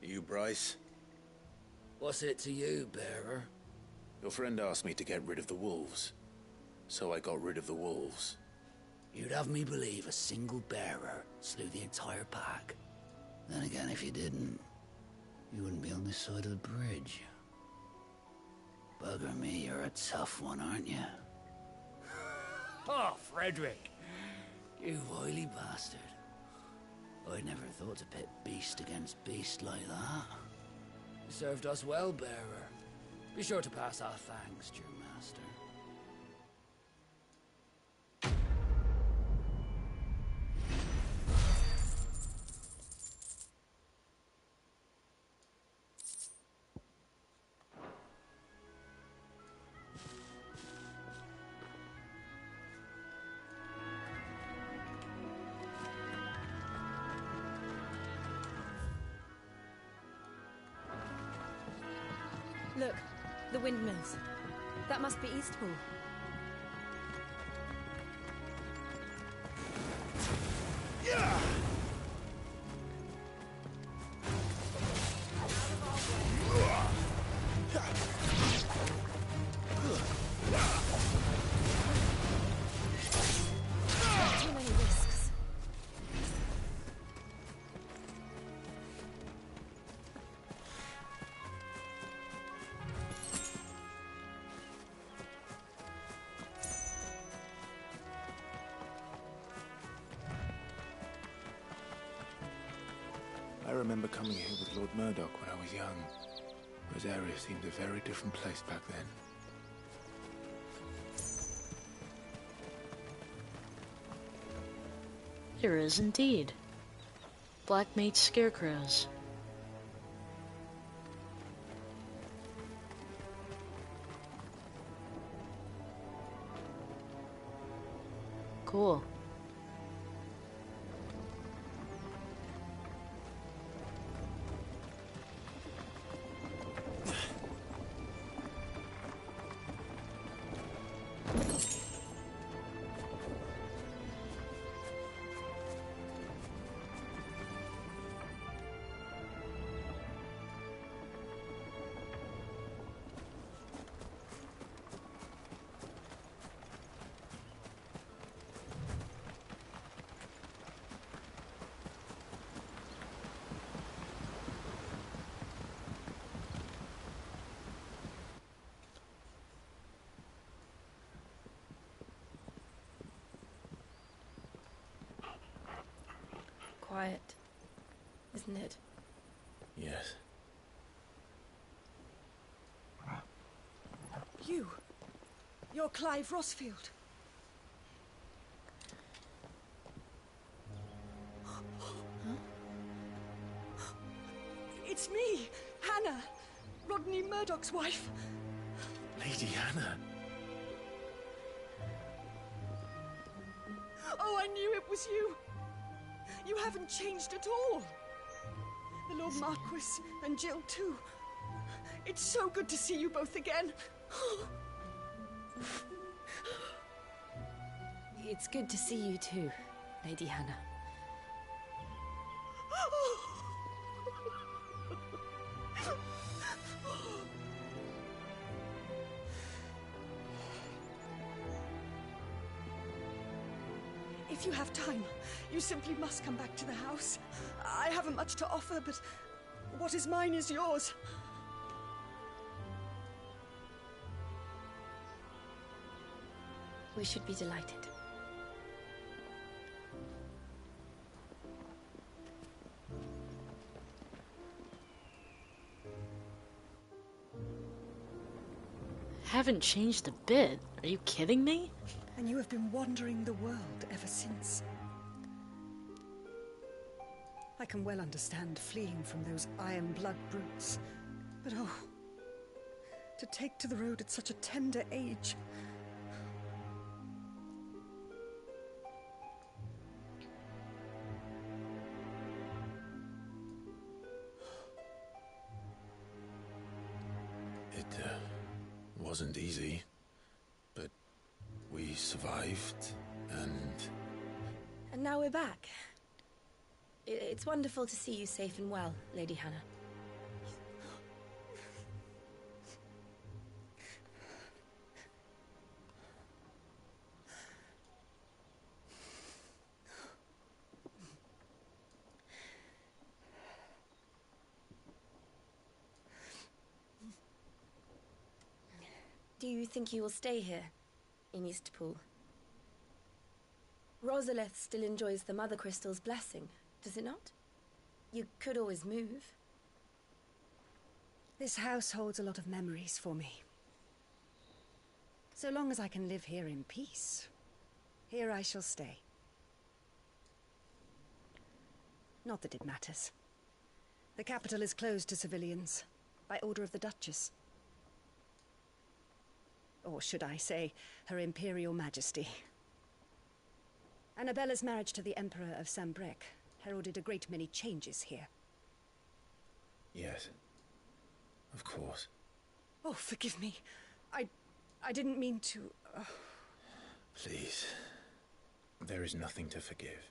You, Bryce? What's it to you, bearer? Your friend asked me to get rid of the wolves. So I got rid of the wolves. You'd have me believe a single bearer slew the entire pack. Then again, if you didn't, you wouldn't be on this side of the bridge. Bugger me, you're a tough one, aren't you? Oh, Frederick! You wily bastard. I'd never thought to pit beast against beast like that. You served us well, bearer. Be sure to pass our thanks to your master. Look, the windmills. That must be Eastpool. Yeah! Too many risks. I remember coming here with Lord Murdoch when I was young. Rosaria seemed a very different place back then. There is indeed. Black Mage scarecrows. Cool. Quiet, isn't it? Yes. You're Clive Rossfield. It's me, Hannah, Rodney Murdoch's wife. Lady Hannah. Oh, I knew it was you. You haven't changed at all. The Lord Marquis and Jill too. It's so good to see you both again. It's good to see you too, Lady Hannah. If you have time, you simply must come back to the house. I haven't much to offer, but what is mine is yours. We should be delighted. Haven't changed a bit. Are you kidding me? And you have been wandering the world ever since. I can well understand fleeing from those iron blood brutes. But oh, to take to the road at such a tender age. It wasn't easy, but we survived, and now we're back. It's wonderful to see you safe and well, Lady Hannah. Do you think you will stay here, in Eastpool? Rosalith still enjoys the Mother Crystal's blessing, does it not? You could always move. This house holds a lot of memories for me. So long as I can live here in peace, here I shall stay. Not that it matters. The capital is closed to civilians, by order of the Duchess. Or should I say, Her Imperial Majesty. Annabella's marriage to the Emperor of Sambrec heralded a great many changes here. yes, of course. Oh, forgive me. I didn't mean to... Please. There is nothing to forgive.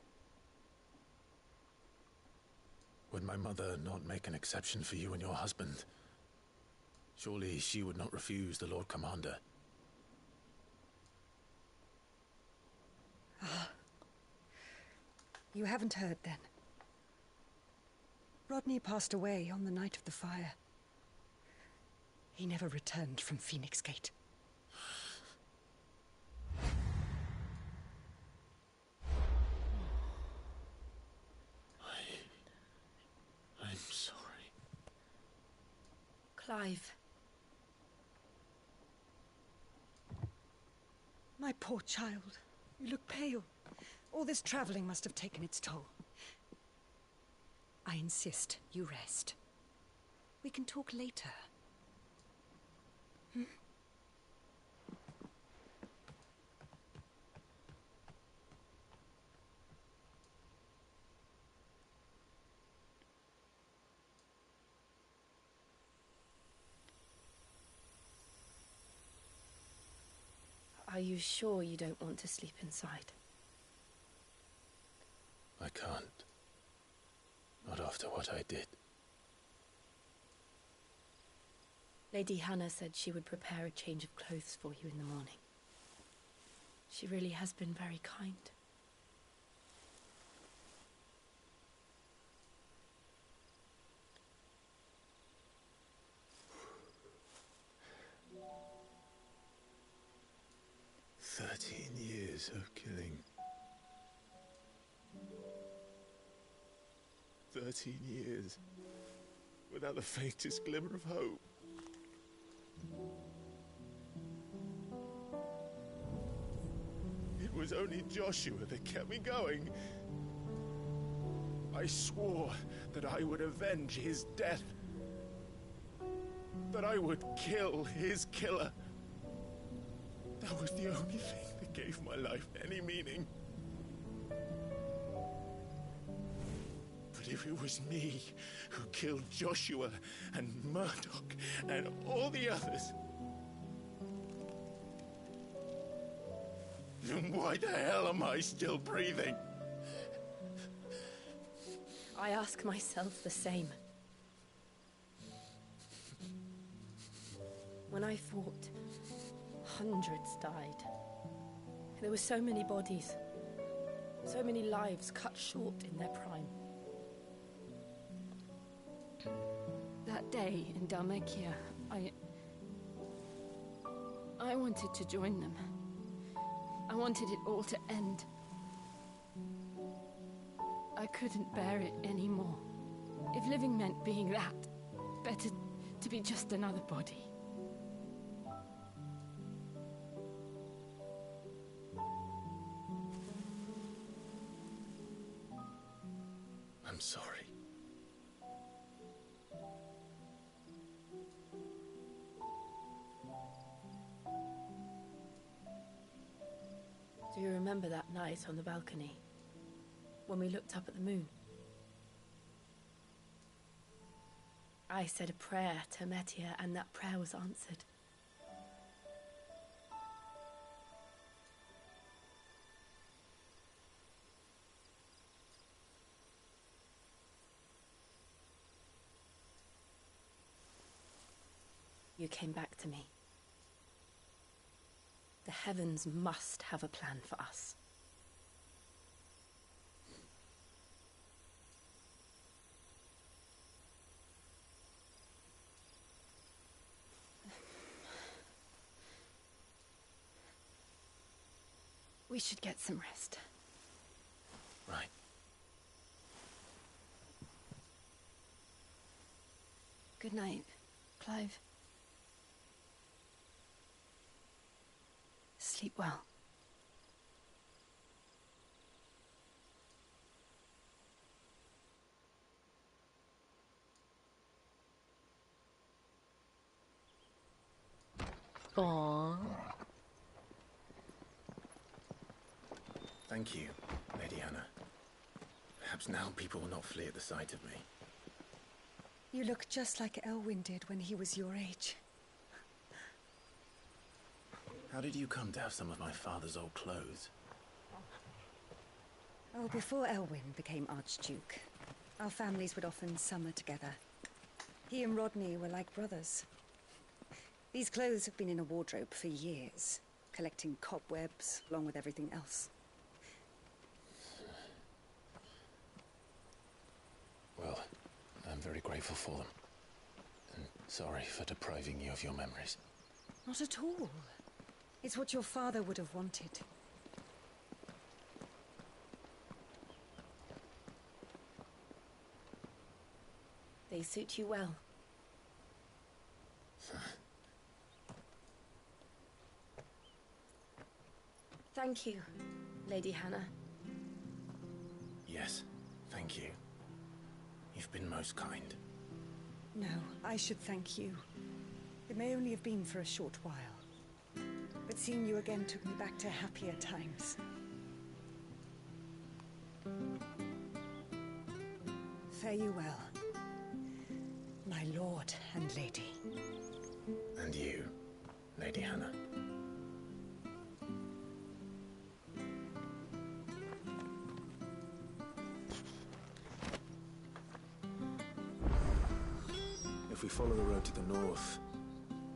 Would my mother not make an exception for you and your husband? Surely she would not refuse the Lord Commander. Ah. You haven't heard, then. Rodney passed away on the night of the fire. He never returned from Phoenix Gate. I'm sorry. Clive. My poor child. You look pale. All this traveling must have taken its toll. I insist you rest. We can talk later. Hmm? Are you sure you don't want to sleep inside? I can't. Not after what I did. Lady Hannah said she would prepare a change of clothes for you in the morning. She really has been very kind. Years of killing. 13 years without the faintest glimmer of hope. It was only Joshua that kept me going. I swore that I would avenge his death. That I would kill his killer. That was the only thing that gave my life any meaning. But if it was me who killed Joshua and Murdoch and all the others, then why the hell am I still breathing? I ask myself the same. When I fought, hundreds died. There were so many bodies, so many lives cut short in their prime. That day in Dalmekia, I wanted to join them. I wanted it all to end. I couldn't bear it anymore. If living meant being that, better to be just another body. I'm sorry. Do you remember that night on the balcony, when we looked up at the moon? I said a prayer to Metia, and that prayer was answered. You came back to me. The heavens must have a plan for us. We should get some rest. Right. Good night, Clive. Sleep well. Aww. Thank you, Lady Hannah. Perhaps now people will not flee at the sight of me. You look just like Elwyn did when he was your age. How did you come to have some of my father's old clothes? Oh, before Elwyn became Archduke, our families would often summer together. He and Rodney were like brothers. These clothes have been in a wardrobe for years, collecting cobwebs along with everything else. Well, I'm very grateful for them. And sorry for depriving you of your memories. Not at all. It's what your father would have wanted. They suit you well. Thank you, Lady Hannah. Yes, thank you. You've been most kind. No, I should thank you. It may only have been for a short while, but seeing you again took me back to happier times. Fare you well, my lord and lady. And you, Lady Hannah. If we follow the road to the north,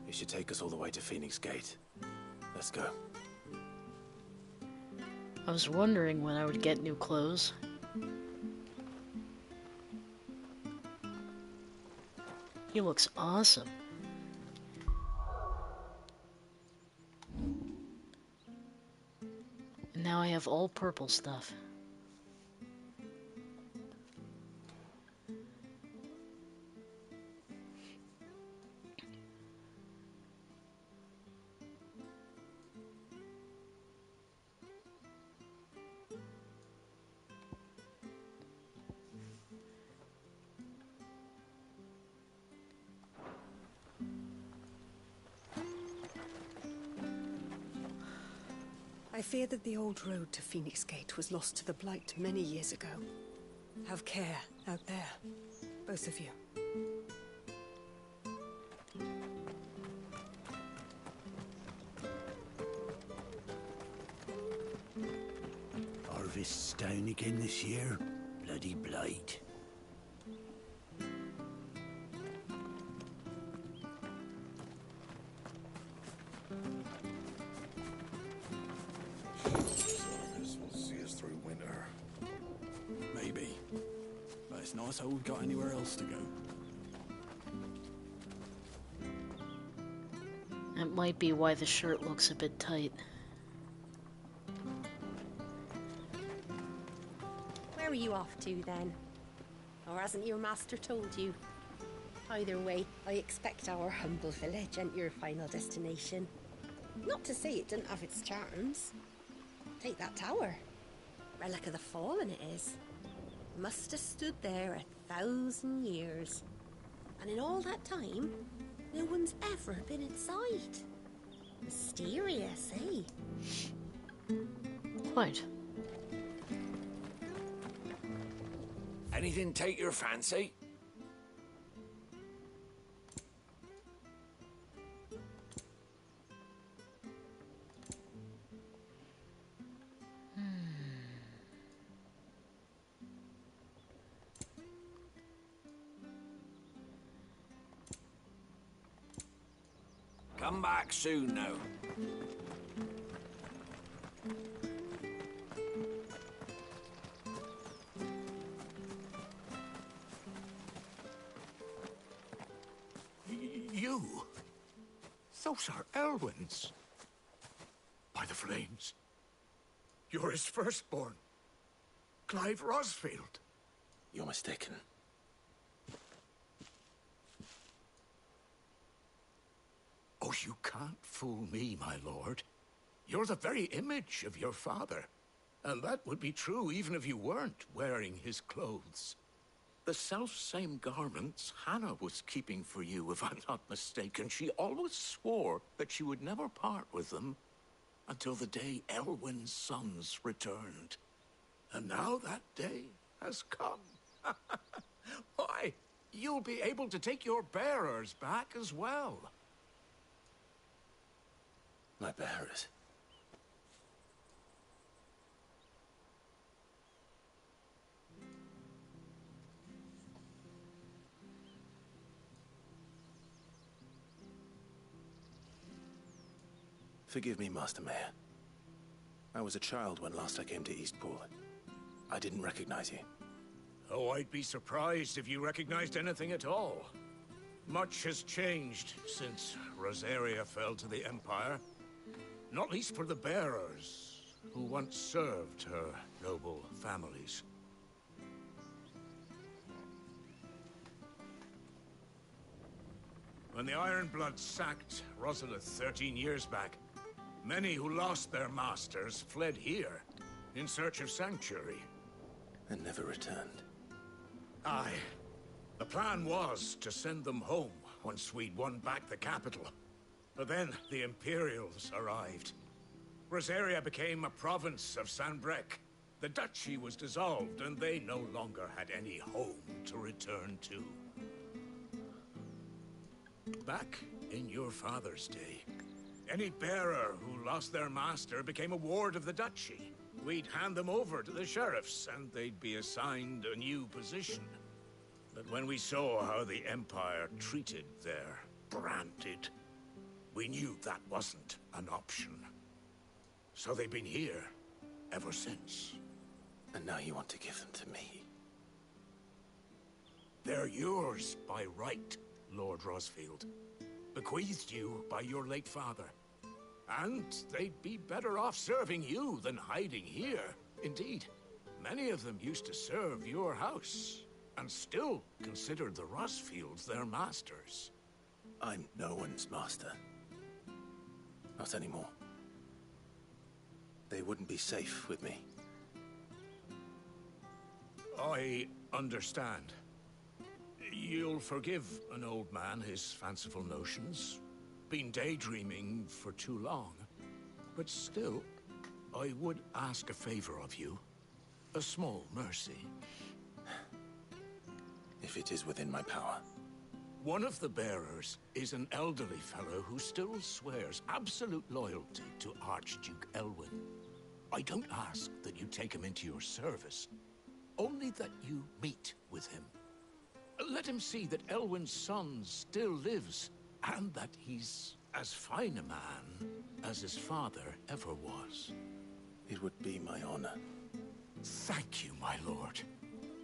it should take us all the way to Phoenix Gate. Let's go. I was wondering when I would get new clothes. He looks awesome. And now I have all purple stuff. I fear that the old road to Phoenix Gate was lost to the Blight many years ago. Have care out there, both of you. Harvest's down again this year. Bloody blight. This will see us through winter. Maybe. But it's nice how we've got anywhere else to go. That might be why the shirt looks a bit tight. Where are you off to, then? Or hasn't your master told you? Either way, I expect our humble village ain't your final destination. Not to say it didn't have its charms. Take that tower. Relic of the Fallen it is. Must have stood there 1,000 years. And in all that time, no one's ever been inside. Mysterious, eh? Quite. Anything take your fancy? Come back soon now. You? Those are Elwyn's. By the flames. You're his firstborn. Clive Rosfield. You're mistaken. Oh, you can't fool me, my lord. You're the very image of your father. And that would be true even if you weren't wearing his clothes. The self-same garments Hannah was keeping for you, if I'm not mistaken. She always swore that she would never part with them until the day Elwyn's sons returned. And now that day has come. Why, you'll be able to take your bearers back as well. My bearers. Forgive me, Master Mayor. I was a child when last I came to Eastpool. I didn't recognize you. Oh, I'd be surprised if you recognized anything at all. Much has changed since Rosaria fell to the Empire. Not least for the bearers, who once served her noble families. When the Ironbloods sacked Rosalith 13 years back, many who lost their masters fled here, in search of sanctuary. And never returned. Aye. The plan was to send them home once we'd won back the capital. But then the Imperials arrived. Rosaria became a province of Sanbreque. The duchy was dissolved, and they no longer had any home to return to. Back in your father's day, any bearer who lost their master became a ward of the duchy. We'd hand them over to the sheriffs, and they'd be assigned a new position. But when we saw how the Empire treated their branded, we knew that wasn't an option. So they've been here ever since. And now you want to give them to me? They're yours by right, Lord Rosfield. Bequeathed you by your late father. And they'd be better off serving you than hiding here. Indeed, many of them used to serve your house, and still considered the Rosfields their masters. I'm no one's master. Not anymore. They wouldn't be safe with me. I understand. You'll forgive an old man his fanciful notions. Been daydreaming for too long. But still, I would ask a favor of you. A small mercy. If it is within my power. One of the bearers is an elderly fellow who still swears absolute loyalty to Archduke Elwyn. I don't ask that you take him into your service, only that you meet with him. Let him see that Elwyn's son still lives, and that he's as fine a man as his father ever was. It would be my honor. Thank you, my lord.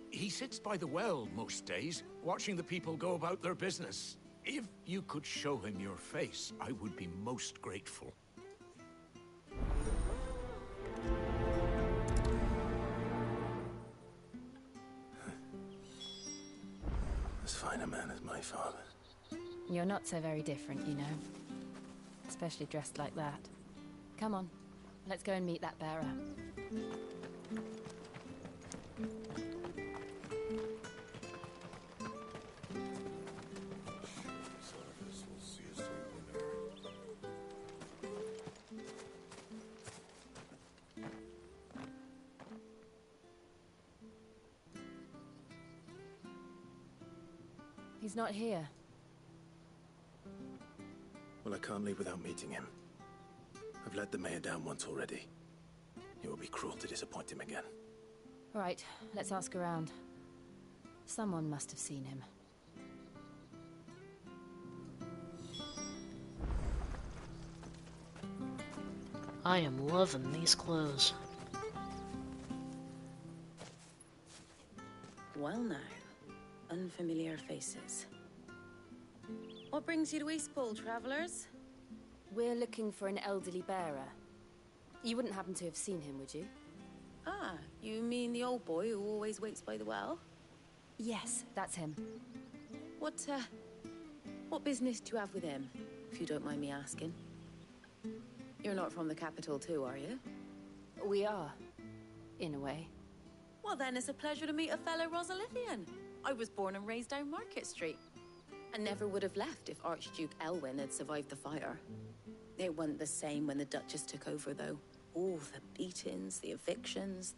He sits by the well most days, watching the people go about their business. If you could show him your face, I would be most grateful. As fine a man as my father. You're not so very different, you know. Especially dressed like that. Come on, let's go and meet that bearer. He's not here. Well, I can't leave without meeting him. I've let the mayor down once already. It would be cruel to disappoint him again. All right, let's ask around. Someone must have seen him. I am loving these clothes. Well now, unfamiliar faces. What brings you to Eastpool, travelers? We're looking for an elderly bearer. You wouldn't happen to have seen him, would you? Ah, you mean the old boy who always waits by the well? Yes, that's him. What business do you have with him, if you don't mind me asking? You're not from the capital too, are you? We are, in a way. Well then, it's a pleasure to meet a fellow Rosalithian. I was born and raised down Market Street. And never would have left if Archduke Elwyn had survived the fire. It wasn't the same when the Duchess took over, though. All the beatings, the evictions,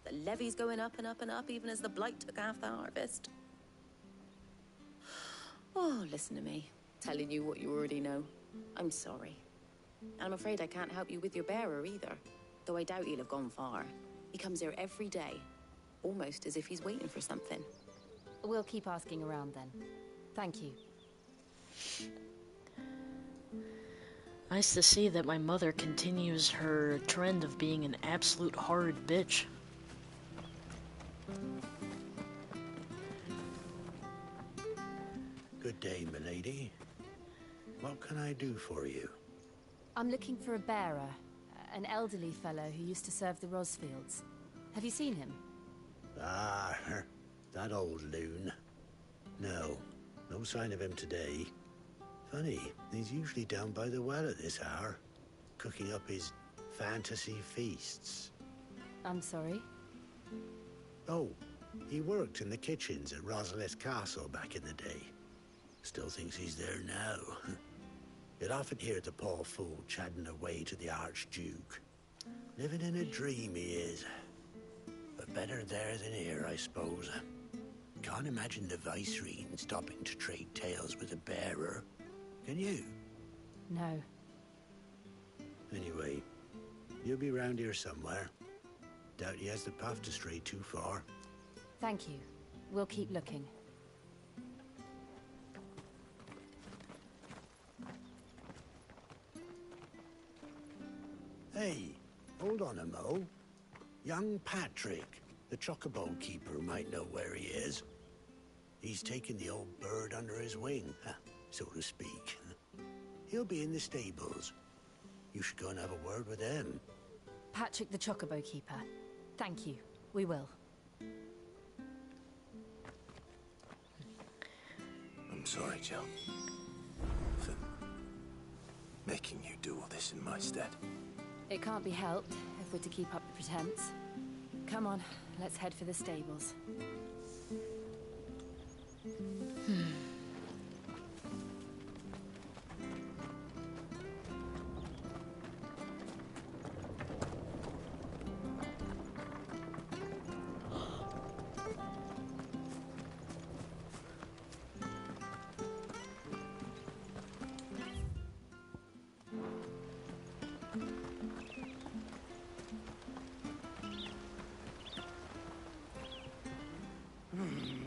the levies going up and up and up, even as the blight took half the harvest. Oh, listen to me, telling you what you already know. I'm sorry. I'm afraid I can't help you with your bearer either, though I doubt he'll have gone far. He comes here every day, almost as if he's waiting for something. We'll keep asking around then. Thank you. Nice to see that my mother continues her trend of being an absolute horrid bitch. Good day, milady. What can I do for you? I'm looking for a bearer, an elderly fellow who used to serve the Rosfields. Have you seen him? Ah, that old loon. No sign of him today. Funny, he's usually down by the well at this hour, cooking up his fantasy feasts. I'm sorry? Oh, he worked in the kitchens at Rosalith Castle back in the day. Still thinks he's there now. You'd often hear the poor fool chatting away to the Archduke. Living in a dream he is. But better there than here, I suppose. Can't imagine the Vicereine stopping to trade tales with a bearer. Can you? No. Anyway, you'll be round here somewhere. Doubt he has the puff to stray too far. Thank you. We'll keep looking. Hey, hold on a mo. Young Patrick, the chocobo keeper, might know where he is. He's taken the old bird under his wing, so to speak. He'll be in the stables. You should go and have a word with him. Patrick the Chocobo Keeper. Thank you. We will. I'm sorry, Jill, for making you do all this in my stead. It can't be helped if we're to keep up the pretense. Come on, let's head for the stables.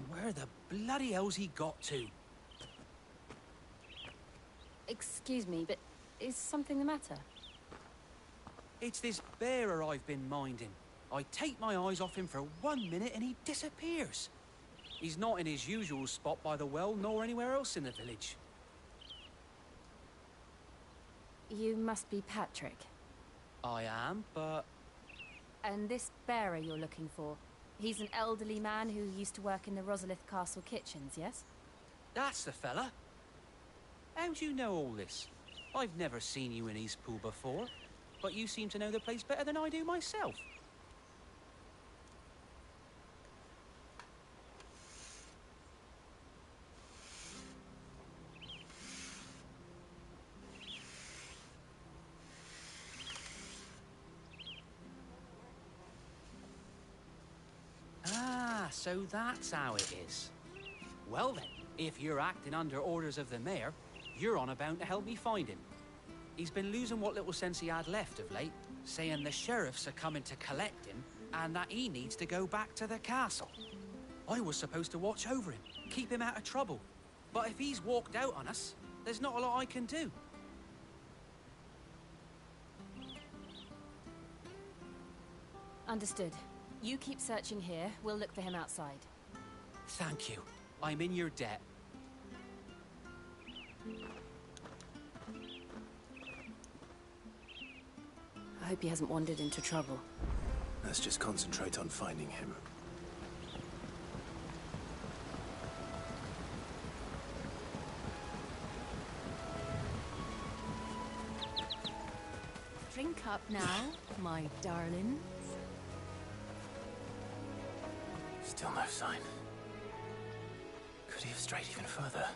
Where the bloody hell's he got to? Excuse me, but is something the matter? It's this bearer I've been minding. I take my eyes off him for 1 minute and he disappears. He's not in his usual spot by the well, nor anywhere else in the village. You must be Patrick. I am, but... And this bearer you're looking for, he's an elderly man who used to work in the Rosalith Castle kitchens, yes? That's the fella. How'd you know all this? I've never seen you in Eastpool before, but you seem to know the place better than I do myself. Ah, so that's how it is. Well then, if you're acting under orders of the mayor, you're on about to help me find him. He's been losing what little sense he had left of late, saying the sheriffs are coming to collect him and that he needs to go back to the castle. I was supposed to watch over him, keep him out of trouble. But if he's walked out on us, there's not a lot I can do. Understood. You keep searching here, we'll look for him outside. Thank you. I'm in your debt. I hope he hasn't wandered into trouble. Let's just concentrate on finding him. Drink up now, my darlings. Still no sign. Could he have strayed even further?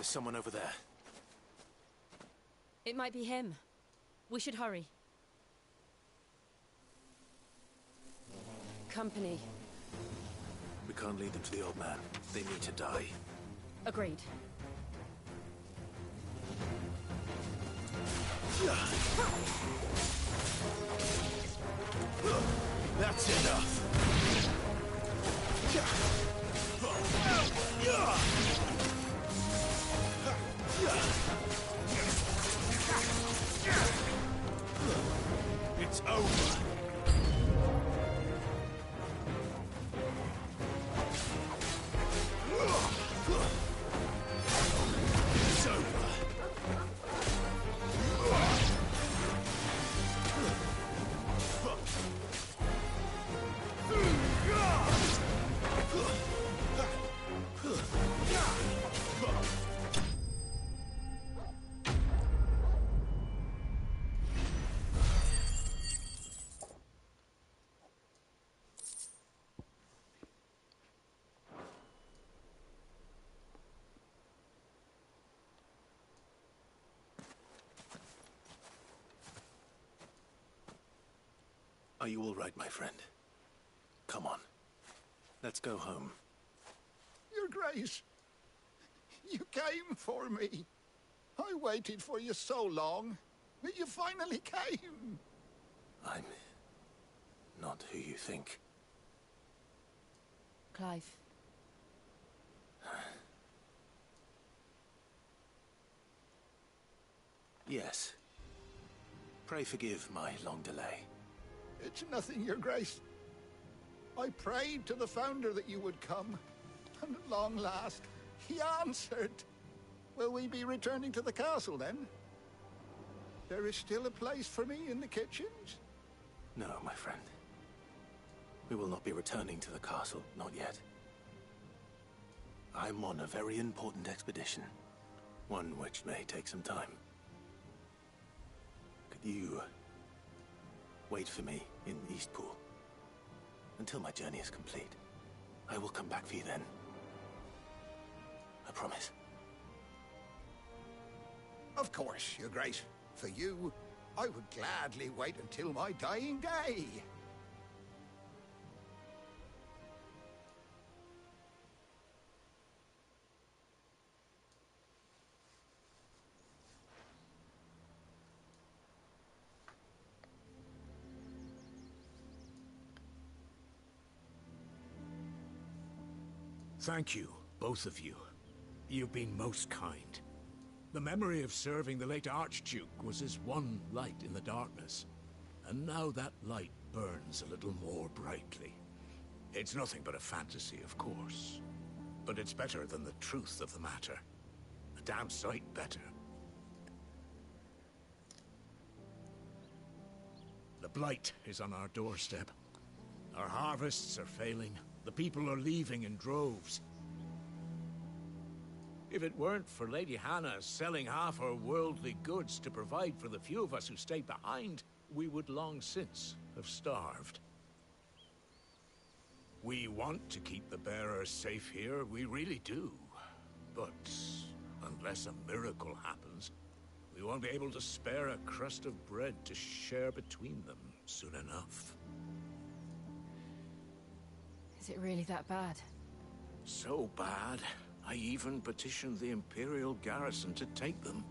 There's someone over there. It might be him. We should hurry. Company. We can't lead them to the old man. They need to die. Agreed. That's enough. It's over. It's over. Are you all right, my friend? Come on. Let's go home. Your Grace, you came for me. I waited for you so long, but you finally came. I'm not who you think. Clive. Yes. Pray forgive my long delay. It's nothing, Your Grace. I prayed to the Founder that you would come, and at long last, he answered. Will we be returning to the castle, then? There is still a place for me in the kitchens? No, my friend. We will not be returning to the castle, not yet. I'm on a very important expedition, one which may take some time. Could you wait for me in Eastpool until my journey is complete? I will come back for you then. I promise. Of course, Your Grace. For you, I would gladly wait until my dying day. Thank you, both of you. You've been most kind. The memory of serving the late Archduke was as one light in the darkness, and now that light burns a little more brightly. It's nothing but a fantasy, of course, but it's better than the truth of the matter. A damn sight better. The blight is on our doorstep. Our harvests are failing. The people are leaving in droves. If it weren't for Lady Hannah selling half her worldly goods to provide for the few of us who stayed behind, we would long since have starved. We want to keep the bearers safe here, we really do. But unless a miracle happens, we won't be able to spare a crust of bread to share between them soon enough. Is it really that bad? So bad, I even petitioned the Imperial garrison to take them.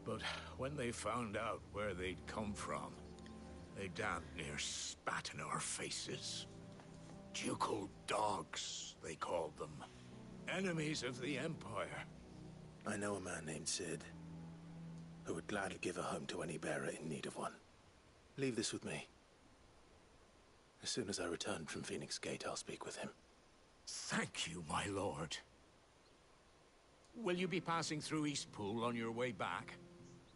But when they found out where they'd come from, they damn near spat in our faces. Ducal dogs, they called them. Enemies of the Empire. I know a man named Sid, who would gladly give a home to any bearer in need of one. Leave this with me. As soon as I return from Phoenix Gate, I'll speak with him. Thank you, my lord. Will you be passing through Eastpool on your way back?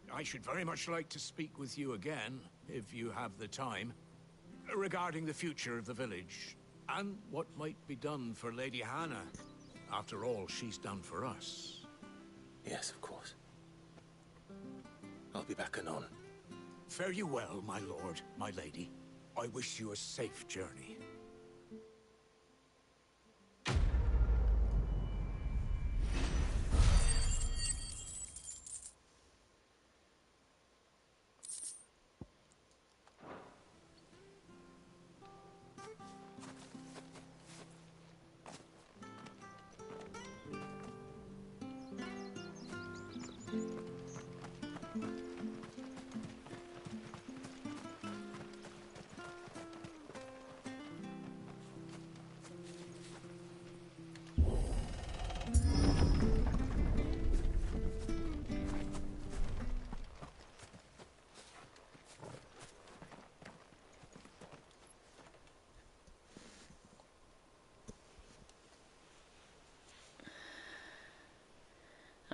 I should very much like to speak with you again, if you have the time, regarding the future of the village, and what might be done for Lady Hannah. After all she's done for us. Yes, of course. I'll be back anon. Fare you well, my lord, my lady. I wish you a safe journey.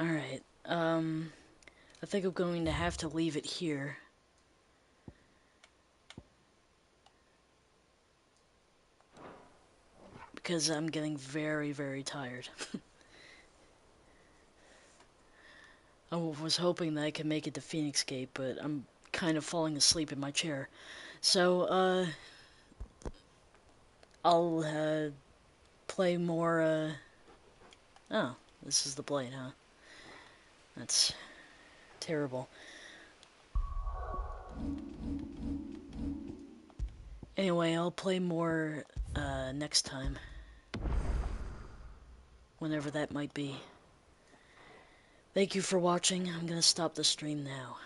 Alright, I think I'm going to have to leave it here. Because I'm getting very, very tired. I was hoping that I could make it to Phoenix Gate, but I'm kind of falling asleep in my chair. So, I'll, play more, oh, this is the blade, huh? That's terrible. Anyway, I'll play more, next time. Whenever that might be. Thank you for watching. I'm gonna stop the stream now.